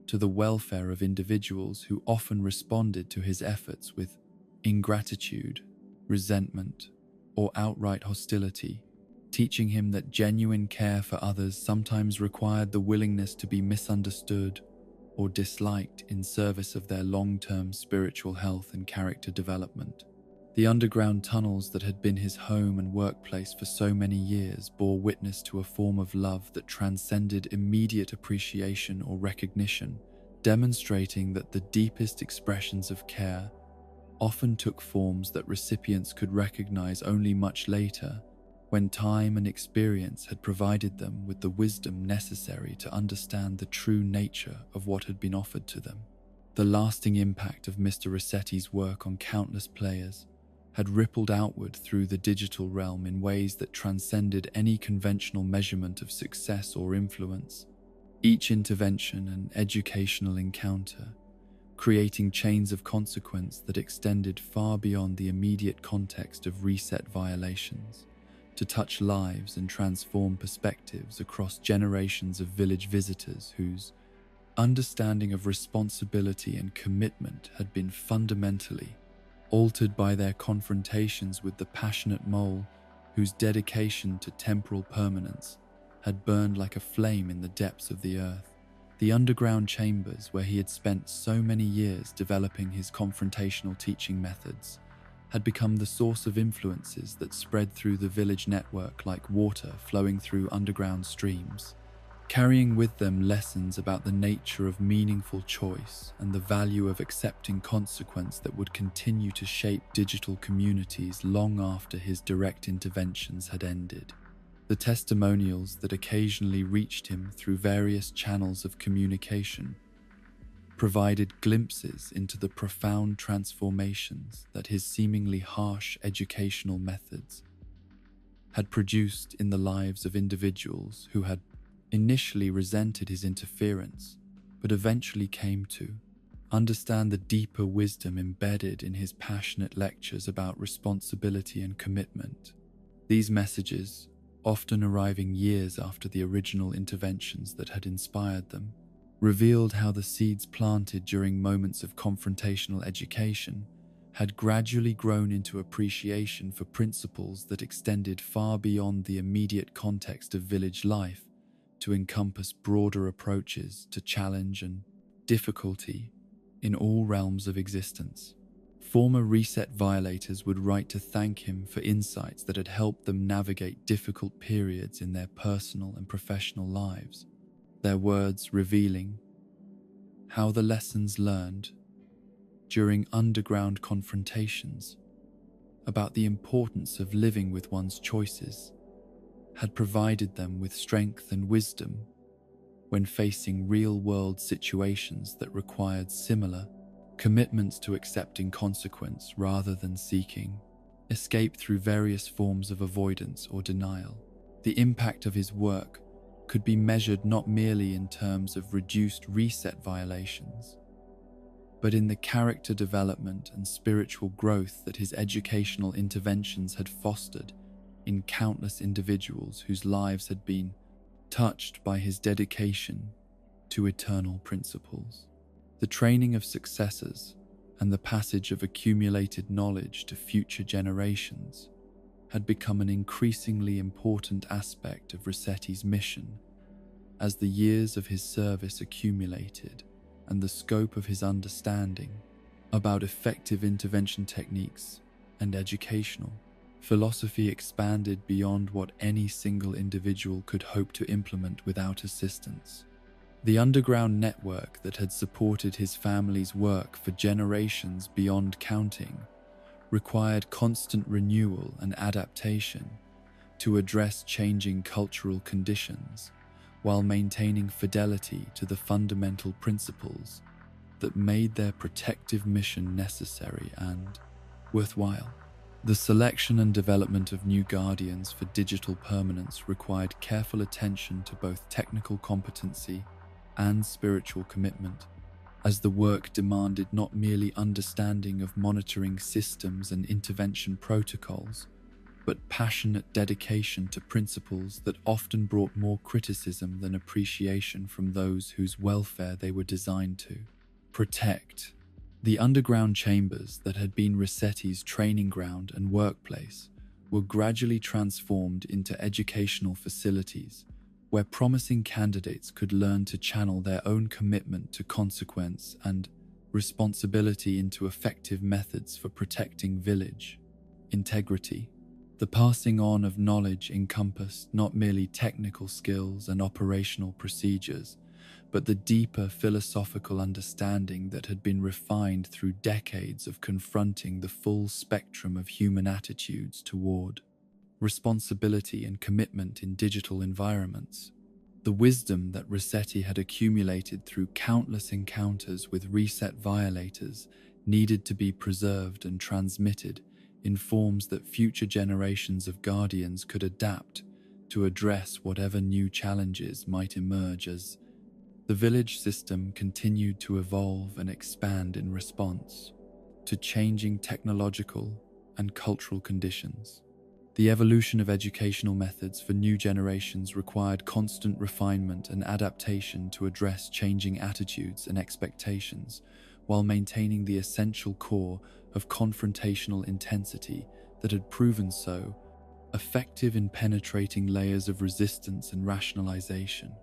to the welfare of individuals who often responded to his efforts with ingratitude, resentment, or outright hostility, teaching him that genuine care for others sometimes required the willingness to be misunderstood or disliked in service of their long-term spiritual health and character development. The underground tunnels that had been his home and workplace for so many years bore witness to a form of love that transcended immediate appreciation or recognition, demonstrating that the deepest expressions of care often took forms that recipients could recognize only much later, when time and experience had provided them with the wisdom necessary to understand the true nature of what had been offered to them. The lasting impact of Mr. Resetti's work on countless players had rippled outward through the digital realm in ways that transcended any conventional measurement of success or influence. Each intervention and educational encounter creating chains of consequence that extended far beyond the immediate context of reset violations, to touch lives and transform perspectives across generations of village visitors whose understanding of responsibility and commitment had been fundamentally altered by their confrontations with the passionate mole whose dedication to temporal permanence had burned like a flame in the depths of the earth. The underground chambers where he had spent so many years developing his confrontational teaching methods had become the source of influences that spread through the village network like water flowing through underground streams, carrying with them lessons about the nature of meaningful choice and the value of accepting consequence that would continue to shape digital communities long after his direct interventions had ended. The testimonials that occasionally reached him through various channels of communication provided glimpses into the profound transformations that his seemingly harsh educational methods had produced in the lives of individuals who had initially resented his interference, but eventually came to understand the deeper wisdom embedded in his passionate lectures about responsibility and commitment. These messages, often arriving years after the original interventions that had inspired them, revealed how the seeds planted during moments of confrontational education had gradually grown into appreciation for principles that extended far beyond the immediate context of village life to encompass broader approaches to challenge and difficulty in all realms of existence. Former Reset violators would write to thank him for insights that had helped them navigate difficult periods in their personal and professional lives, their words revealing how the lessons learned during underground confrontations about the importance of living with one's choices had provided them with strength and wisdom when facing real-world situations that required similar commitments to accepting consequence rather than seeking escape through various forms of avoidance or denial. The impact of his work could be measured not merely in terms of reduced reset violations, but in the character development and spiritual growth that his educational interventions had fostered in countless individuals whose lives had been touched by his dedication to eternal principles. The training of successors and the passage of accumulated knowledge to future generations had become an increasingly important aspect of Resetti's mission as the years of his service accumulated and the scope of his understanding about effective intervention techniques and educational philosophy expanded beyond what any single individual could hope to implement without assistance. The underground network that had supported his family's work for generations beyond counting required constant renewal and adaptation to address changing cultural conditions while maintaining fidelity to the fundamental principles that made their protective mission necessary and worthwhile. The selection and development of new guardians for digital permanence required careful attention to both technical competency and spiritual commitment, as the work demanded not merely understanding of monitoring systems and intervention protocols, but passionate dedication to principles that often brought more criticism than appreciation from those whose welfare they were designed to protect. The underground chambers that had been Resetti's training ground and workplace were gradually transformed into educational facilities where promising candidates could learn to channel their own commitment to consequence and responsibility into effective methods for protecting village integrity. The passing on of knowledge encompassed not merely technical skills and operational procedures, but the deeper philosophical understanding that had been refined through decades of confronting the full spectrum of human attitudes toward responsibility and commitment in digital environments. The wisdom that Resetti had accumulated through countless encounters with reset violators needed to be preserved and transmitted in forms that future generations of guardians could adapt to address whatever new challenges might emerge as the village system continued to evolve and expand in response to changing technological and cultural conditions. The evolution of educational methods for new generations required constant refinement and adaptation to address changing attitudes and expectations, while maintaining the essential core of confrontational intensity that had proven so effective in penetrating layers of resistance and rationalization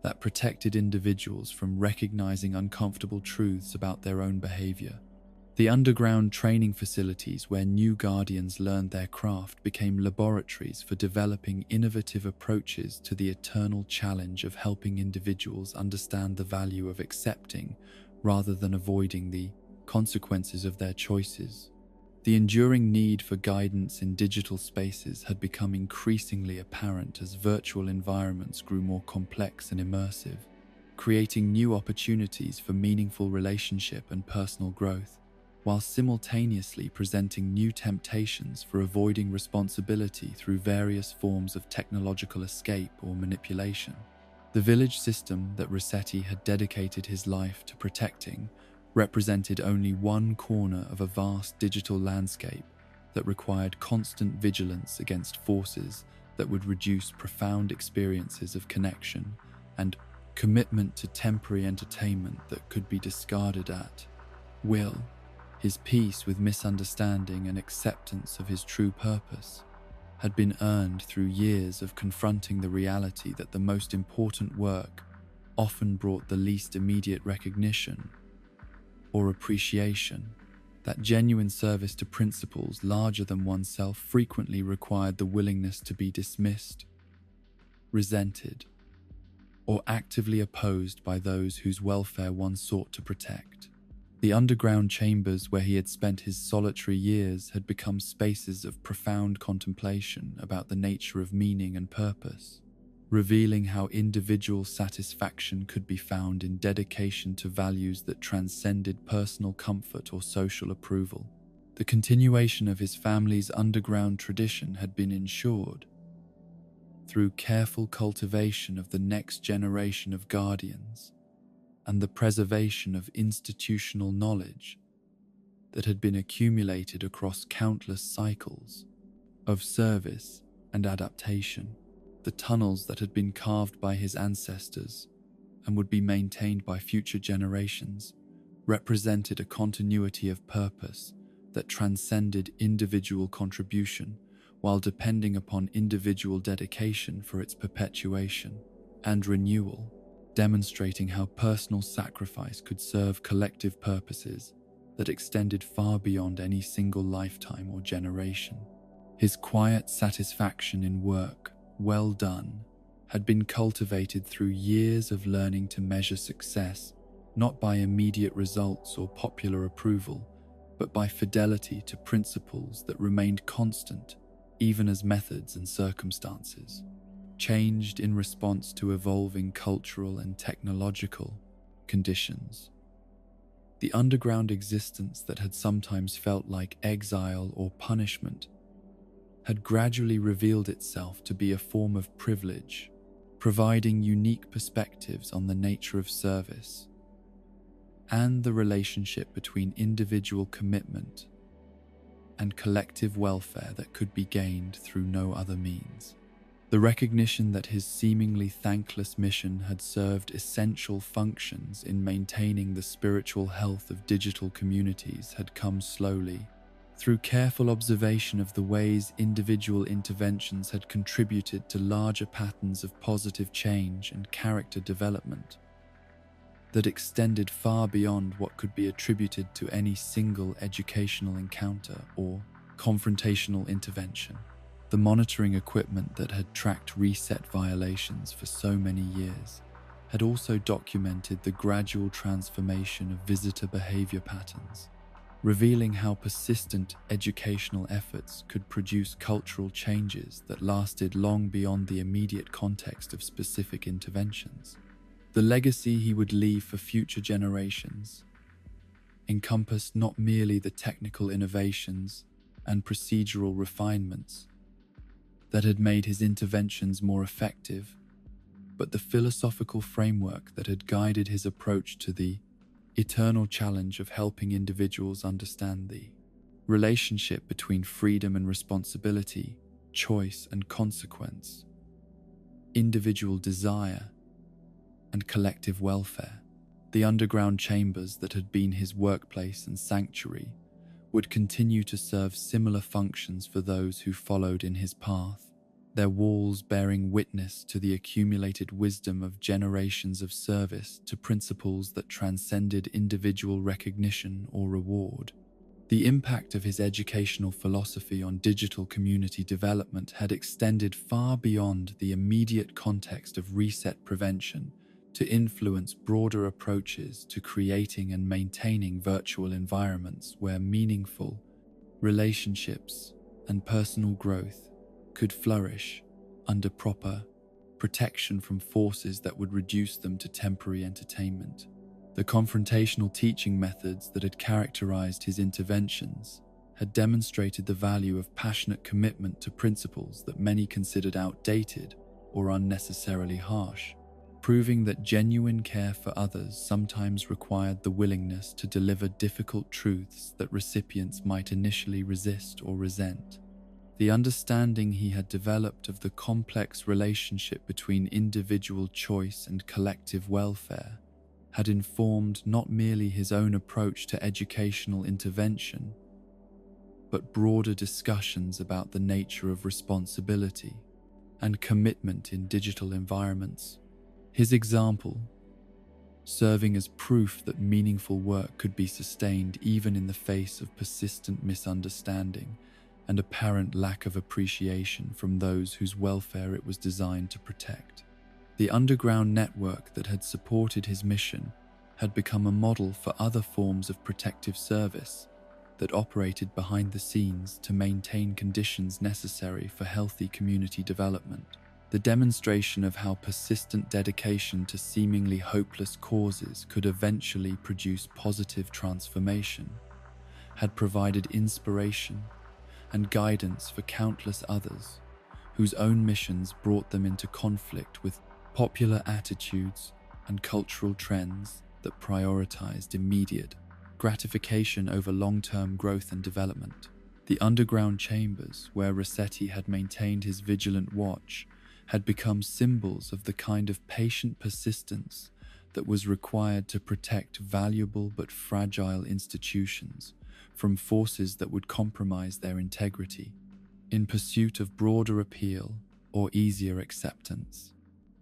that protected individuals from recognizing uncomfortable truths about their own behavior. The underground training facilities where new guardians learned their craft became laboratories for developing innovative approaches to the eternal challenge of helping individuals understand the value of accepting rather than avoiding the consequences of their choices. The enduring need for guidance in digital spaces had become increasingly apparent as virtual environments grew more complex and immersive, creating new opportunities for meaningful relationship and personal growth, while simultaneously presenting new temptations for avoiding responsibility through various forms of technological escape or manipulation. The village system that Resetti had dedicated his life to protecting represented only one corner of a vast digital landscape that required constant vigilance against forces that would reduce profound experiences of connection and commitment to temporary entertainment that could be discarded at will. His peace with misunderstanding and acceptance of his true purpose had been earned through years of confronting the reality that the most important work often brought the least immediate recognition or appreciation, That genuine service to principles larger than oneself frequently required the willingness to be dismissed, resented, or actively opposed by those whose welfare one sought to protect. The underground chambers where he had spent his solitary years had become spaces of profound contemplation about the nature of meaning and purpose, revealing how individual satisfaction could be found in dedication to values that transcended personal comfort or social approval. The continuation of his family's underground tradition had been ensured through careful cultivation of the next generation of guardians and the preservation of institutional knowledge that had been accumulated across countless cycles of service and adaptation. The tunnels that had been carved by his ancestors and would be maintained by future generations represented a continuity of purpose that transcended individual contribution while depending upon individual dedication for its perpetuation and renewal, demonstrating how personal sacrifice could serve collective purposes that extended far beyond any single lifetime or generation. His quiet satisfaction in work well done had been cultivated through years of learning to measure success not by immediate results or popular approval, but by fidelity to principles that remained constant even as methods and circumstances changed in response to evolving cultural and technological conditions. The underground existence that had sometimes felt like exile or punishment had gradually revealed itself to be a form of privilege, providing unique perspectives on the nature of service and the relationship between individual commitment and collective welfare that could be gained through no other means. The recognition that his seemingly thankless mission had served essential functions in maintaining the spiritual health of digital communities had come slowly, through careful observation of the ways individual interventions had contributed to larger patterns of positive change and character development that extended far beyond what could be attributed to any single educational encounter or confrontational intervention. The monitoring equipment that had tracked reset violations for so many years had also documented the gradual transformation of visitor behavior patterns, revealing how persistent educational efforts could produce cultural changes that lasted long beyond the immediate context of specific interventions. The legacy he would leave for future generations encompassed not merely the technical innovations and procedural refinements that had made his interventions more effective, but the philosophical framework that had guided his approach to the eternal challenge of helping individuals understand the relationship between freedom and responsibility, choice and consequence, individual desire and collective welfare. The underground chambers that had been his workplace and sanctuary would continue to serve similar functions for those who followed in his path, their walls bearing witness to the accumulated wisdom of generations of service to principles that transcended individual recognition or reward. The impact of his educational philosophy on digital community development had extended far beyond the immediate context of reset prevention to influence broader approaches to creating and maintaining virtual environments where meaningful relationships and personal growth could flourish under proper protection from forces that would reduce them to temporary entertainment. The confrontational teaching methods that had characterized his interventions had demonstrated the value of passionate commitment to principles that many considered outdated or unnecessarily harsh, proving that genuine care for others sometimes required the willingness to deliver difficult truths that recipients might initially resist or resent. The understanding he had developed of the complex relationship between individual choice and collective welfare had informed not merely his own approach to educational intervention, but broader discussions about the nature of responsibility and commitment in digital environments. His example serving as proof that meaningful work could be sustained even in the face of persistent misunderstanding and apparent lack of appreciation from those whose welfare it was designed to protect. The underground network that had supported his mission had become a model for other forms of protective service that operated behind the scenes to maintain conditions necessary for healthy community development. The demonstration of how persistent dedication to seemingly hopeless causes could eventually produce positive transformation had provided inspiration and guidance for countless others whose own missions brought them into conflict with popular attitudes and cultural trends that prioritized immediate gratification over long-term growth and development. The underground chambers where Resetti had maintained his vigilant watch had become symbols of the kind of patient persistence that was required to protect valuable but fragile institutions from forces that would compromise their integrity in pursuit of broader appeal or easier acceptance.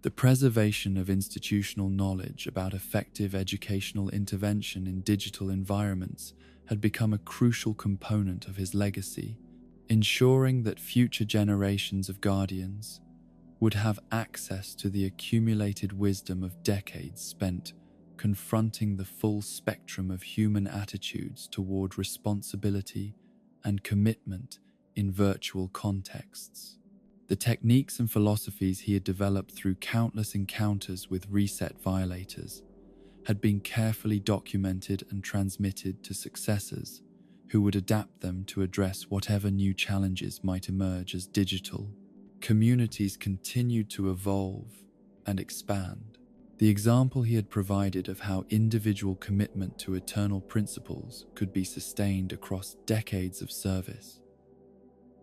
The preservation of institutional knowledge about effective educational intervention in digital environments had become a crucial component of his legacy, ensuring that future generations of guardians would have access to the accumulated wisdom of decades spent confronting the full spectrum of human attitudes toward responsibility and commitment in virtual contexts. The techniques and philosophies he had developed through countless encounters with reset violators had been carefully documented and transmitted to successors who would adapt them to address whatever new challenges might emerge as digital communities continued to evolve and expand. The example he had provided of how individual commitment to eternal principles could be sustained across decades of service,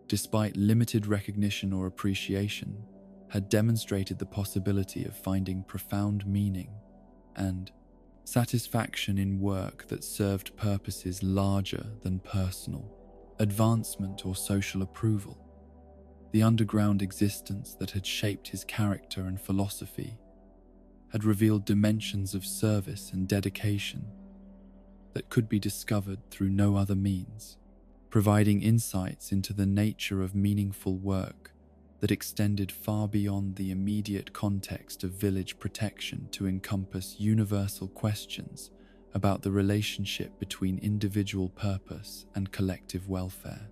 despite limited recognition or appreciation, had demonstrated the possibility of finding profound meaning and satisfaction in work that served purposes larger than personal advancement or social approval. The underground existence that had shaped his character and philosophy had revealed dimensions of service and dedication that could be discovered through no other means, providing insights into the nature of meaningful work that extended far beyond the immediate context of village protection to encompass universal questions about the relationship between individual purpose and collective welfare.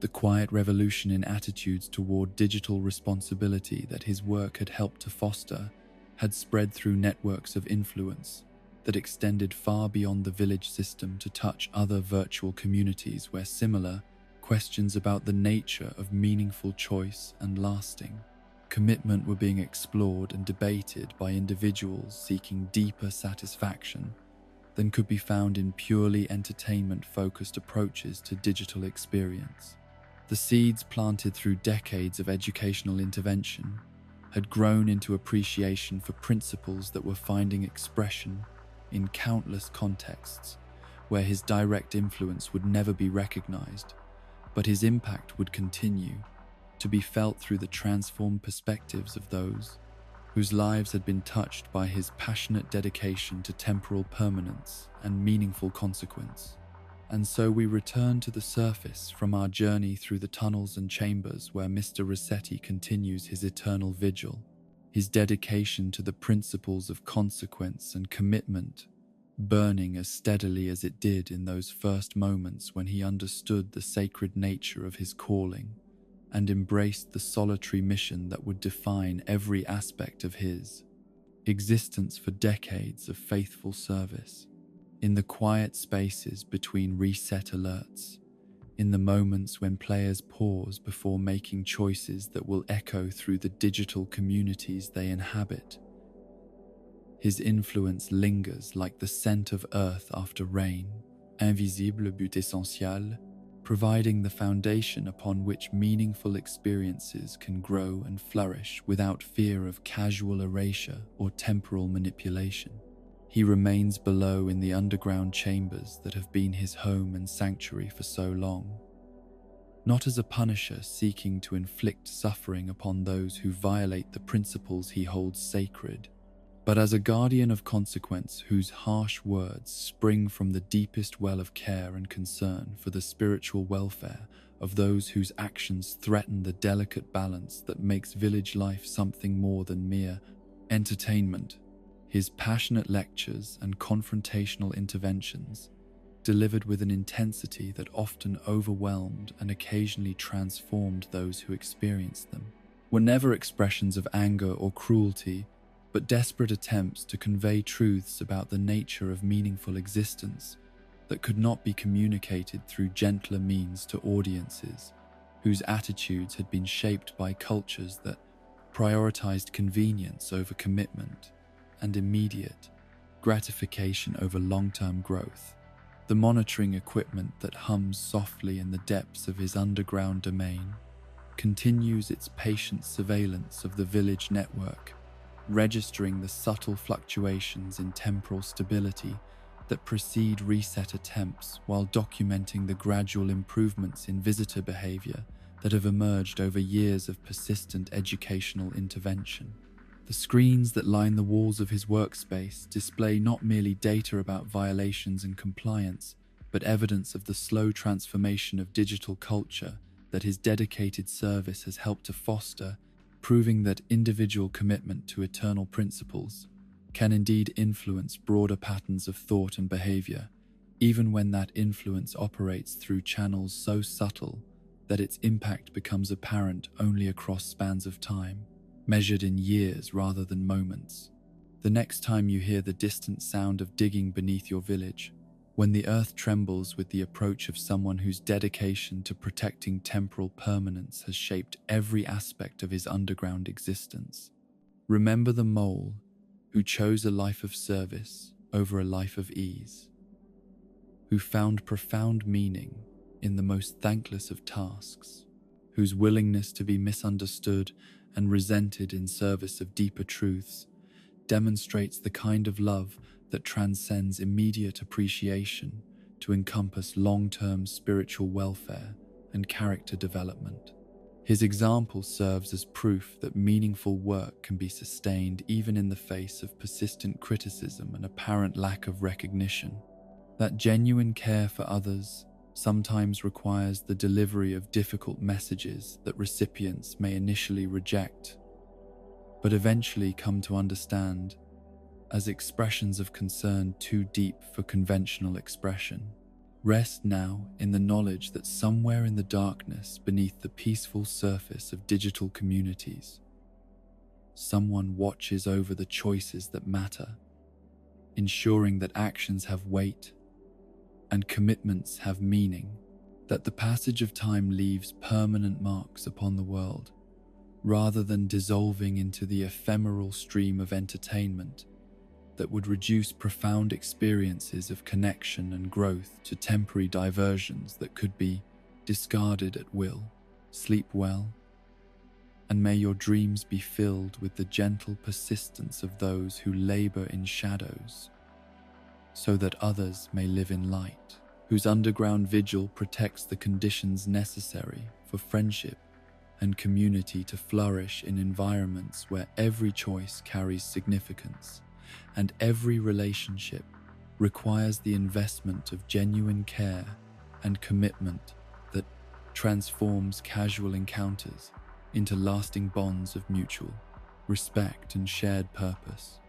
The quiet revolution in attitudes toward digital responsibility that his work had helped to foster had spread through networks of influence that extended far beyond the village system to touch other virtual communities where similar questions about the nature of meaningful choice and lasting commitment were being explored and debated by individuals seeking deeper satisfaction than could be found in purely entertainment-focused approaches to digital experience. The seeds planted through decades of educational intervention had grown into appreciation for principles that were finding expression in countless contexts where his direct influence would never be recognized, but his impact would continue to be felt through the transformed perspectives of those whose lives had been touched by his passionate dedication to temporal permanence and meaningful consequence. And so we return to the surface from our journey through the tunnels and chambers where Mr. Resetti continues his eternal vigil, his dedication to the principles of consequence and commitment burning as steadily as it did in those first moments when he understood the sacred nature of his calling and embraced the solitary mission that would define every aspect of his existence for decades of faithful service. In the quiet spaces between reset alerts, in the moments when players pause before making choices that will echo through the digital communities they inhabit, his influence lingers like the scent of earth after rain, invisible but essentiel, providing the foundation upon which meaningful experiences can grow and flourish without fear of casual erasure or temporal manipulation. He remains below in the underground chambers that have been his home and sanctuary for so long, not as a punisher seeking to inflict suffering upon those who violate the principles he holds sacred, but as a guardian of consequence whose harsh words spring from the deepest well of care and concern for the spiritual welfare of those whose actions threaten the delicate balance that makes village life something more than mere entertainment. His passionate lectures and confrontational interventions, delivered with an intensity that often overwhelmed and occasionally transformed those who experienced them, were never expressions of anger or cruelty, but desperate attempts to convey truths about the nature of meaningful existence that could not be communicated through gentler means to audiences whose attitudes had been shaped by cultures that prioritized convenience over commitment and immediate gratification over long-term growth. The monitoring equipment that hums softly in the depths of his underground domain continues its patient surveillance of the village network, registering the subtle fluctuations in temporal stability that precede reset attempts while documenting the gradual improvements in visitor behavior that have emerged over years of persistent educational intervention. The screens that line the walls of his workspace display not merely data about violations and compliance, but evidence of the slow transformation of digital culture that his dedicated service has helped to foster, proving that individual commitment to eternal principles can indeed influence broader patterns of thought and behavior, even when that influence operates through channels so subtle that its impact becomes apparent only across spans of time, measured in years rather than moments. The next time you hear the distant sound of digging beneath your village, when the earth trembles with the approach of someone whose dedication to protecting temporal permanence has shaped every aspect of his underground existence, remember the mole who chose a life of service over a life of ease, who found profound meaning in the most thankless of tasks, whose willingness to be misunderstood and resented in service of deeper truths demonstrates the kind of love that transcends immediate appreciation to encompass long-term spiritual welfare and character development. His example serves as proof that meaningful work can be sustained even in the face of persistent criticism and apparent lack of recognition, that genuine care for others sometimes requires the delivery of difficult messages that recipients may initially reject, but eventually come to understand as expressions of concern too deep for conventional expression. Rest now in the knowledge that somewhere in the darkness beneath the peaceful surface of digital communities, someone watches over the choices that matter, ensuring that actions have weight and commitments have meaning, that the passage of time leaves permanent marks upon the world, rather than dissolving into the ephemeral stream of entertainment that would reduce profound experiences of connection and growth to temporary diversions that could be discarded at will. Sleep well, and may your dreams be filled with the gentle persistence of those who labor in shadows, so that others may live in light, whose underground vigil protects the conditions necessary for friendship and community to flourish in environments where every choice carries significance and every relationship requires the investment of genuine care and commitment that transforms casual encounters into lasting bonds of mutual respect and shared purpose.